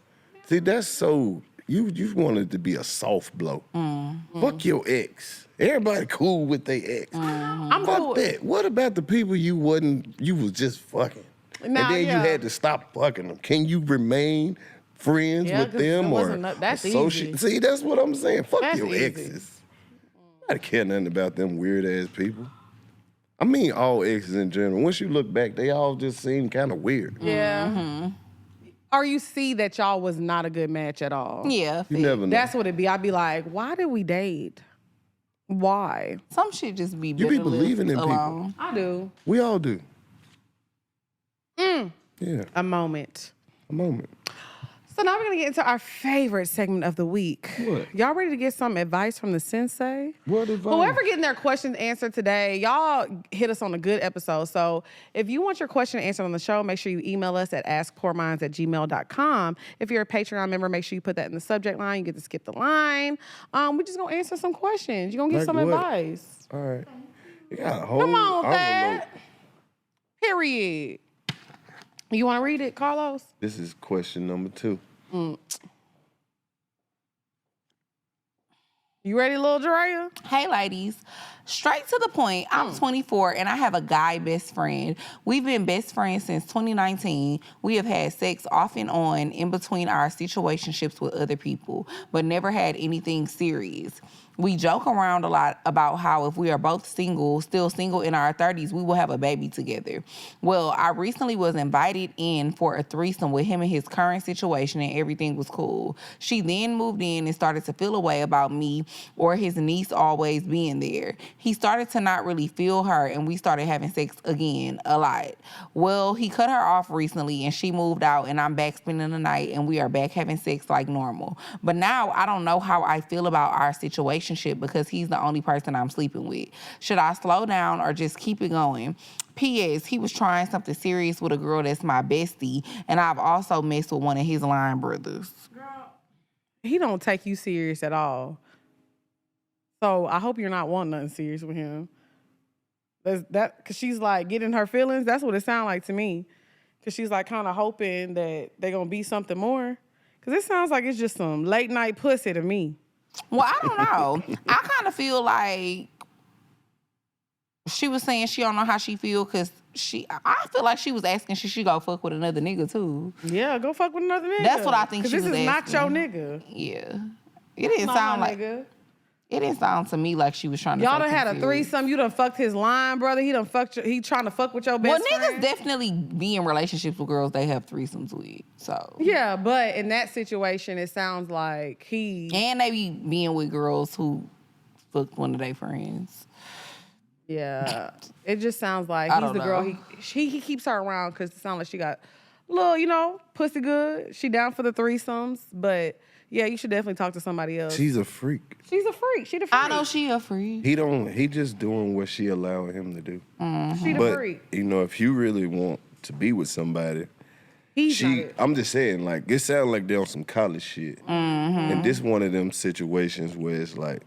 See, that's so... You want it to be a soft blow. Fuck your ex. Everybody cool with their ex.
I'm
Fuck
cool.
that. What about the people you was just fucking?
Nah,
and then
yeah.
you had to stop fucking them. Can you remain friends
Yeah,
with
'cause
them
it
or
wasn't that's
associate?
easy.
See, that's what I'm saying. Fuck
That's
your
easy.
exes. I don't care nothing about them weird ass people. I mean, all exes in general. Once you look back, they all just seem kind of weird.
Yeah. Or you see that y'all was not a good match at all.
Yeah,
You
facts.
never know.
That's what it be. I'd be like, why did we date? Why?
Some shit just be
You
better
be
left
believing in people.
alone.
I do.
We all do. Yeah,
A moment.
a moment.
So now we're gonna get into our favorite segment of the week.
What?
Y'all ready to get some advice from the Sensei?
What advice?
Whoever getting their questions answered today, y'all hit us on a good episode. So if you want your question answered on the show, make sure you email us at askpoorminds@gmail.com. If you're a Patreon member, make sure you put that in the subject line. You get to skip the line. We just gonna answer some questions. You're gonna get
Like
some
what?
advice.
All right. You got a whole
Come on,
envelope.
Thad. Period. You wanna read it, Karlous?
This is question number 2.
You ready, Lil Drea?
Hey, ladies. Straight to the point, I'm 24 and I have a guy best friend. We've been best friends since 2019. We have had sex off and on in between our situationships with other people, but never had anything serious. We joke around a lot about how if we are both still single in our 30s, we will have a baby together. Well, I recently was invited in for a threesome with him and his current situation and everything was cool. She then moved in and started to feel a way about me or his niece always being there. He started to not really feel her and we started having sex again a lot. Well, he cut her off recently and she moved out and I'm back spending the night and we are back having sex like normal. But now I don't know how I feel about our situation because he's the only person I'm sleeping with. Should I slow down or just keep it going? P.S. He was trying something serious with a girl that's my bestie, and I've also messed with one of his line brothers.
He don't take you serious at all. So I hope you're not wanting nothing serious with him. Cause she's like getting her feelings. That's what it sounds like to me. Cause she's like kind of hoping that they're gonna be something more. Cause it sounds like it's just some late night pussy to me.
Well, I don't know. I kind of feel like She was saying she don't know how she feel because I feel like she was asking should she go fuck with another nigga too.
Yeah, go fuck with another nigga.
That's what I think she was
this is
asking.
not your nigga.
Yeah. It didn't
Not
sound
my
like
nigga.
It didn't sound to me like she was trying to
Y'all
fuck
done had a
him
threesome. You done fucked his line, brother. He done fucked he trying to fuck with your best
Well,
friend.
niggas definitely be in relationships with girls they have threesomes with. So
Yeah, but in that situation, it sounds like
and they be being with girls who fucked one of their friends.
Yeah, it just sounds like
I
he's
don't
the girl.
know.
He keeps her around because it sounds like she got a little, pussy good. She down for the threesomes, but yeah, you should definitely talk to somebody else.
She's a freak.
She's a freak. She the freak.
I know she a freak.
He just doing what she allowing him to do.
She the
But
freak.
if you really want to be with somebody,
He's not it.
I'm just saying, like, it sounds like they're on some college shit. And this one of them situations where it's like,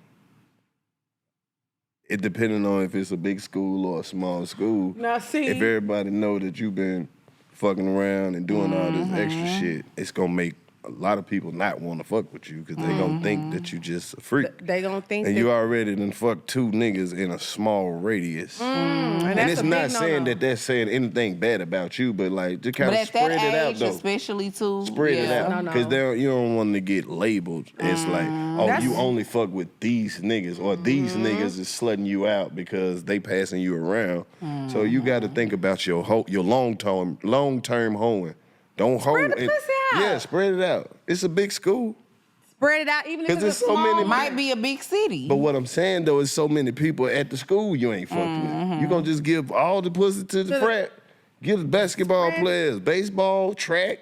it depending on if it's a big school or a small school.
Now see,
If everybody know that you've been fucking around and doing all this extra shit, it's gonna make a lot of people not want to fuck with you because they gonna think that you just a freak.
they gonna think
And
that
you already done fucked 2 niggas in a small radius.
and
And
that's
it's
a big
not saying
no-no.
that they're saying anything bad about you, but like just kind
But
of
at
spread
that
it out
age,
though.
especially too.
Spread it out
No.
because you don't want to get labeled. It's like, oh,
That's-
you only fuck with these niggas, or these niggas is slutting you out because they passing you around. So you got to think about your long term hoeing. Don't hoe.
Spread the pussy out.
Yeah, spread it out. It's a big school.
Spread it out, even if
'Cause
it's
there's
a
so
small
many-
one.
Might be a big city.
But what I'm saying though is so many people at the school you ain't fucked with. You gonna just give all the pussy to the frat? Give the basketball players, baseball, track.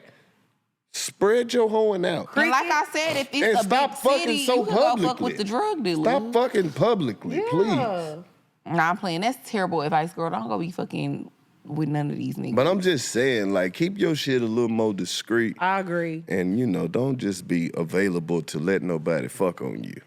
Spread your hoeing out.
And like I said, if
And
it's a
stop
big
fucking
city,
so
you can go fuck
publicly.
with the drug dealer.
Stop fucking publicly, please.
Nah, I'm playing. That's terrible advice, girl. Don't go be fucking with none of these niggas.
But I'm just saying, like, keep your shit a little more discreet.
I agree.
And, don't just be available to let nobody fuck on you.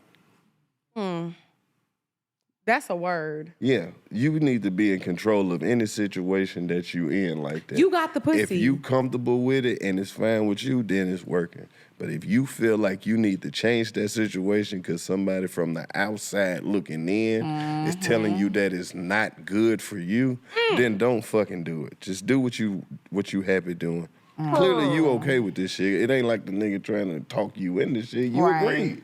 That's a word.
Yeah, you need to be in control of any situation that you in like that.
You got the pussy.
If you comfortable with it and it's fine with you, then it's working. But if you feel like you need to change that situation because somebody from the outside looking in is telling you that it's not good for you, then don't fucking do it. Just do what you happy doing. Clearly you okay with this shit. It ain't like the nigga trying to talk you into shit. You
Right.
agreed.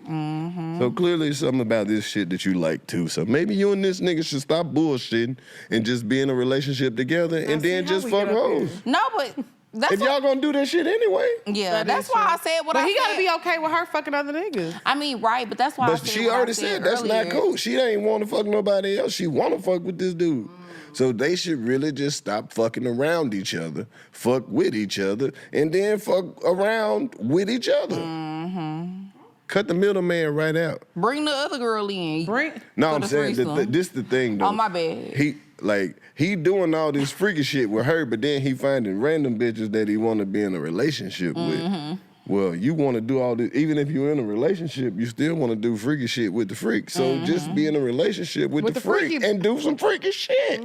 So clearly it's something about this shit that you like too. So maybe you and this nigga should stop bullshitting and just be in a relationship together and then
see how
just
we
fuck
get up here.
hoes.
No, but that's
If y'all gonna do that shit anyway.
yeah, that's why I said what
But
I
he
said.
gotta be okay with her fucking other niggas.
I mean, right, but that's why I
But
said
she
what I
already said that's not
earlier.
cool. She ain't want to fuck nobody else. She want to fuck with this dude. So they should really just stop fucking around each other, fuck with each other, and then fuck around with each other. Cut the middleman right out.
Bring the other girl in.
No,
For
I'm
the
saying
threesome.
this the thing though.
Oh, my bad.
He doing all this freaky shit with her, but then he finding random bitches that he want to be in a relationship with. Well, you want to do all this, even if you're in a relationship, you still want to do freaky shit with the freak. So just be in a relationship with the freak
freaky-
and do some freaky shit.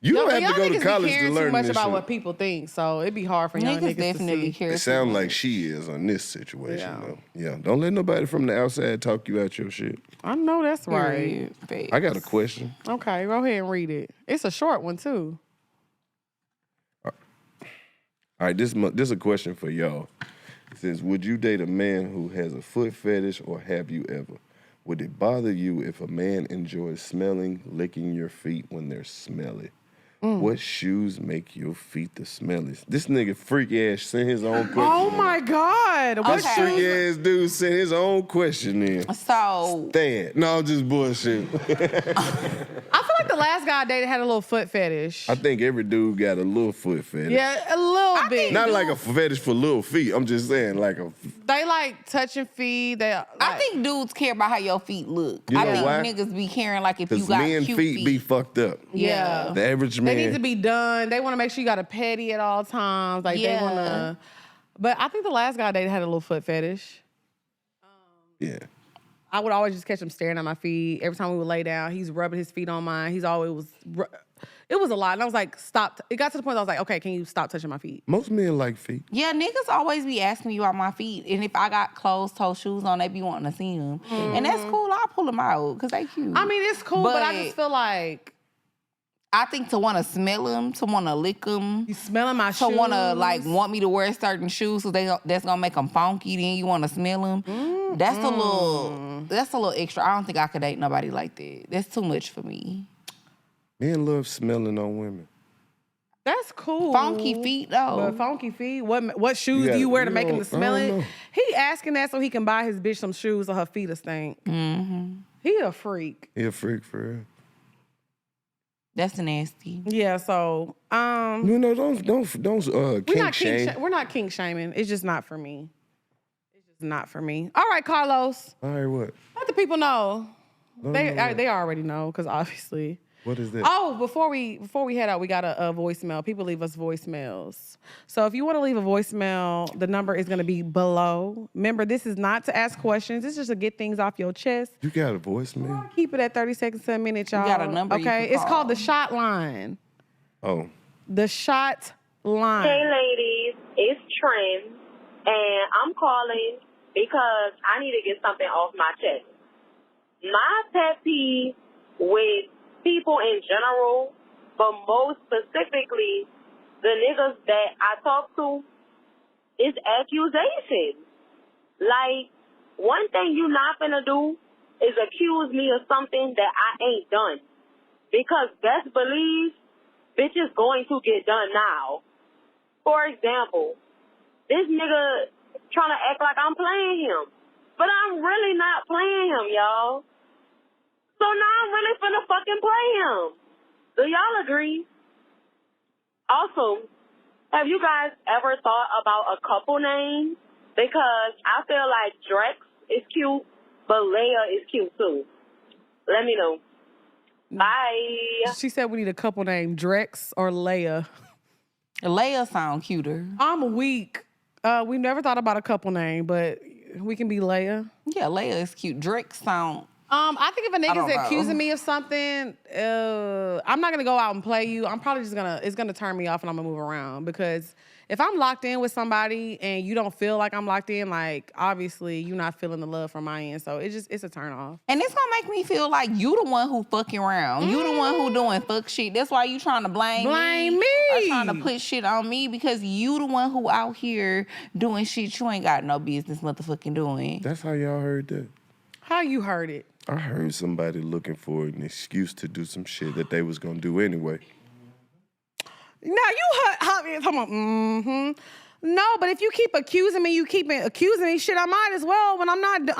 You don't have to go to college to learn
too much
this
about
shit.
what people think, so it'd be hard for young
Niggas
niggas
definitely
to see.
care.
It sounds like she is on this situation though. Yeah, don't let nobody from the outside talk you out your shit.
I know that's right.
I got a question.
Okay, go ahead and read it. It's a short one too.
All right, this is a question for y'all. It says, would you date a man who has a foot fetish, or have you ever? Would it bother you if a man enjoys smelling, licking your feet when they're smelly? What shoes make your feet the smelliest? This nigga freak ass sent his own question.
Oh
in.
my God. What
This freak ass dude sent his own question in.
So
Stand. No, I'm just bullshit.
I feel like the last guy I dated had a little foot fetish.
I think every dude got a little foot fetish.
Yeah, a little bit.
Not like a fetish for little feet. I'm just saying like a.
They like touching feet. They
I think dudes care about how your feet look.
You
I
know
think
why?
niggas be caring like if you
Because
got
men
cute
feet be fucked up.
Yeah.
The average man.
They need to be done. They want to make sure you got a petty at all times. Like
Yeah.
they want to. But I think the last guy I dated had a little foot fetish.
Yeah.
I would always just catch him staring at my feet. Every time we would lay down, he's rubbing his feet on mine. He's always, it was a lot. And I was like, stop. It got to the point that I was like, okay, can you stop touching my feet?
Most men like feet.
Yeah, niggas always be asking me about my feet. And if I got closed toe shoes on, they be wanting to see them. And that's cool. I'll pull them out because they cute.
I mean, it's cool, but I just feel like
I think to want to smell them, to want to lick them,
you smelling my shoes.
to want to like want me to wear certain shoes, so that's gonna make them funky. Then you want to smell them. That's a little extra. I don't think I could date nobody like that. That's too much for me.
Men love smelling on women.
That's cool.
Funky feet though.
But funky feet. What shoes do you wear to make him to smell it? He asking that so he can buy his bitch some shoes so her feet will stink. Mm-hmm. He a freak.
He a freak for real.
That's nasty.
Yeah, so
don't kink shame.
We're not kink shaming. It's just not for me. It's just not for me. All right, Karlous.
All right, what?
Let the people know. They
what?
they already know because obviously.
What is that?
Oh, before we head out, we got a voicemail. People leave us voicemails. So if you want to leave a voicemail, the number is going to be below. Remember, this is not to ask questions. This is just to get things off your chest.
You got a voicemail?
Keep it at 30 seconds to a minute, y'all.
You got a number you
Okay,
can
it's
call.
called the Shot Line.
Oh.
The Shot Line.
Hey, ladies, it's Trin, and I'm calling because I need to get something off my chest. My pet peeve with people in general, but most specifically the niggas that I talk to, is accusations. Like, one thing you not finna do is accuse me of something that I ain't done. Because best believe, bitch is going to get done now. For example, this nigga trying to act like I'm playing him. But I'm really not playing him, y'all. So now I'm really finna fucking play him. Do y'all agree? Also, have you guys ever thought about a couple name? Because I feel like Drex is cute, but Leia is cute too. Let me know. Bye.
She said we need a couple named Drex or Leia.
Leia sound cuter.
I'm weak. We never thought about a couple name, but we can be Leia.
Yeah, Leia is cute. Drake sound.
I think if a
don't
nigga's
know.
accusing me of something, I'm not gonna go out and play you. I'm probably just it's gonna turn me off and I'm gonna move around because if I'm locked in with somebody and you don't feel like I'm locked in, like obviously you're not feeling the love from my end. So it's a turn off.
And it's gonna make me feel like you the one who fucking around. You the one who doing fuck shit. That's why you trying to blame
me.
Or trying to put shit on me because you the one who out here doing shit you ain't got no business motherfucking doing.
That's how y'all heard that?
How you heard it?
I heard somebody looking for an excuse to do some shit that they was gonna do anyway.
Now you heard come on. Mm-hmm. No, but if you keep accusing me, shit, I might as well when I'm not doing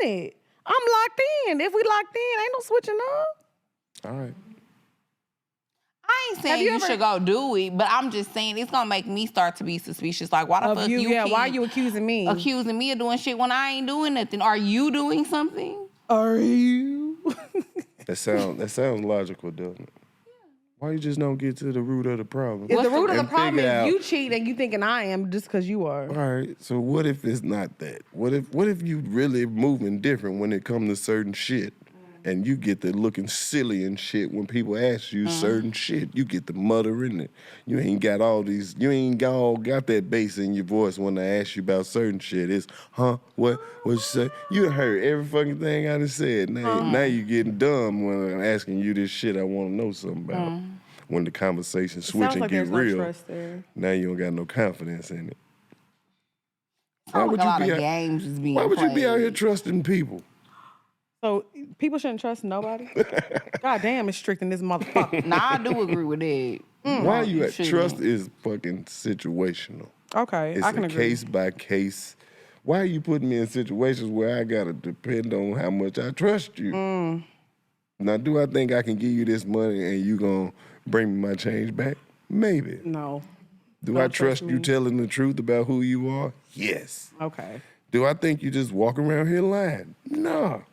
it. I'm locked in. If we locked in, ain't no switching up.
All right.
I ain't saying you should go do it, but I'm just saying it's gonna make me start to be suspicious. Like, why the fuck you keep
why are you accusing me?
Accusing me of doing shit when I ain't doing nothing. Are you doing something?
Are you?
That sounds logical, doesn't it? Why you just don't get to the root of the problem?
If the root of the
and
problem
figure
is
out,
you cheat and you thinking I am just because you are.
all right, so what if it's not that? What if you really moving different when it comes to certain shit? And you get to looking silly and shit when people ask you certain shit. You get to muttering it. You ain't got all that bass in your voice when they ask you about certain shit. It's, what you say? You heard every fucking thing I done said. Now you getting dumb when I'm asking you this shit I want to know something about. When the conversation switch and
like
get
there's
real,
no trust there.
now you don't got no confidence in it.
Why would games is being
Why would you be out
played.
here trusting people?
So people shouldn't trust nobody? God damn, it's strict in this motherfucker.
Nah, I do agree with that.
Why you at
shouldn't.
trust is fucking situational.
Okay,
It's
I can
a
agree.
case by case. Why are you putting me in situations where I gotta depend on how much I trust you? Now, do I think I can give you this money and you gonna bring me my change back? Maybe.
No.
Do
Don't
I trust
trust
you
me.
telling the truth about who you are? Yes.
Okay.
Do I think you just walk around here lying? No.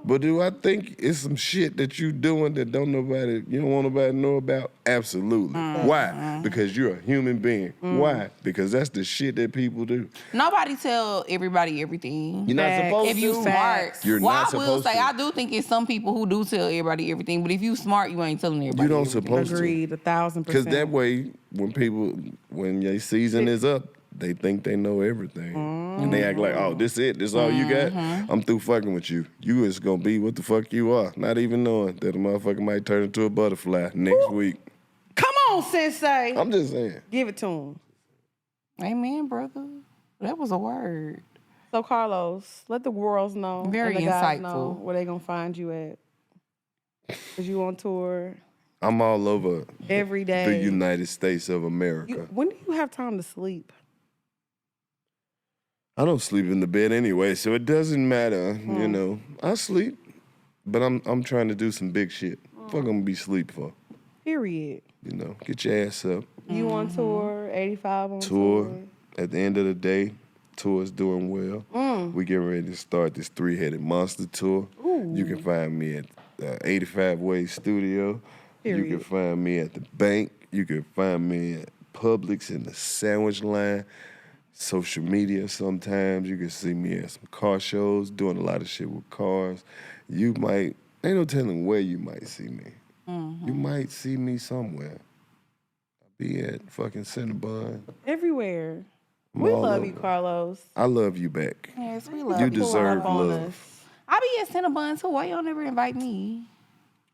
But do I think it's some shit that you doing that you don't want nobody to know about? Absolutely. Why? Because you're a human being. Why? Because that's the shit that people do.
Nobody tell everybody everything.
You're not
Facts.
supposed
If
to.
you smart.
You're
well,
not
I will
supposed
say
to.
I do think it's some people who do tell everybody everything, but if you smart, you ain't telling everybody.
You don't
everything.
supposed to.
Agreed, 1,000%.
Because that way, when your season is up, they think they know everything. And they act like, oh, this it? This all you got? I'm through fucking with you. You is gonna be what the fuck you are. Not even knowing that a motherfucker might turn into a butterfly next week.
Come on, Sensei.
I'm just saying.
Give it to him.
Amen, brother. That was a word.
So, Karlous, let the worlds know.
Very
and the guys know
insightful.
where they gonna find you at. Cause you on tour
I'm all over
every day.
the United States of America.
When do you have time to sleep?
I don't sleep in the bed anyway, so it doesn't matter. You know, I sleep, but I'm trying to do some big shit. Fuck, I'm gonna be asleep for.
Period.
You know, get your ass up.
You on tour, 85 on tour.
Tour. At the end of the day, tour's doing well. We getting ready to start this 3-headed monster tour. You can find me at 85 Way Studio.
Period.
You can find me at the bank. You can find me at Publix in the sandwich line. Social media sometimes. You can see me at some car shows, doing a lot of shit with cars. You might, ain't no telling where you might see me. You might see me somewhere. I'll be at fucking Cinnabon.
Everywhere.
I'm
We
all
love
over.
you, Karlous.
I love you back.
Yes, we love
You
you.
deserve
on
love.
us.
I be at Cinnabon too. Why y'all never invite me?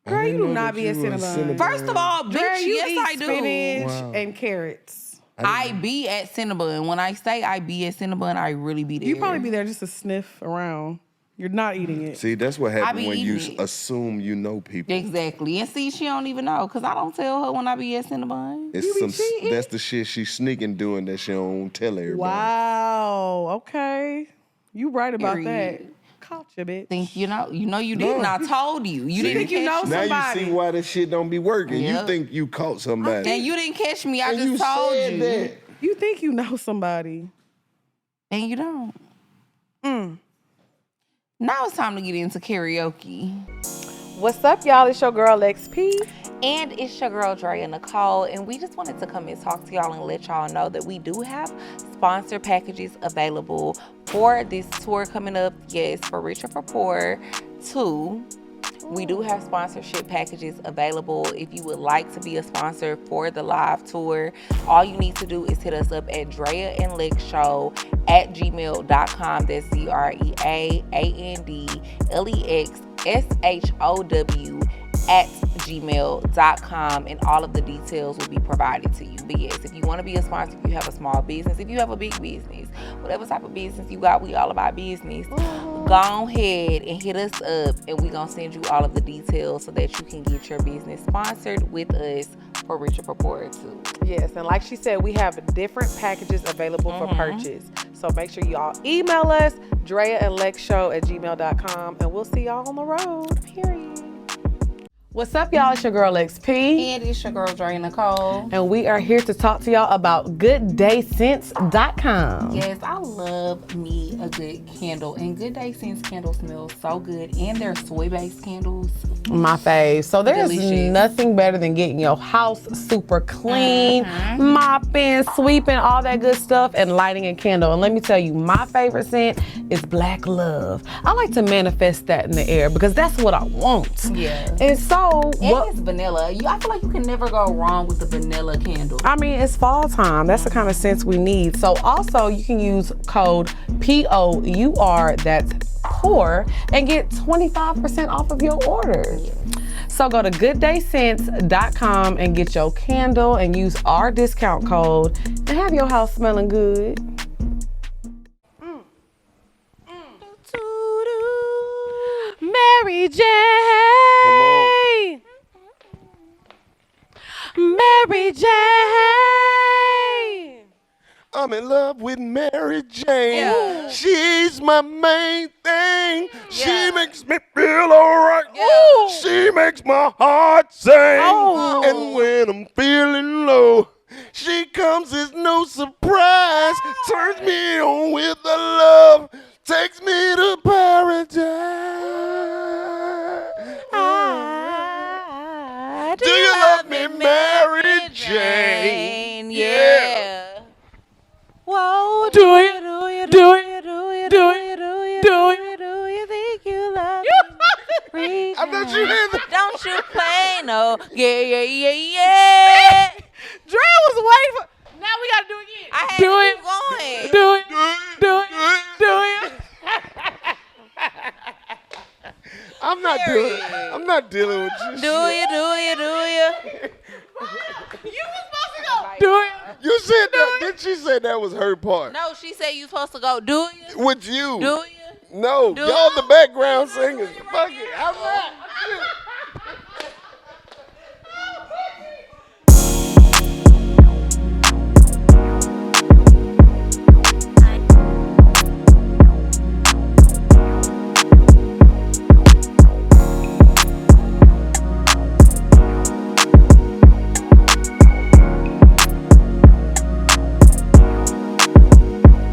Girl,
I
you
didn't
do
know
not
that
be at
you were
Cinnabon.
First of all,
Dre,
bitch,
you
yes
eat
I do.
spinach
Wow.
and carrots.
I be at Cinnabon. When I say I be at Cinnabon, I really be there.
You probably be there just to sniff around. You're not eating it.
See, that's what
be
happens when you
eating it.
assume you know people.
Exactly. And see, she don't even know because I don't tell her when I be at Cinnabon.
It's
You be
some.
cheating?
That's the shit she's sneaking doing that she don't tell everybody.
Wow. Okay. You right about
Period.
that. Caught you, bitch.
Think you didn't.
No.
I told you. You
See?
didn't
Think you
catch
know
me.
Now
somebody.
you see why this shit don't be working.
Yep.
You think you caught somebody.
And you didn't catch me. I
And
just
you
told
said
you.
that.
You think you know somebody.
And you don't. Now it's time to get into karaoke.
What's up, y'all? It's your girl, XP.
And it's your girl, Drea Nicole. And we just wanted to come and talk to y'all and let y'all know that we do have sponsor packages available for this tour coming up. Yes, for Rich or for Poor 2. We do have sponsorship packages available. If you would like to be a sponsor for the live tour, all you need to do is hit us up at dreaandlexshow@gmail.com. That's DreaAndLexshow@gmail.com, and all of the details will be provided to you. But yes, if you want to be a sponsor, if you have a small business, if you have a big business, whatever type of business you got, we all about business. Go ahead and hit us up, and we're going to send you all of the details so that you can get your business sponsored with us for Rich or for Poor too.
Yes, and like she said, we have different packages available for purchase. So make sure y'all email us, DreaAndLexshow@gmail.com, and we'll see y'all on the road.
Period.
What's up, y'all? It's your girl, XP.
And it's your girl, Drea Nicole.
And we are here to talk to y'all about GoodDayScents.com.
Yes, I love me a good candle. And Good Day Scents candles smell so good. And they're soy-based candles.
My fave. So there's
Delicious.
nothing better than getting your house super clean, mopping, sweeping, all that good stuff, and lighting a candle. And let me tell you, my favorite scent is Black Love. I like to manifest that in the air because that's what I want.
Yeah.
And so,
And it's vanilla. I feel like you can never go wrong with the vanilla candle.
I mean, it's fall time. That's the kind of scents we need. So also, you can use code POUR, that's POUR, and get 25% off of your order. So go to GoodDayScents.com and get your candle and use our discount code and have your house smelling good. Mary J. Mary J.
I'm in love with Mary Jane.
Yeah.
She's my main thing.
Yeah.
She makes me feel alright.
Yeah.
She makes my heart sing.
Oh.
And when I'm feeling low, she comes as no surprise. Turns me on with the love. Takes me to paradise. Do you love me, Mary Jane?
Yeah. Whoa,
Do you? Do you? Do you? Do you?
do you think you love me?
I thought you had the...
Don't you play no. Yeah.
Dre was waiting for. Now we gotta do it again.
I had
do
to
it.
keep going.
Do it. Do it. Do it.
I'm not dealing with you.
Do you?
You was supposed to go. Do it.
You said that. Didn't she say that was her part?
No, she said you supposed to go. Do you?
With you.
Do you?
No,
Do
y'all
it.
the background singers. Fuck it. I'm not.